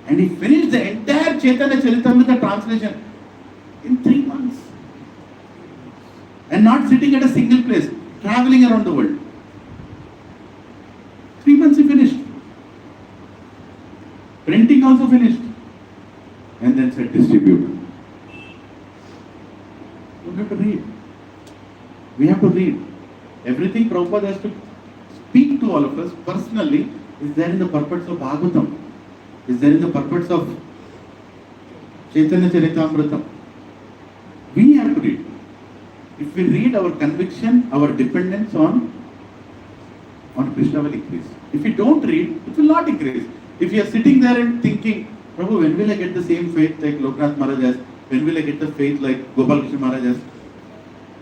And he finished the entire Chaitanya Charitamrita translation in 3 months. And not sitting at a single place, traveling around the world. 3 months he finished. Printing also finished. And then said distribute. We have to read. We have to read. Everything Prabhupada has to speak to all of us personally is there in the purports of Bhagavatam. Is there in the purports of Chaitanya Charitamrita. We have to read. If we read, our conviction, our dependence on Krishna will increase. If we don't read, it will not increase. If you are sitting there and thinking, Prabhu, when will I get the same faith like Loknath Maharaj has? When will I get the faith like Gopal Krishna Maharaj has?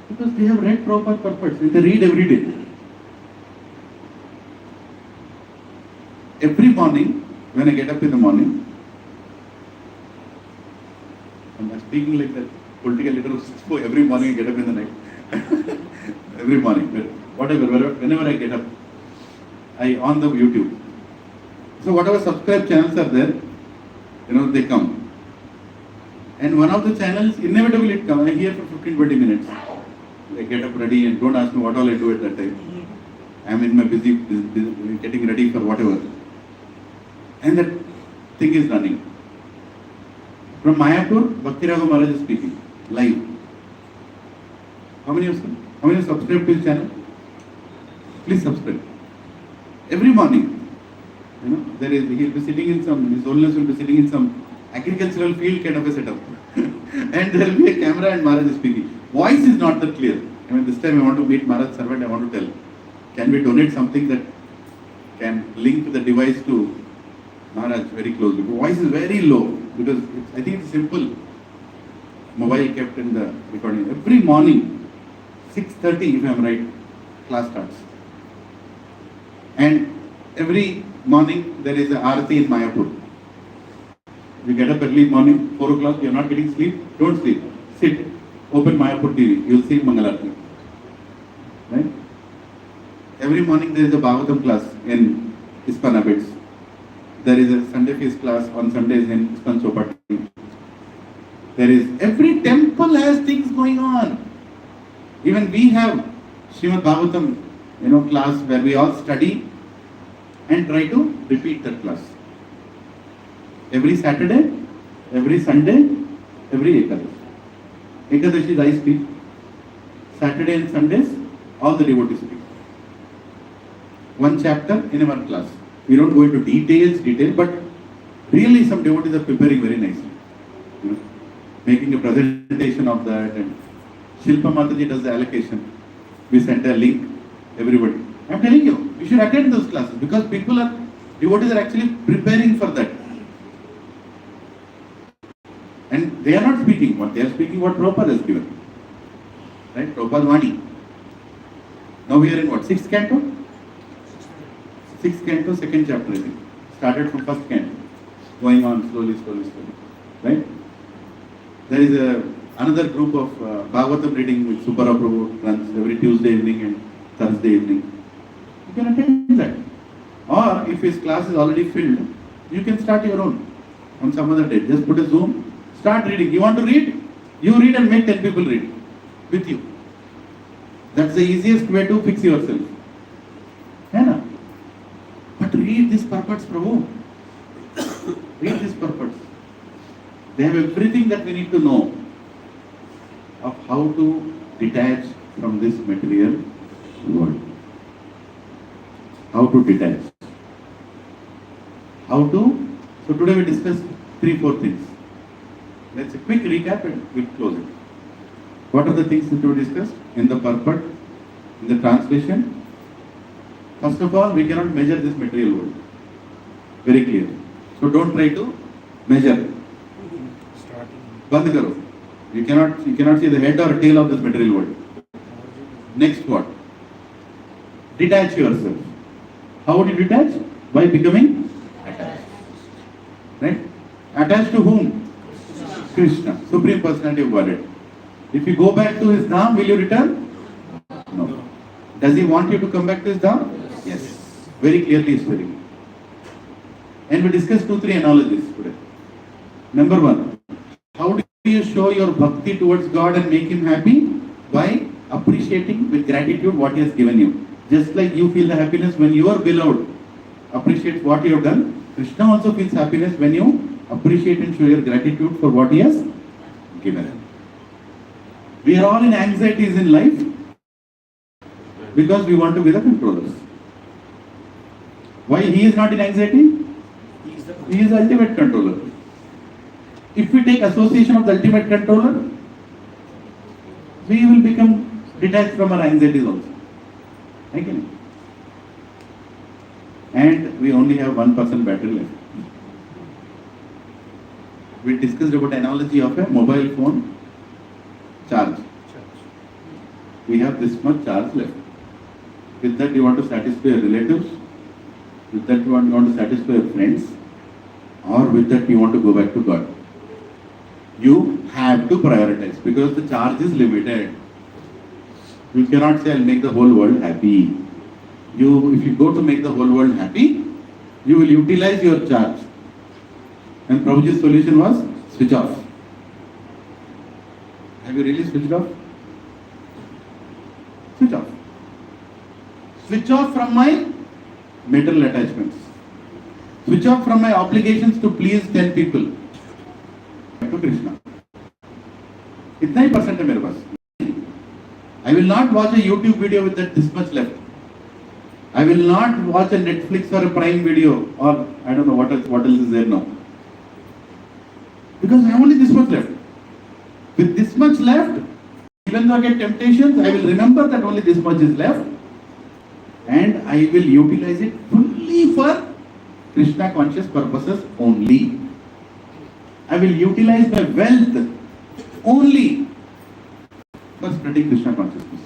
Because they have read Prabhupada's purports and they read every day. Every morning, when I get up in the morning, I'm speaking like that political leader who says, every morning I get up in the night. Every morning, whatever, whenever I get up, I on the YouTube. So whatever subscribe channels are there, they come. And one of the channels, inevitably it comes. I hear for 15-20 minutes. I get up ready and don't ask me what all I do at that time. I'm in my busy getting ready for whatever. And that thing is running. From Mayapur, Bhakti Raghav Maharaj is speaking, live. How many of you subscribe to his channel? Please subscribe. Every morning, he'll be sitting in his holiness will be sitting in some agricultural field kind of a setup. And there will be a camera and Maharaj is speaking. Voice is not that clear. This time I want to meet Maharaj's servant, I want to tell. Can we donate something that can link the device to Maharaj very closely? The voice is very low because I think it's simple. Mobile kept in the recording. Every morning, 6:30 if I am right, class starts. And every morning there is a Aarati in Mayapur. You get up early morning, 4 o'clock, you are not getting sleep, don't sleep. Sit, open Mayapur TV, you will see Mangalarti. Right? Every morning there is a Bhagavatam class in Ispan Abits. There is a Sunday feast class on Sundays in Ispan Chopati. There is, every temple has things going on. Even we have Srimad Bhagavatam, class where we all study and try to repeat that class. Every Saturday, every Sunday, every Ekadashi. Ekadashi is I speak. Saturday and Sundays, all the devotees speak. One chapter in one class. We don't go into detail, but really some devotees are preparing very nicely. Making a presentation of that, and Shilpa Mataji does the allocation. We send a link, everybody. I'm telling you, you should attend those classes because devotees are actually preparing for that. And they are not speaking what they are speaking, what Prabhupada has given. Right? Prabhupada Vani. Now we are in what? 6th canto? 6th canto, 2nd chapter, I think. Started from 1st canto. Going on slowly. Right? There is another group of Bhagavatam reading which Subara Prabhu runs every Tuesday evening and Thursday evening. You can attend that. Or if his class is already filled, you can start your own on some other day. Just put a Zoom, start reading. You want to read? You read and make 10 people read with you. That's the easiest way to fix yourself. Yeah, but read this purpose, Prabhu. Read this purpose. They have everything that we need to know of how to detach from this material world. How to detach. So today we discussed 3-4 things. Let's a quick recap and we'll close it. What are the things that we discussed? In the purport, In the translation, first of all, we cannot measure this material world. Very clear. So don't try to measure. Band karo. You cannot see the head or tail of this material world. Next what? Detach yourself. How would you detach? By becoming attached. Right? Attached to whom? Krishna, Supreme Personality of Godhead. If you go back to his dham, will you return? No. Does he want you to come back to his dham? Yes. Very clearly is telling you. And we discussed 2-3 analogies today. Number one, how do you show your bhakti towards God and make him happy? By appreciating with gratitude what he has given you. Just like you feel the happiness when your beloved appreciates what you have done, Krishna also feels happiness when you appreciate and show your gratitude for what he has given. We are all in anxieties in life because we want to be the controllers. Why he is not in anxiety? He is the ultimate controller. If we take association of the ultimate controller, we will become detached from our anxieties also. Okay? And we only have 1% battery left. We discussed about analogy of a mobile phone charge. We have this much charge left. With that you want to satisfy your relatives, with that you want to satisfy your friends, or with that you want to go back to God. You have to prioritize because the charge is limited. You cannot say I'll make the whole world happy. If you go to make the whole world happy, you will utilize your charge. And Prabhuji's solution was switch off. Have you really switched off? Switch off. Switch off from my material attachments. Switch off from my obligations to please 10 people. To Krishna. इतना ही % है मेरे पास. I will not watch a YouTube video with that this much left. I will not watch a Netflix or a Prime video or I don't know what else is there now. Because I have only this much left. With this much left, even though I get temptations, I will remember that only this much is left and I will utilize it fully for Krishna conscious purposes only. I will utilize my wealth only for spreading Krishna consciousness.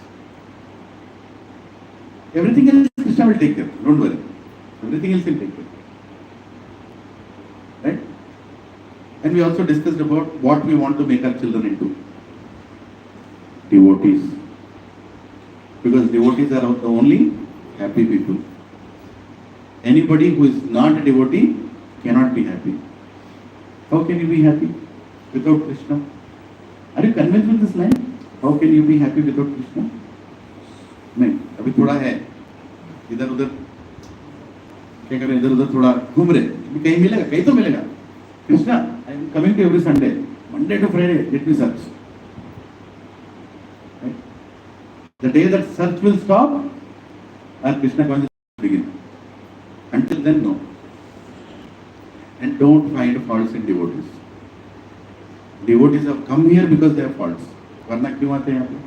Everything else Krishna will take care. Don't worry. Everything else will take care. Right? And we also discussed about what we want to make our children into. Devotees. Because devotees are the only happy people. Anybody who is not a devotee cannot be happy. How can you be happy without Krishna? Are you convinced with this line? How can you be happy without Krishna? नहीं, अभी थोड़ा है इधर उधर क्या करें इधर उधर थोड़ा घूम रहे कहीं मिलेगा कहीं तो मिलेगा Krishna I am coming to every Sunday Monday to Friday let me search the day that search will stop our Krishna consciousness begin until then no. And don't find faults in devotees. Devotees have come here because they have faults. वरना क्यों आते हैं यहाँ पे?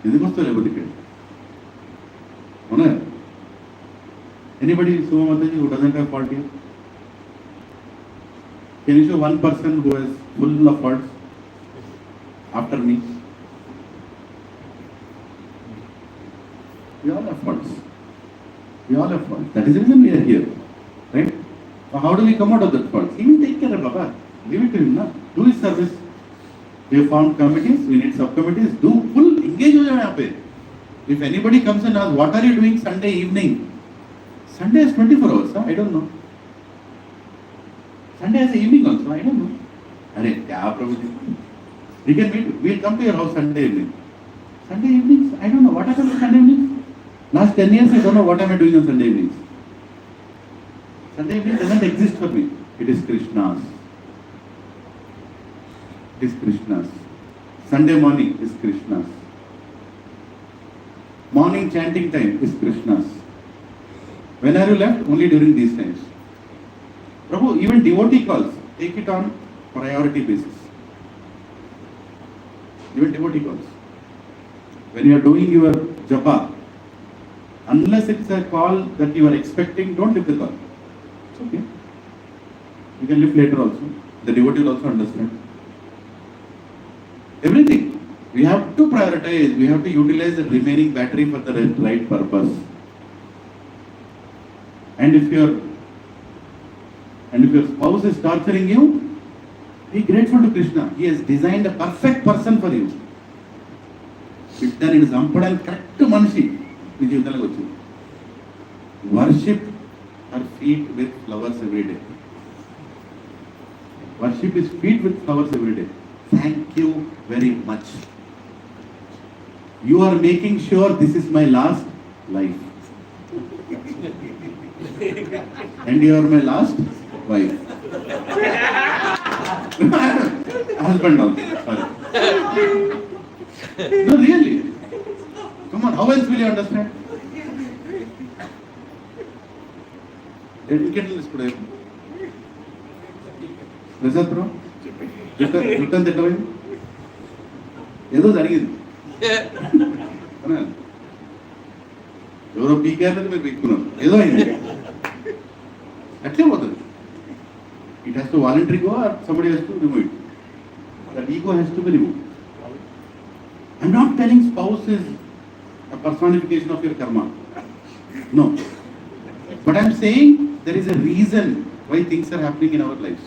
ఎందుకు వస్తారు లేకపోతే ఇక్కడ? అవునా? Anybody Suma Mataji who doesn't have fault here? Can you show one person who is full of faults after me? We all have faults. We all have faults. That is the reason we are here. Right? So how do we come out of that fault? He will take care of Baba. Leave it to him now. Do his service. We have found committees, we need subcommittees. Do full engage हो जाओ यहाँ पे. If anybody comes and asks, what are you doing Sunday evening? Sunday has 24 hours, huh? I don't know. Sunday has an evening also, I don't know. अरे क्या प्रभु जी? We can meet. We'll come to your house Sunday evening. Sunday evenings? I don't know. What happens on Sunday evenings? Last 10 years I don't know what am I doing on Sunday evenings. Sunday evening doesn't exist for me. It is Krishna's. It is Krishna's. Sunday morning is Krishna's. Morning chanting time is Krishna's. When are you left? Only during these times. Prabhu, even devotee calls, take it on priority basis. Even devotee calls. when you are doing your japa, unless it's a call that you are expecting, don't lift the call. It's okay. You can lift later also. The devotee will also understand. Everything. We have to prioritize. We have to utilize the remaining battery for the right purpose. And if your spouse is torturing you, be grateful to Krishna. He has designed a perfect person for you. Bitta నేను చంపడానికి correct మనిషి నీ జీవితంలోకి వచ్చింది. Worship her feet with flowers every day. Worship his feet with flowers every day. Thank you very much. You are making sure this is my last life. And you are my last wife. Husband also. Sorry. No, really. Come on, how else will you understand? Prasad bro? Return the time? ఏదో జరిగింది ఎవరో పీకేయాలని మీరు పీక్కున్నారు ఏదో అయింది అట్లే పోతుంది it has to voluntary go or somebody has to remove it that ego has to be remove I'm not telling spouse is a personification of your karma, no, but I'm saying there is a reason why things are happening in our lives.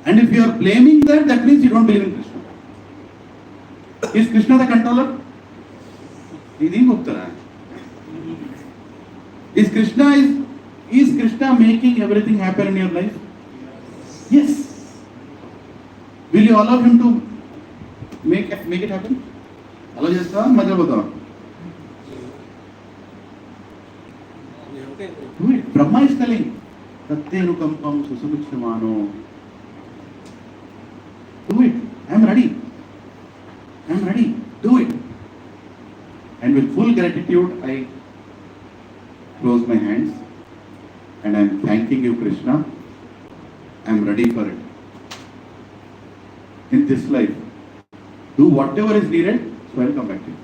And if you are blaming that, that means you don't believe in Krishna. Is Krishna the controller? Is Krishna making everything happen in your life? Yes. Will you allow him to make it happen? Allow chestava madhya potava. Do it. Brahma is telling tattenu kampam susumichamano. Do it. I am ready. Do it. And with full gratitude, I close my hands and I am thanking you, Krishna. I am ready for it. In this life, do whatever is needed, so I will come back to you.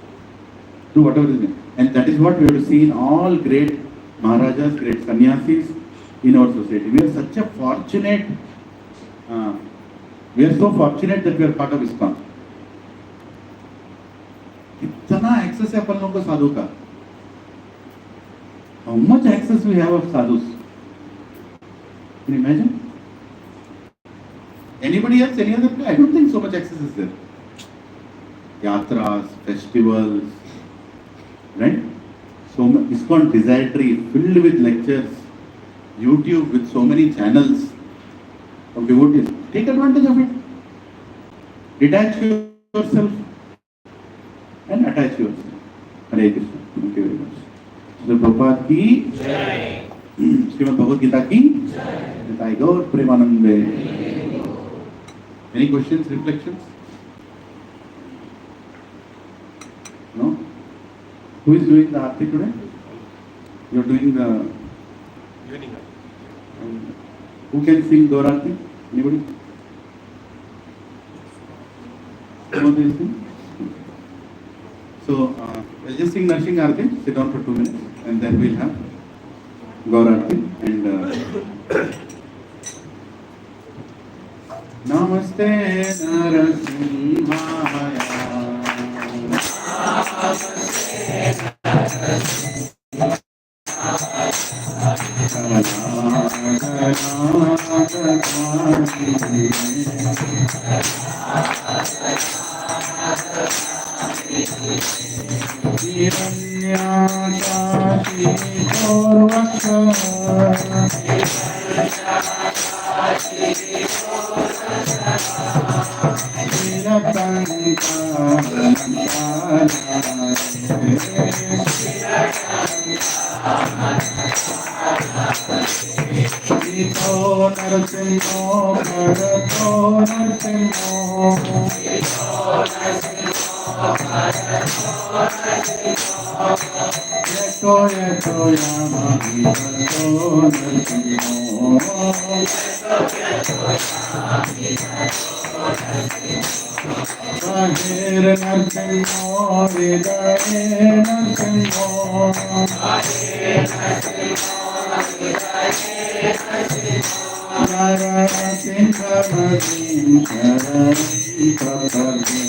Do whatever is needed. And that is what we have to see in all great Maharajas, great sannyasis in our society. We are such a fortunate we are so fortunate that we are part of ISKCON. इतना access है अपन लोगों को साधु का. How much access we have of sadhus? Can you imagine? Anybody else, any other place? I don't think so much access is there. Yatras, festivals, right? So ISKCON Desiratory filled with lectures, YouTube with so many channels of devotees. Take advantage of it. Detach yourself and attach yourself. Hare Krishna. Thank you very much. Srila Prabhupada ki Jai. Srimad Bhagavad Gita ki Jai. Jai Gaur Premanande. Any questions, reflections? No? Who is doing the Aarti today? You are doing the Evening. who can sing Gaur Aarti? Anybody? So, we'll just sing Narshing Aarti, sit down for 2 minutes, and then we'll have Gaur Aarti. And Namaste Narasimhaya. Yato yato yamami vato narsimho. Bahir narsimho hridaye narsimho. Narasimhamadim sharanam prapade.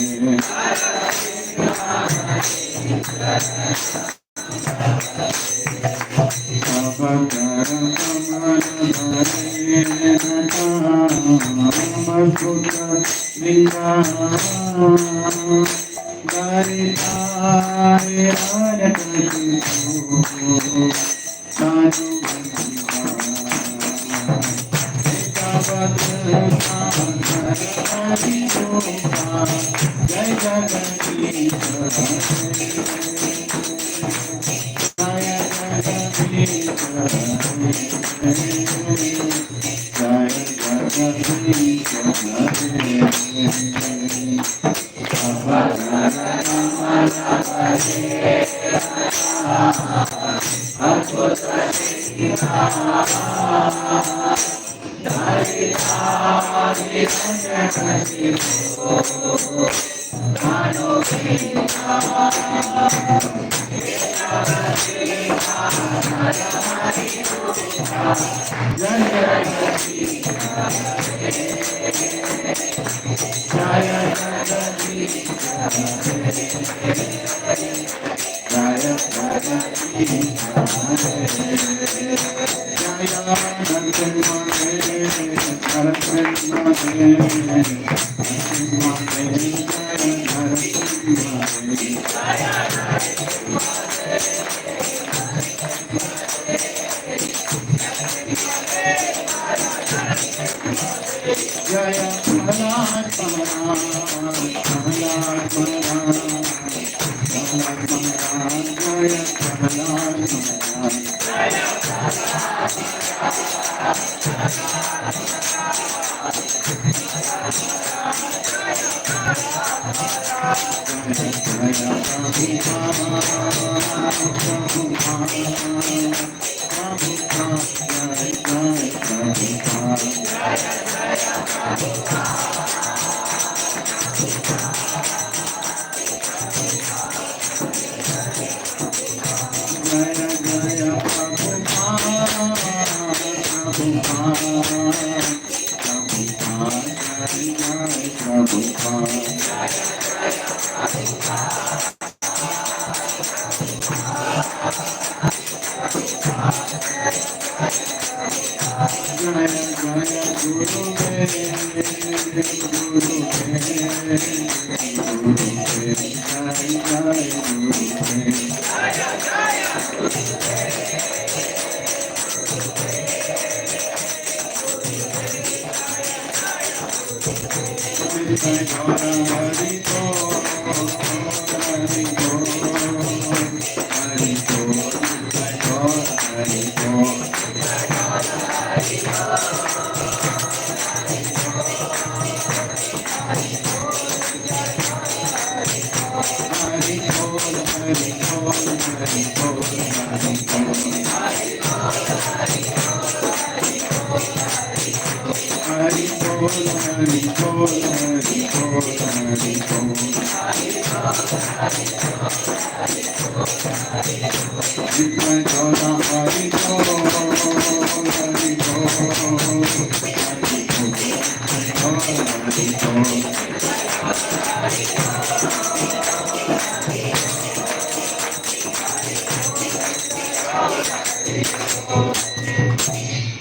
Jai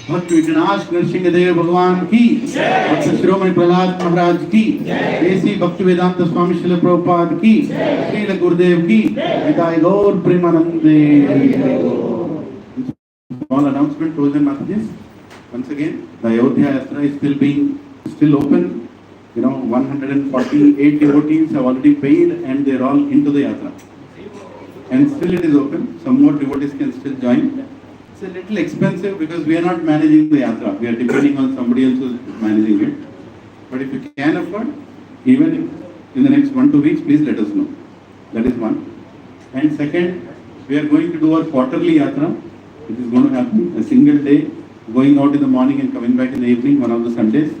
भक्त विघ्नाश नरसिंहदेव भगवान की, भक्त शिरोमणि प्रहलाद महाराज की, ऐसी भक्ति वेदांत स्वामी श्रील प्रभुपाद की, श्रील गुरुदेव की, विदाई गौर प्रेमानंदे। Small announcement, chosen messages. Once again, the Ayodhya Yatra is still open. 148 devotees have already paid and they are all into the yatra. And still it is open. Some more devotees can still join. It's a little expensive because we are not managing the yatra. We are depending on somebody else who is managing it. But if you can afford, even in the next 1-2 weeks, please let us know. That is one. And second, we are going to do our quarterly yatra, which is going to happen a single day, going out in the morning and coming back in the evening, one of the Sundays.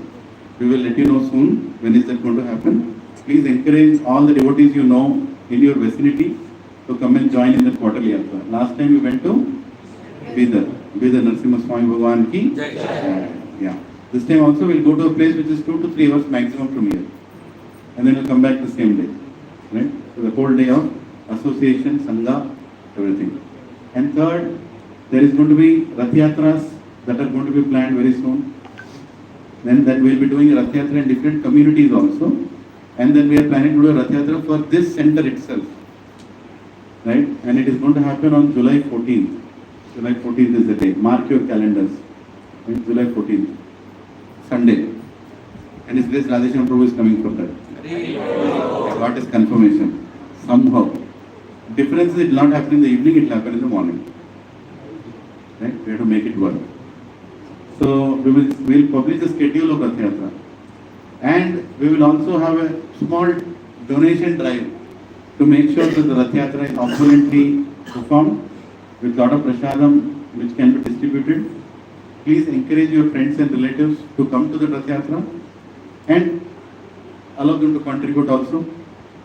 We will let you know soon when is that going to happen. Please encourage all the devotees you know in your vicinity to come and join in the quarterly yatra. Last time we went to Bidar Narasimha Swami Bhagavan ki. Yeah. This time also we'll go to a place which is 2 to 3 hours maximum from here. And then we'll come back the same day. Right? So the whole day of association, Sangha, everything. And third, there is going to be Rath Yatras that are going to be planned very soon. Then that we'll be doing a Rath Yatra in different communities also. And then we are planning to do a Rath Yatra for this center itself. Right? And it is going to happen on July 14th. July 14th is the day. Mark your calendars. Right? July 14th. Sunday. And His Grace Radhesham Prabhu is coming for that. I got his confirmation. Somehow. Difference is it will not happen in the evening, it will happen in the morning. Right? We have to make it work. So we will publish the schedule of Rath Yatra. And we will also have a small donation drive to make sure that the Rath Yatra is opulently performed with lot of prasadam which can be distributed. Please encourage your friends and relatives to come to the Rath Yatra and allow them to contribute also.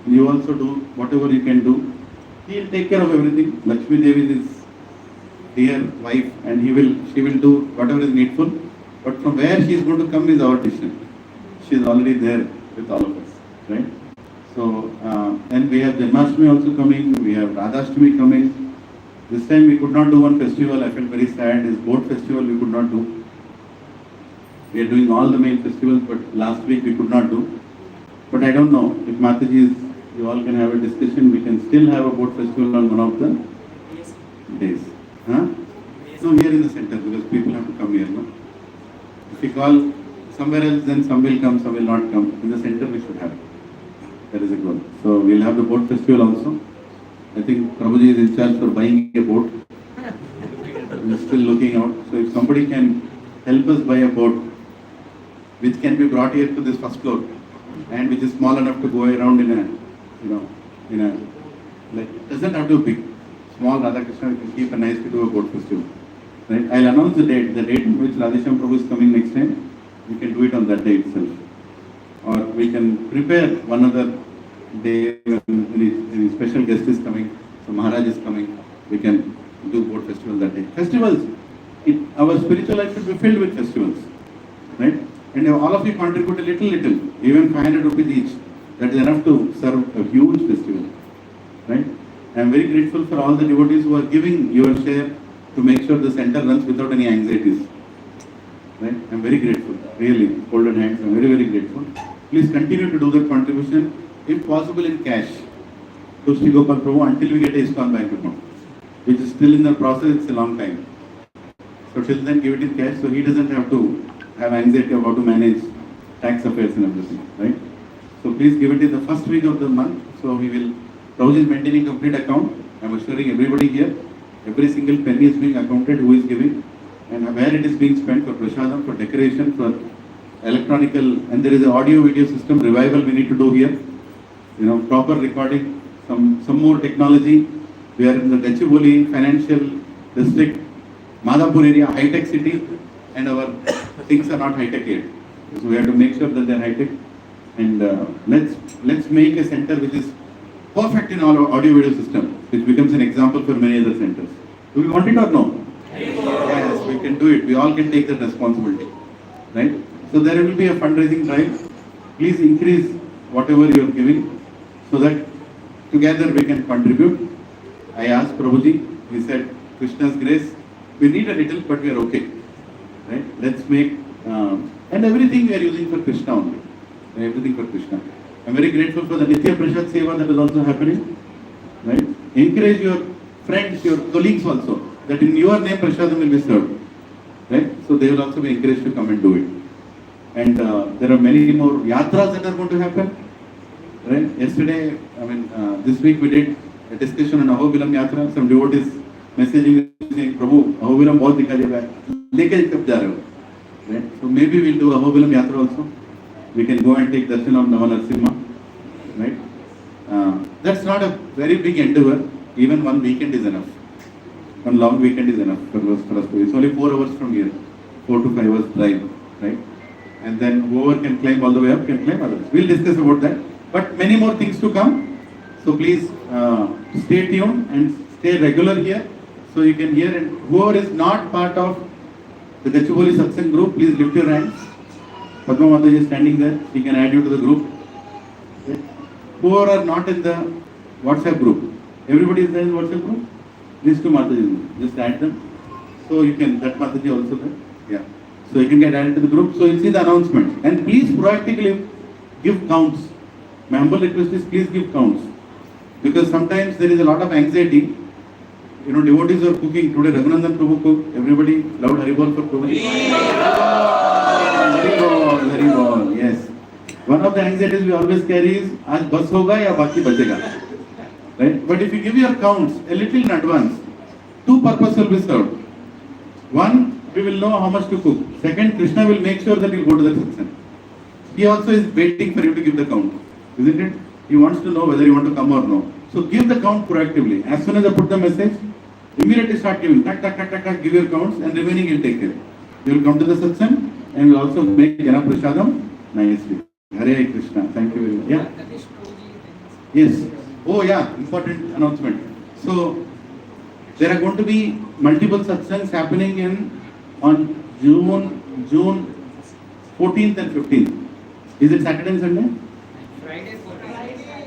You also do whatever you can do. He will take care of everything. Lakshmi Devi is his dear wife and she will do whatever is needful. But from where she is going to come is our decision. She is already there with all of us. Right? So, and we have Janmashtami also coming. We have Radhashtami coming. This time we could not do one festival. I felt very sad. This boat festival we could not do. We are doing all the main festivals, but last week we could not do. But I don't know if Mataji is, you all can have a discussion. We can still have a boat festival on one of the days. Huh? No, here in the center because people have to come here. No? If we call somewhere else, then some will come, some will not come. In the center we should have. That is a goal. So we'll have the boat festival also. I think Prabhuji is in charge for buying a boat. We're still looking out. So if somebody can help us buy a boat which can be brought here to this first floor and which is small enough to go around in a, like, it doesn't have to be big. Small Radha Krishna, we can keep a nice to do a boat festival. Right? I'll announce the date in which Radhesham Prabhu is coming next time. We can do it on that day itself. Or we can prepare one other day when any special guest is coming, so Maharaj is coming, we can do boat festival that day. Festivals, our spiritual life should be filled with festivals, right? And if all of you contribute a little, even 500 rupees each, that is enough to serve a huge festival, right? I am very grateful for all the devotees who are giving your share to make sure the center runs without any anxieties, right? I am very grateful, really, folded hands, I am very, very grateful. Please continue to do the contribution, if possible in cash, to Sri Gopal Prabhu until we get a ISKCON bank account, which is still in the process, it's a long time. So till then give it in cash so he doesn't have to have anxiety about to manage tax affairs and everything, right? So please give it in the first week of the month, so we will, Prabhuji is maintaining complete account, I am assuring everybody here, every single penny is being accounted, who is giving, and where it is being spent for prasadam, for decoration, for electronical, and there is an audio video system revival we need to do here. Proper recording, some more technology. We are in the Gachibowli financial district, Madhapur area, high-tech city, and our things are not high-tech yet. So we have to make sure that they are high-tech. And let's make a center which is perfect in our audio video system, which becomes an example for many other centers. Do we want it or no? Yes, we can do it. We all can take that responsibility, right? So there will be a fundraising drive. Please increase whatever you are giving so that together we can contribute. I asked Prabhuji, he said, Krishna's grace, we need a little, but we are okay. Right? Let's make, and everything we are using for Krishna only. Everything for Krishna. I am very grateful for the Nitya Prasad Seva that is also happening. Right? Encourage your friends, your colleagues also, that in your name Prasadam will be served. Right? So they will also be encouraged to come and do it. And there are many more yatras that are going to happen. Right? Yesterday, this week we did a discussion on Ahobilam Yatra. Some devotees messaging saying, Prabhu, Ahobilam bahut dikha diya hai. Leke kab ja rahe ho? Right? So maybe we'll do Ahobilam Yatra also. We can go and take darshan of Nava Narasimha. right? That's not a very big endeavor. Even one weekend is enough. One long weekend is enough for us. It's only 4 hours from here, 4 to 5 hours drive, right? And then whoever can climb all the way up can climb others. We'll discuss about that. But many more things to come. So please stay tuned and stay regular here, so you can hear. And whoever is not part of the Gachibowli Satsang group, please lift your hands. Padma Mataji is standing there. She can add you to the group. Okay. Whoever are not in the WhatsApp group, everybody is there in the WhatsApp group. These two Mataji, just add them. So you can, that Mataji also there. Yeah. So you can get added to the group. So you'll see the announcements. And please proactively give counts. My humble request is please give counts. Because sometimes there is a lot of anxiety. You know, devotees are cooking. Today Raghunandan Prabhu cooked. Everybody loud Haribol for Prabhu. Haribol, Haribol. Yes. One of the anxieties we always carry is, aaj bas hoga ya baki bachega. Right? But if you give your counts a little in advance, two purposes will be served. One, we will know how much to cook. Second, Krishna will make sure that you go to the satsang. He also is waiting for you to give the count. Isn't it? He wants to know whether you want to come or no. So give the count proactively. As soon as I put the message, immediately start giving. Tak, tak, tak, tak, tak, give your counts, and remaining you'll take care. You will come to the satsang and will also make Jana Prasadam nicely. Hare Krishna. Thank you very much. Yeah. Yes. Oh yeah, important announcement. So there are going to be multiple satsangs happening on June 14th and 15th. Is it Saturday and Sunday?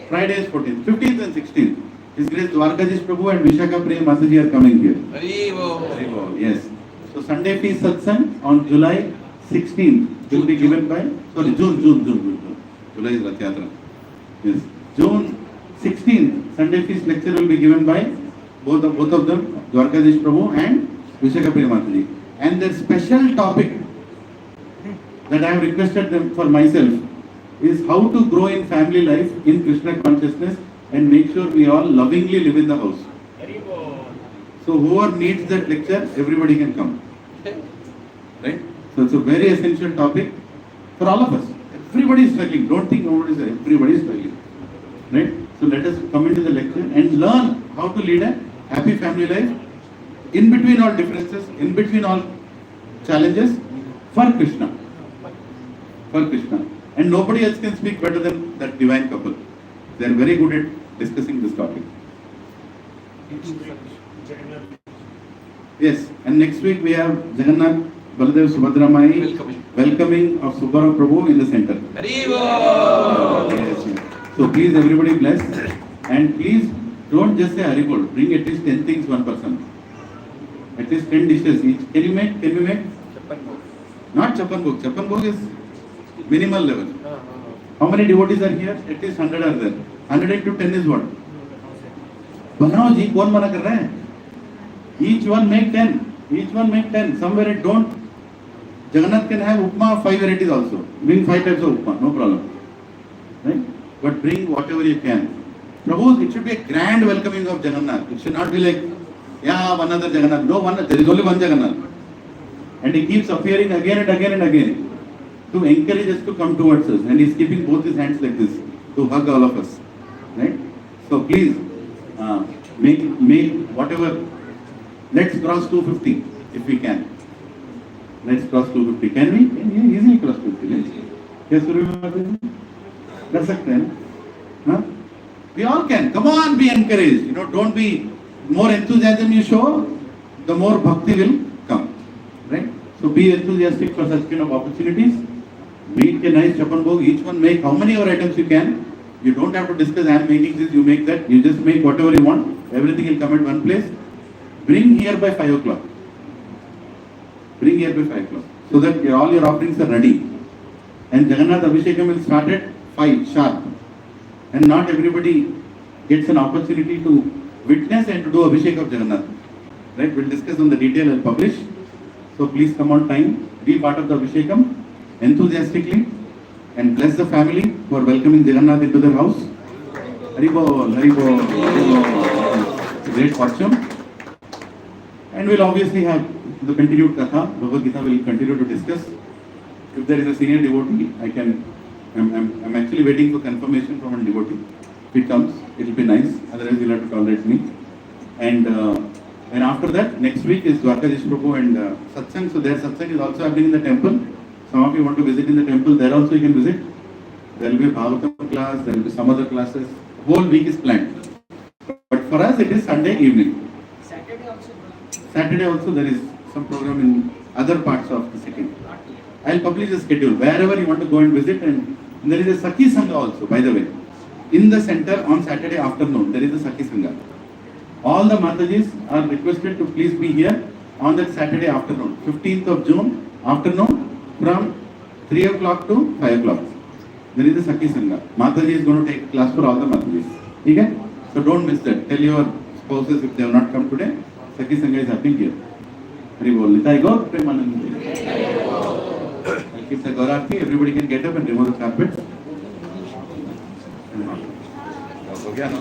Friday is 14th. 15th and 16th. His Grace Dwarkajish Prabhu and Vishaka Prem Masaji are coming here. Haribol. Yes. So Sunday feast satsang on July 16th will be given by, June. July is Rath Yatra. Yes. June 16th, Sunday feast lecture will be given by both of them, Dwarkajish Prabhu and Vishaka Prem Masaji. And their special topic that I have requested them for myself is how to grow in family life in Krishna consciousness and make sure we all lovingly live in the house. So whoever needs that lecture, everybody can come. Right? So it's a very essential topic for all of us. Everybody is struggling. Don't think nobody is there. Everybody is struggling. Right? So let us come into the lecture and learn how to lead a happy family life in between all differences, in between all challenges, for Krishna. For Krishna. And nobody else can speak better than that divine couple. They are very good at discussing this topic. Yes, and next week we have Jagannath Baladev Subhadra Mai welcoming of Subhara Prabhu in the center. Yes. So please everybody bless, and please don't just say Haribol. Bring at least 10 things one person. At least 10 dishes each. Can you make? Not Chapan Bhog. Chapan Bhog is minimal level. How many devotees are here? At least 100 are there. 100 into 10 is what? बनाओ जी, कौन मना कर रहा है? Each one make 10. Each one make 10. Somewhere it don't. Jagannath can have upma 5 varieties also. Bring 5 types of upma, no problem. Right? But bring whatever you can. Prabhu, it should be a grand welcoming of Jagannath. It should not be like, yeah, one other Jagannath. No, there is only one Jagannath. And he keeps appearing again and again and again to encourage us to come towards us. And he's keeping both his hands like this to hug all of us. Right? So please, make whatever. Let's cross 250 if we can. Let's cross 250. Can we? Can we easily cross 250? Yes, कर सकते हैं ना? We all can. Come on, be encouraged. You know, don't be more enthusiasm you show, the more bhakti will come. Right? So be enthusiastic for such kind of opportunities. Make a nice chapan bhog. Each one make how many other items you can. You don't have to discuss. I am making this. You make that. You just make whatever you want. Everything will come at one place. Bring here by 5 o'clock. Bring here by 5 o'clock. So that all your offerings are ready. And Jagannath Abhishekam will start at 5 sharp. And not everybody gets an opportunity to witness and to do Abhishek of Jagannath. Right? We'll discuss on the detail and publish. So please come on time. Be part of the Abhishekam enthusiastically. And bless the family for welcoming Jagannath into their house. Haribol, Haribol, Haribol. It's a great fortune. And we'll obviously have the continued Katha. Bhagavad Gita will continue to discuss. If there is a senior devotee, I can I'm actually waiting for confirmation from a devotee. If it comes, it will be nice. Otherwise, you'll have to tolerate me. And after that, next week is Gachibowli and Satsang. So their Satsang is also happening in the temple. Some of you want to visit in the temple. There also you can visit. There will be a Bhagavatam class. There will be some other classes. Whole week is planned. But for us, it is Sunday evening. Saturday also there is some program in other parts of the city. I'll publish a schedule wherever you want to go and visit, and there is a Sakhi Sangha also, by the way. In the center on Saturday afternoon, there is a Sakhi Sangha. All the Matajis are requested to please be here on that Saturday afternoon, 15th of June afternoon from 3 o'clock to 5 o'clock. There is a Sakhi Sangha. Mataji is going to take class for all the Matajis. Okay? So don't miss that. Tell your spouses if they have not come today, Sakhi Sangha is happening here. Hari bol. Nitai Gaur, Premanand. I'll keep the Gaurarti. Everybody can get up and remove the carpet. हो गया ना?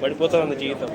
పడిపోతుంది జీవితం.